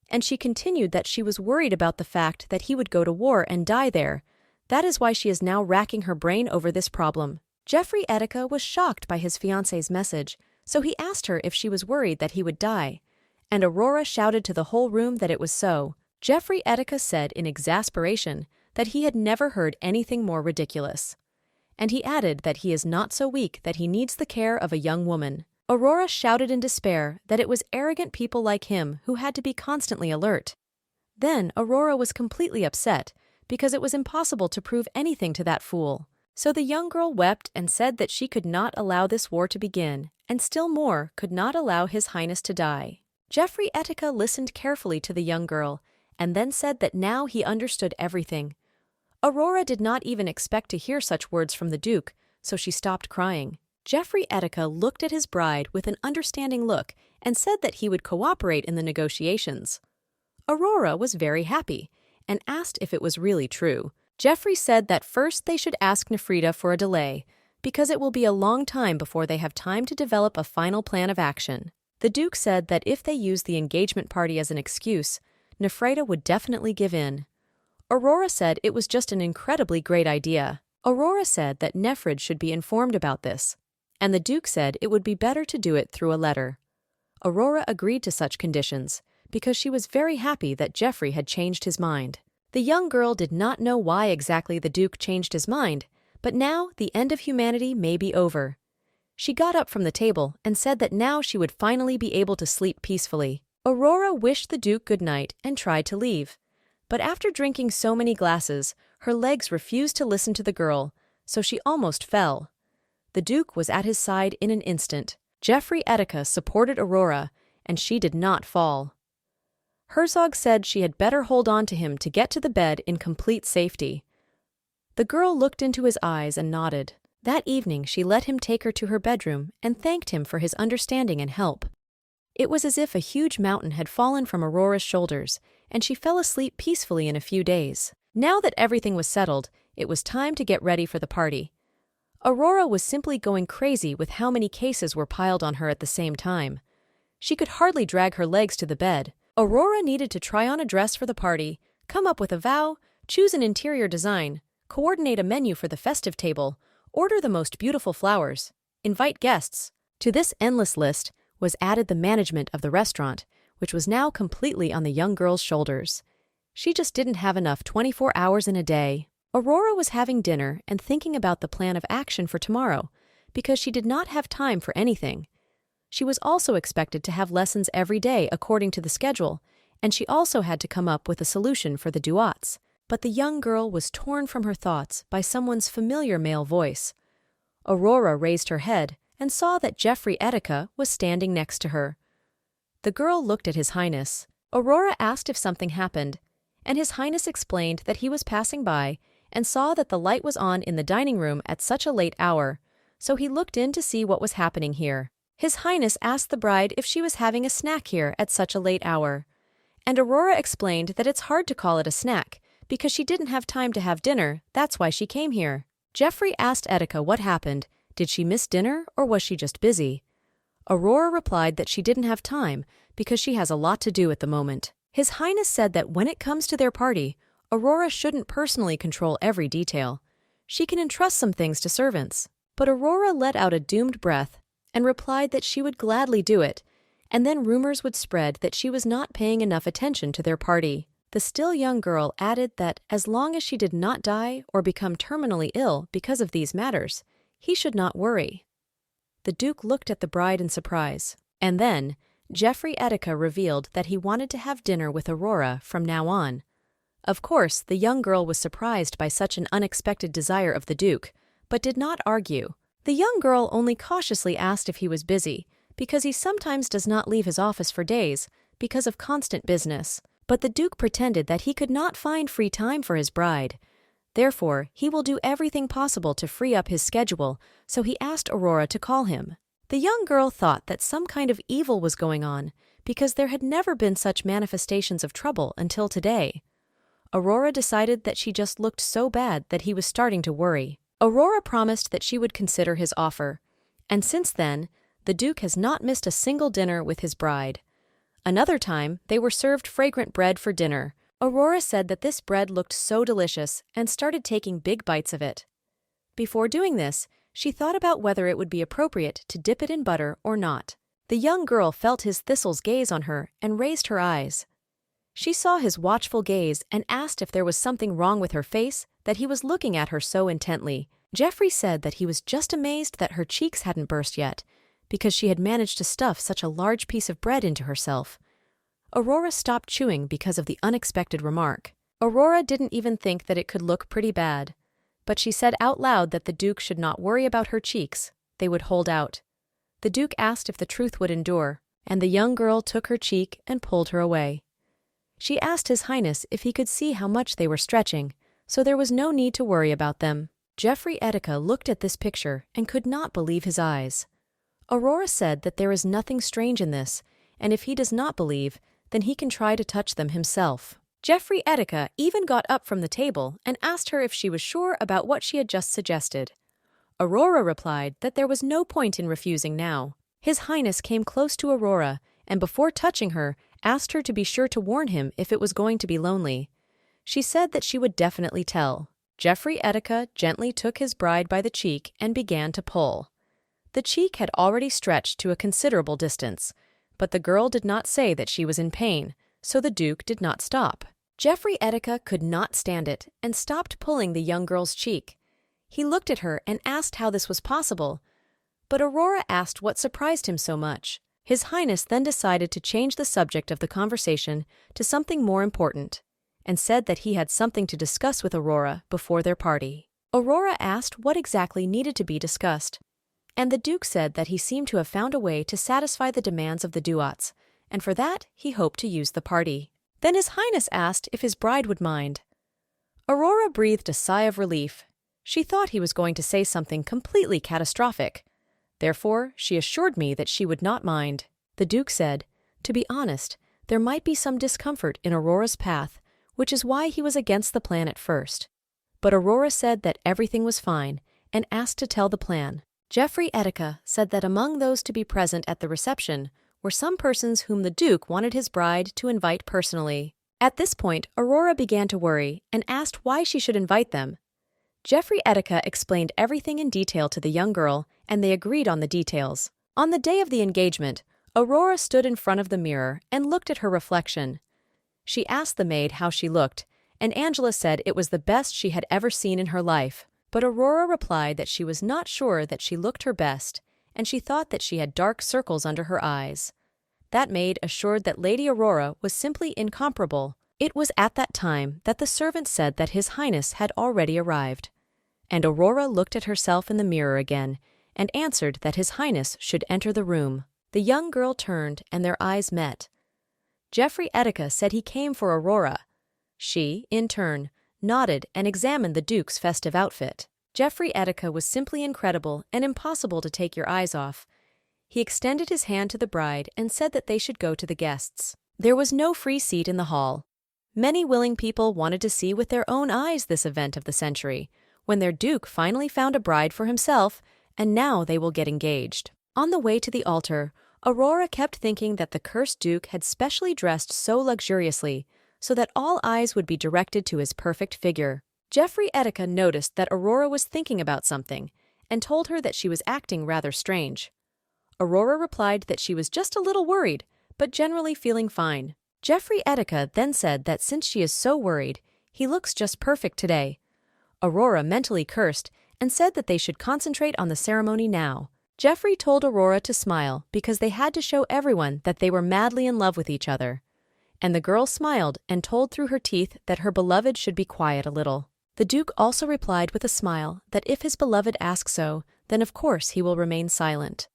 and she continued that she was worried about the fact that he would go to war and die there. That is why she is now racking her brain over this problem. Jeffrey Etika was shocked by his fiancé's message, so he asked her if she was worried that he would die, And Aurora shouted to the whole room that it was so. Jeffrey Etika said in exasperation that he had never heard anything more ridiculous. And he added that he is not so weak that he needs the care of a young woman. Aurora shouted in despair that it was arrogant people like him who had to be constantly alert. Then Aurora was completely upset because it was impossible to prove anything to that fool. So the young girl wept and said that she could not allow this war to begin, and still more could not allow His Highness to die. Jeffrey Etika listened carefully to the young girl and then said that now he understood everything. Aurora did not even expect to hear such words from the Duke, so she stopped crying. Jeffrey Etika looked at his bride with an understanding look and said that he would cooperate in the negotiations. Aurora was very happy and asked if it was really true. Jeffrey said that first they should ask Nefrita for a delay, because it will be a long time before they have time to develop a final plan of action. The Duke said that if they use the engagement party as an excuse, Nefrita would definitely give in. Aurora said it was just an incredibly great idea. Aurora said that Nefrid should be informed about this, and the Duke said it would be better to do it through a letter. Aurora agreed to such conditions because she was very happy that Jeffrey had changed his mind. The young girl did not know why exactly the Duke changed his mind, but now the end of humanity may be over. She got up from the table and said that now she would finally be able to sleep peacefully. Aurora wished the Duke good night and tried to leave. But after drinking so many glasses, her legs refused to listen to the girl, so she almost fell. The Duke was at his side in an instant. Jeffrey Etika supported Aurora, and she did not fall. Herzog said she had better hold on to him to get to the bed in complete safety. The girl looked into his eyes and nodded. That evening she let him take her to her bedroom and thanked him for his understanding and help. It was as if a huge mountain had fallen from Aurora's shoulders, and she fell asleep peacefully in a few days. Now that everything was settled, it was time to get ready for the party. Aurora was simply going crazy with how many cases were piled on her at the same time. She could hardly drag her legs to the bed. Aurora needed to try on a dress for the party, come up with a vow, choose an interior design, coordinate a menu for the festive table, order the most beautiful flowers, invite guests. To this endless list was added the management of the restaurant, which was now completely on the young girl's shoulders. She just didn't have enough 24 hours in a day. Aurora was having dinner and thinking about the plan of action for tomorrow, because she did not have time for anything. She was also expected to have lessons every day according to the schedule, and she also had to come up with a solution for the duats. But the young girl was torn from her thoughts by someone's familiar male voice. Aurora raised her head and saw that Jeffrey Etika was standing next to her. The girl looked at His Highness. Aurora asked if something happened, and His Highness explained that he was passing by and saw that the light was on in the dining room at such a late hour, so he looked in to see what was happening here. His Highness asked the bride if she was having a snack here at such a late hour, and Aurora explained that it's hard to call it a snack because she didn't have time to have dinner, that's why she came here. Jeffrey asked Etika what happened. Did she miss dinner or was she just busy? Aurora replied that she didn't have time because she has a lot to do at the moment. His Highness said that when it comes to their party, Aurora shouldn't personally control every detail. She can entrust some things to servants. But Aurora let out a doomed breath and replied that she would gladly do it, and then rumors would spread that she was not paying enough attention to their party. The still young girl added that as long as she did not die or become terminally ill because of these matters, he should not worry. The Duke looked at the bride in surprise, and then Jeffrey Etika revealed that he wanted to have dinner with Aurora from now on. Of course, the young girl was surprised by such an unexpected desire of the Duke, but did not argue. The young girl only cautiously asked if he was busy, because he sometimes does not leave his office for days because of constant business. But the Duke pretended that he could not find free time for his bride. Therefore, he will do everything possible to free up his schedule, so he asked Aurora to call him. The young girl thought that some kind of evil was going on, because there had never been such manifestations of trouble until today. Aurora decided that she just looked so bad that he was starting to worry. Aurora promised that she would consider his offer, and since then, the Duke has not missed a single dinner with his bride. Another time, they were served fragrant bread for dinner. Aurora said that this bread looked so delicious and started taking big bites of it. Before doing this, she thought about whether it would be appropriate to dip it in butter or not. The young girl felt his thistle's gaze on her and raised her eyes. She saw his watchful gaze and asked if there was something wrong with her face that he was looking at her so intently. Jeffrey said that he was just amazed that her cheeks hadn't burst yet, because she had managed to stuff such a large piece of bread into herself. Aurora stopped chewing because of the unexpected remark. Aurora didn't even think that it could look pretty bad, but she said out loud that the Duke should not worry about her cheeks, they would hold out. The Duke asked if the truth would endure, and the young girl took her cheek and pulled her away. She asked His Highness if he could see how much they were stretching, so there was no need to worry about them. Jeffrey Etika looked at this picture and could not believe his eyes. Aurora said that there is nothing strange in this, and if he does not believe, then he can try to touch them himself. Jeffrey Etika even got up from the table and asked her if she was sure about what she had just suggested. Aurora replied that there was no point in refusing now. His Highness came close to Aurora and before touching her, asked her to be sure to warn him if it was going to be lonely. She said that she would definitely tell. Jeffrey Etika gently took his bride by the cheek and began to pull. The cheek had already stretched to a considerable distance, but the girl did not say that she was in pain, so the Duke did not stop. Jeffrey Etika could not stand it and stopped pulling the young girl's cheek. He looked at her and asked how this was possible, but Aurora asked what surprised him so much. His Highness then decided to change the subject of the conversation to something more important, and said that he had something to discuss with Aurora before their party. Aurora asked what exactly needed to be discussed, and the Duke said that he seemed to have found a way to satisfy the demands of the duats, and for that he hoped to use the party. Then His Highness asked if his bride would mind. Aurora breathed a sigh of relief. She thought he was going to say something completely catastrophic. Therefore, she assured me that she would not mind. The Duke said, to be honest, there might be some discomfort in Aurora's path, which is why he was against the plan at first. But Aurora said that everything was fine and asked to tell the plan. Jeffrey Etika said that among those to be present at the reception were some persons whom the Duke wanted his bride to invite personally. At this point, Aurora began to worry and asked why she should invite them. Jeffrey Etika explained everything in detail to the young girl, and they agreed on the details. On the day of the engagement, Aurora stood in front of the mirror and looked at her reflection. She asked the maid how she looked, and Angela said it was the best she had ever seen in her life. But Aurora replied that she was not sure that she looked her best, and she thought that she had dark circles under her eyes. That maid assured that Lady Aurora was simply incomparable. It was at that time that the servant said that His Highness had already arrived. And Aurora looked at herself in the mirror again and answered that His Highness should enter the room. The young girl turned and their eyes met. Jeffrey Etika said he came for Aurora. She, in turn, nodded and examined the Duke's festive outfit. Jeffrey Etika was simply incredible and impossible to take your eyes off. He extended his hand to the bride and said that they should go to the guests. There was no free seat in the hall. Many willing people wanted to see with their own eyes this event of the century, when their Duke finally found a bride for himself, and now they will get engaged. On the way to the altar, Aurora kept thinking that the cursed Duke had specially dressed so luxuriously, so that all eyes would be directed to his perfect figure. Jeffrey Etika noticed that Aurora was thinking about something, and told her that she was acting rather strange. Aurora replied that she was just a little worried, but generally feeling fine. Jeffrey Etika then said that since she is so worried, he looks just perfect today. Aurora mentally cursed and said that they should concentrate on the ceremony now. Jeffrey told Aurora to smile because they had to show everyone that they were madly in love with each other. And the girl smiled and told through her teeth that her beloved should be quiet a little. The Duke also replied with a smile that if his beloved asks so, then of course he will remain silent.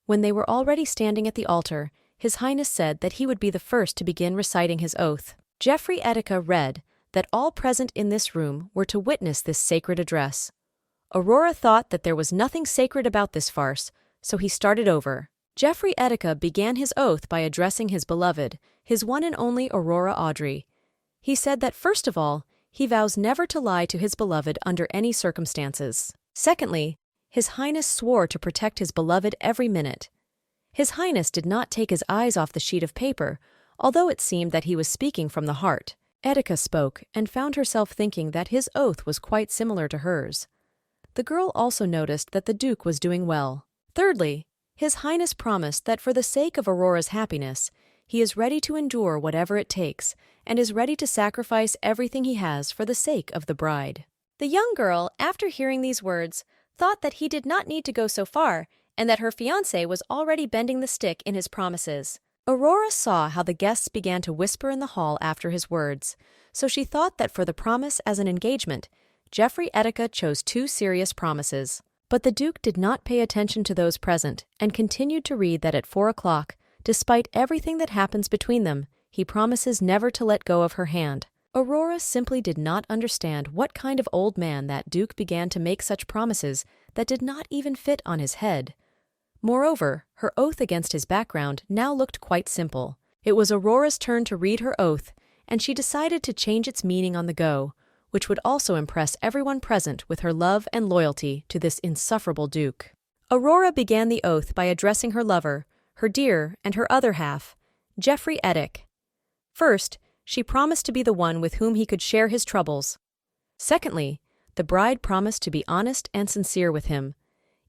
When they were already standing at the altar, His Highness said that he would be the first to begin reciting his oath. Jeffrey Etika read that all present in this room were to witness this sacred address. Aurora thought that there was nothing sacred about this farce, so he started over. Jeffrey Etika began his oath by addressing his beloved, his one and only Aurora Audrey. He said that first of all, he vows never to lie to his beloved under any circumstances. Secondly, His Highness swore to protect his beloved every minute. His Highness did not take his eyes off the sheet of paper, although it seemed that he was speaking from the heart. Etika spoke and found herself thinking that his oath was quite similar to hers. The girl also noticed that the Duke was doing well. Thirdly, His Highness promised that for the sake of Aurora's happiness, he is ready to endure whatever it takes and is ready to sacrifice everything he has for the sake of the bride. The young girl, after hearing these words, thought that he did not need to go so far and that her fiancé was already bending the stick in his promises. Aurora saw how the guests began to whisper in the hall after his words, so she thought that for the promise as an engagement, Jeffrey Etika chose 2 serious promises. But the Duke did not pay attention to those present and continued to read that at 4 o'clock, despite everything that happens between them, he promises never to let go of her hand. Aurora simply did not understand what kind of old man that Duke began to make such promises that did not even fit on his head. Moreover, her oath against his background now looked quite simple. It was Aurora's turn to read her oath, and she decided to change its meaning on the go, which would also impress everyone present with her love and loyalty to this insufferable Duke. Aurora began the oath by addressing her lover, her dear, and her other half, Jeffrey Etik. First, she promised to be the one with whom he could share his troubles. Secondly, the bride promised to be honest and sincere with him.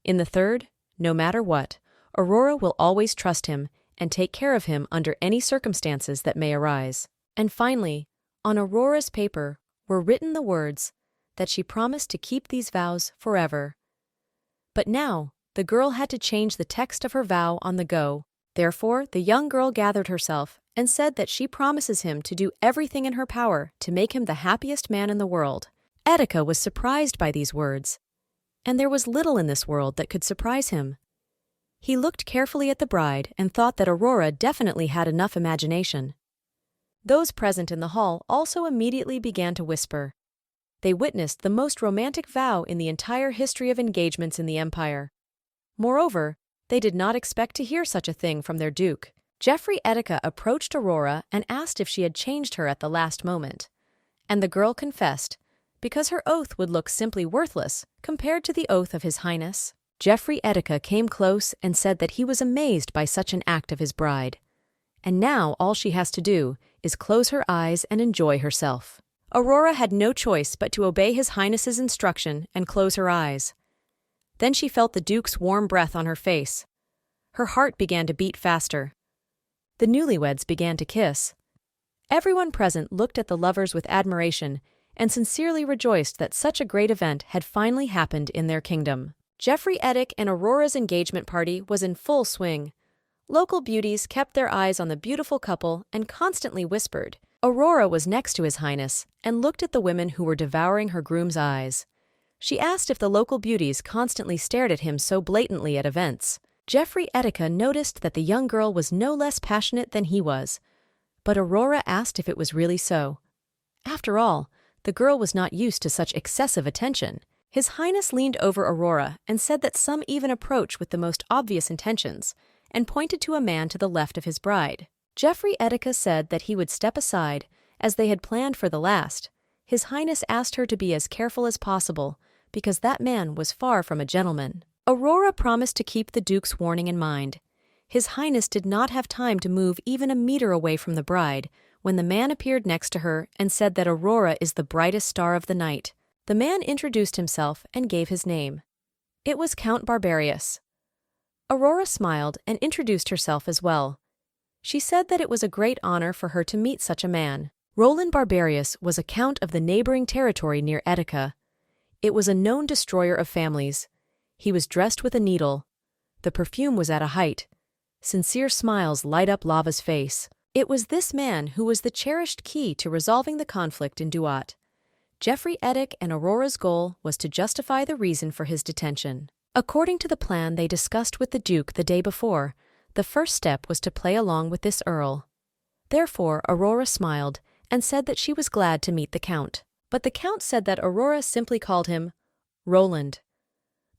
In the third, no matter what, Aurora will always trust him and take care of him under any circumstances that may arise. And finally, on Aurora's paper were written the words that she promised to keep these vows forever. But now, the girl had to change the text of her vow on the go. Therefore, the young girl gathered herself and said that she promises him to do everything in her power to make him the happiest man in the world. Etika was surprised by these words, and there was little in this world that could surprise him. He looked carefully at the bride and thought that Aurora definitely had enough imagination. Those present in the hall also immediately began to whisper. They witnessed the most romantic vow in the entire history of engagements in the Empire. Moreover, they did not expect to hear such a thing from their Duke. Jeffrey Etika approached Aurora and asked if she had changed her at the last moment. And the girl confessed, because her oath would look simply worthless compared to the oath of His Highness. Jeffrey Etika came close and said that he was amazed by such an act of his bride. And now all she has to do is close her eyes and enjoy herself. Aurora had no choice but to obey His Highness's instruction and close her eyes. Then she felt the Duke's warm breath on her face. Her heart began to beat faster. The newlyweds began to kiss. Everyone present looked at the lovers with admiration and sincerely rejoiced that such a great event had finally happened in their kingdom. Jeffrey Etik and Aurora's engagement party was in full swing. Local beauties kept their eyes on the beautiful couple and constantly whispered. Aurora was next to His Highness and looked at the women who were devouring her groom's eyes. She asked if the local beauties constantly stared at him so blatantly at events. Jeffrey Etika noticed that the young girl was no less passionate than he was, but Aurora asked if it was really so. After all, the girl was not used to such excessive attention. His Highness leaned over Aurora and said that some even approached with the most obvious intentions, and pointed to a man to the left of his bride. Jeffrey Etika said that he would step aside, as they had planned for the last. His Highness asked her to be as careful as possible, because that man was far from a gentleman. Aurora promised to keep the Duke's warning in mind. His Highness did not have time to move even a meter away from the bride, when the man appeared next to her and said that Aurora is the brightest star of the night. The man introduced himself and gave his name. It was Count Barbarius. Aurora smiled and introduced herself as well. She said that it was a great honor for her to meet such a man. Roland Barbarius was a count of the neighboring territory near Etika. It was a known destroyer of families. He was dressed with a needle. The perfume was at a height. Sincere smiles light up Lava's face. It was this man who was the cherished key to resolving the conflict in Duat. Jeffrey Etik and Aurora's goal was to justify the reason for his detention. According to the plan they discussed with the Duke the day before, the first step was to play along with this Earl. Therefore, Aurora smiled and said that she was glad to meet the Count. But the Count said that Aurora simply called him Roland.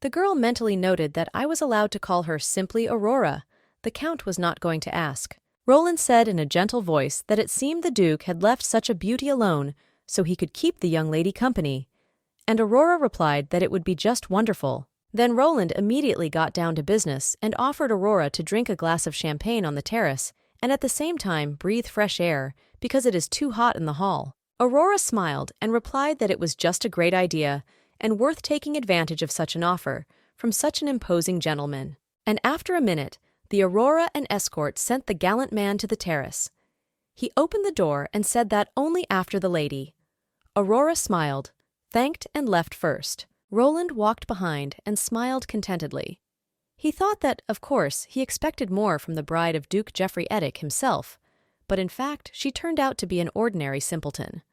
The girl mentally noted that I was allowed to call her simply Aurora. The Count was not going to ask. Roland said in a gentle voice that it seemed the Duke had left such a beauty alone so he could keep the young lady company. And Aurora replied that it would be just wonderful. Then Roland immediately got down to business and offered Aurora to drink a glass of champagne on the terrace and at the same time breathe fresh air because it is too hot in the hall. Aurora smiled and replied that it was just a great idea and worth taking advantage of such an offer from such an imposing gentleman. And after a minute, the Aurora and escort sent the gallant man to the terrace. He opened the door and said that only after the lady. Aurora smiled, thanked and left first. Roland walked behind and smiled contentedly. He thought that, of course, he expected more from the bride of Duke Geoffrey Edick himself, but in fact she turned out to be an ordinary simpleton.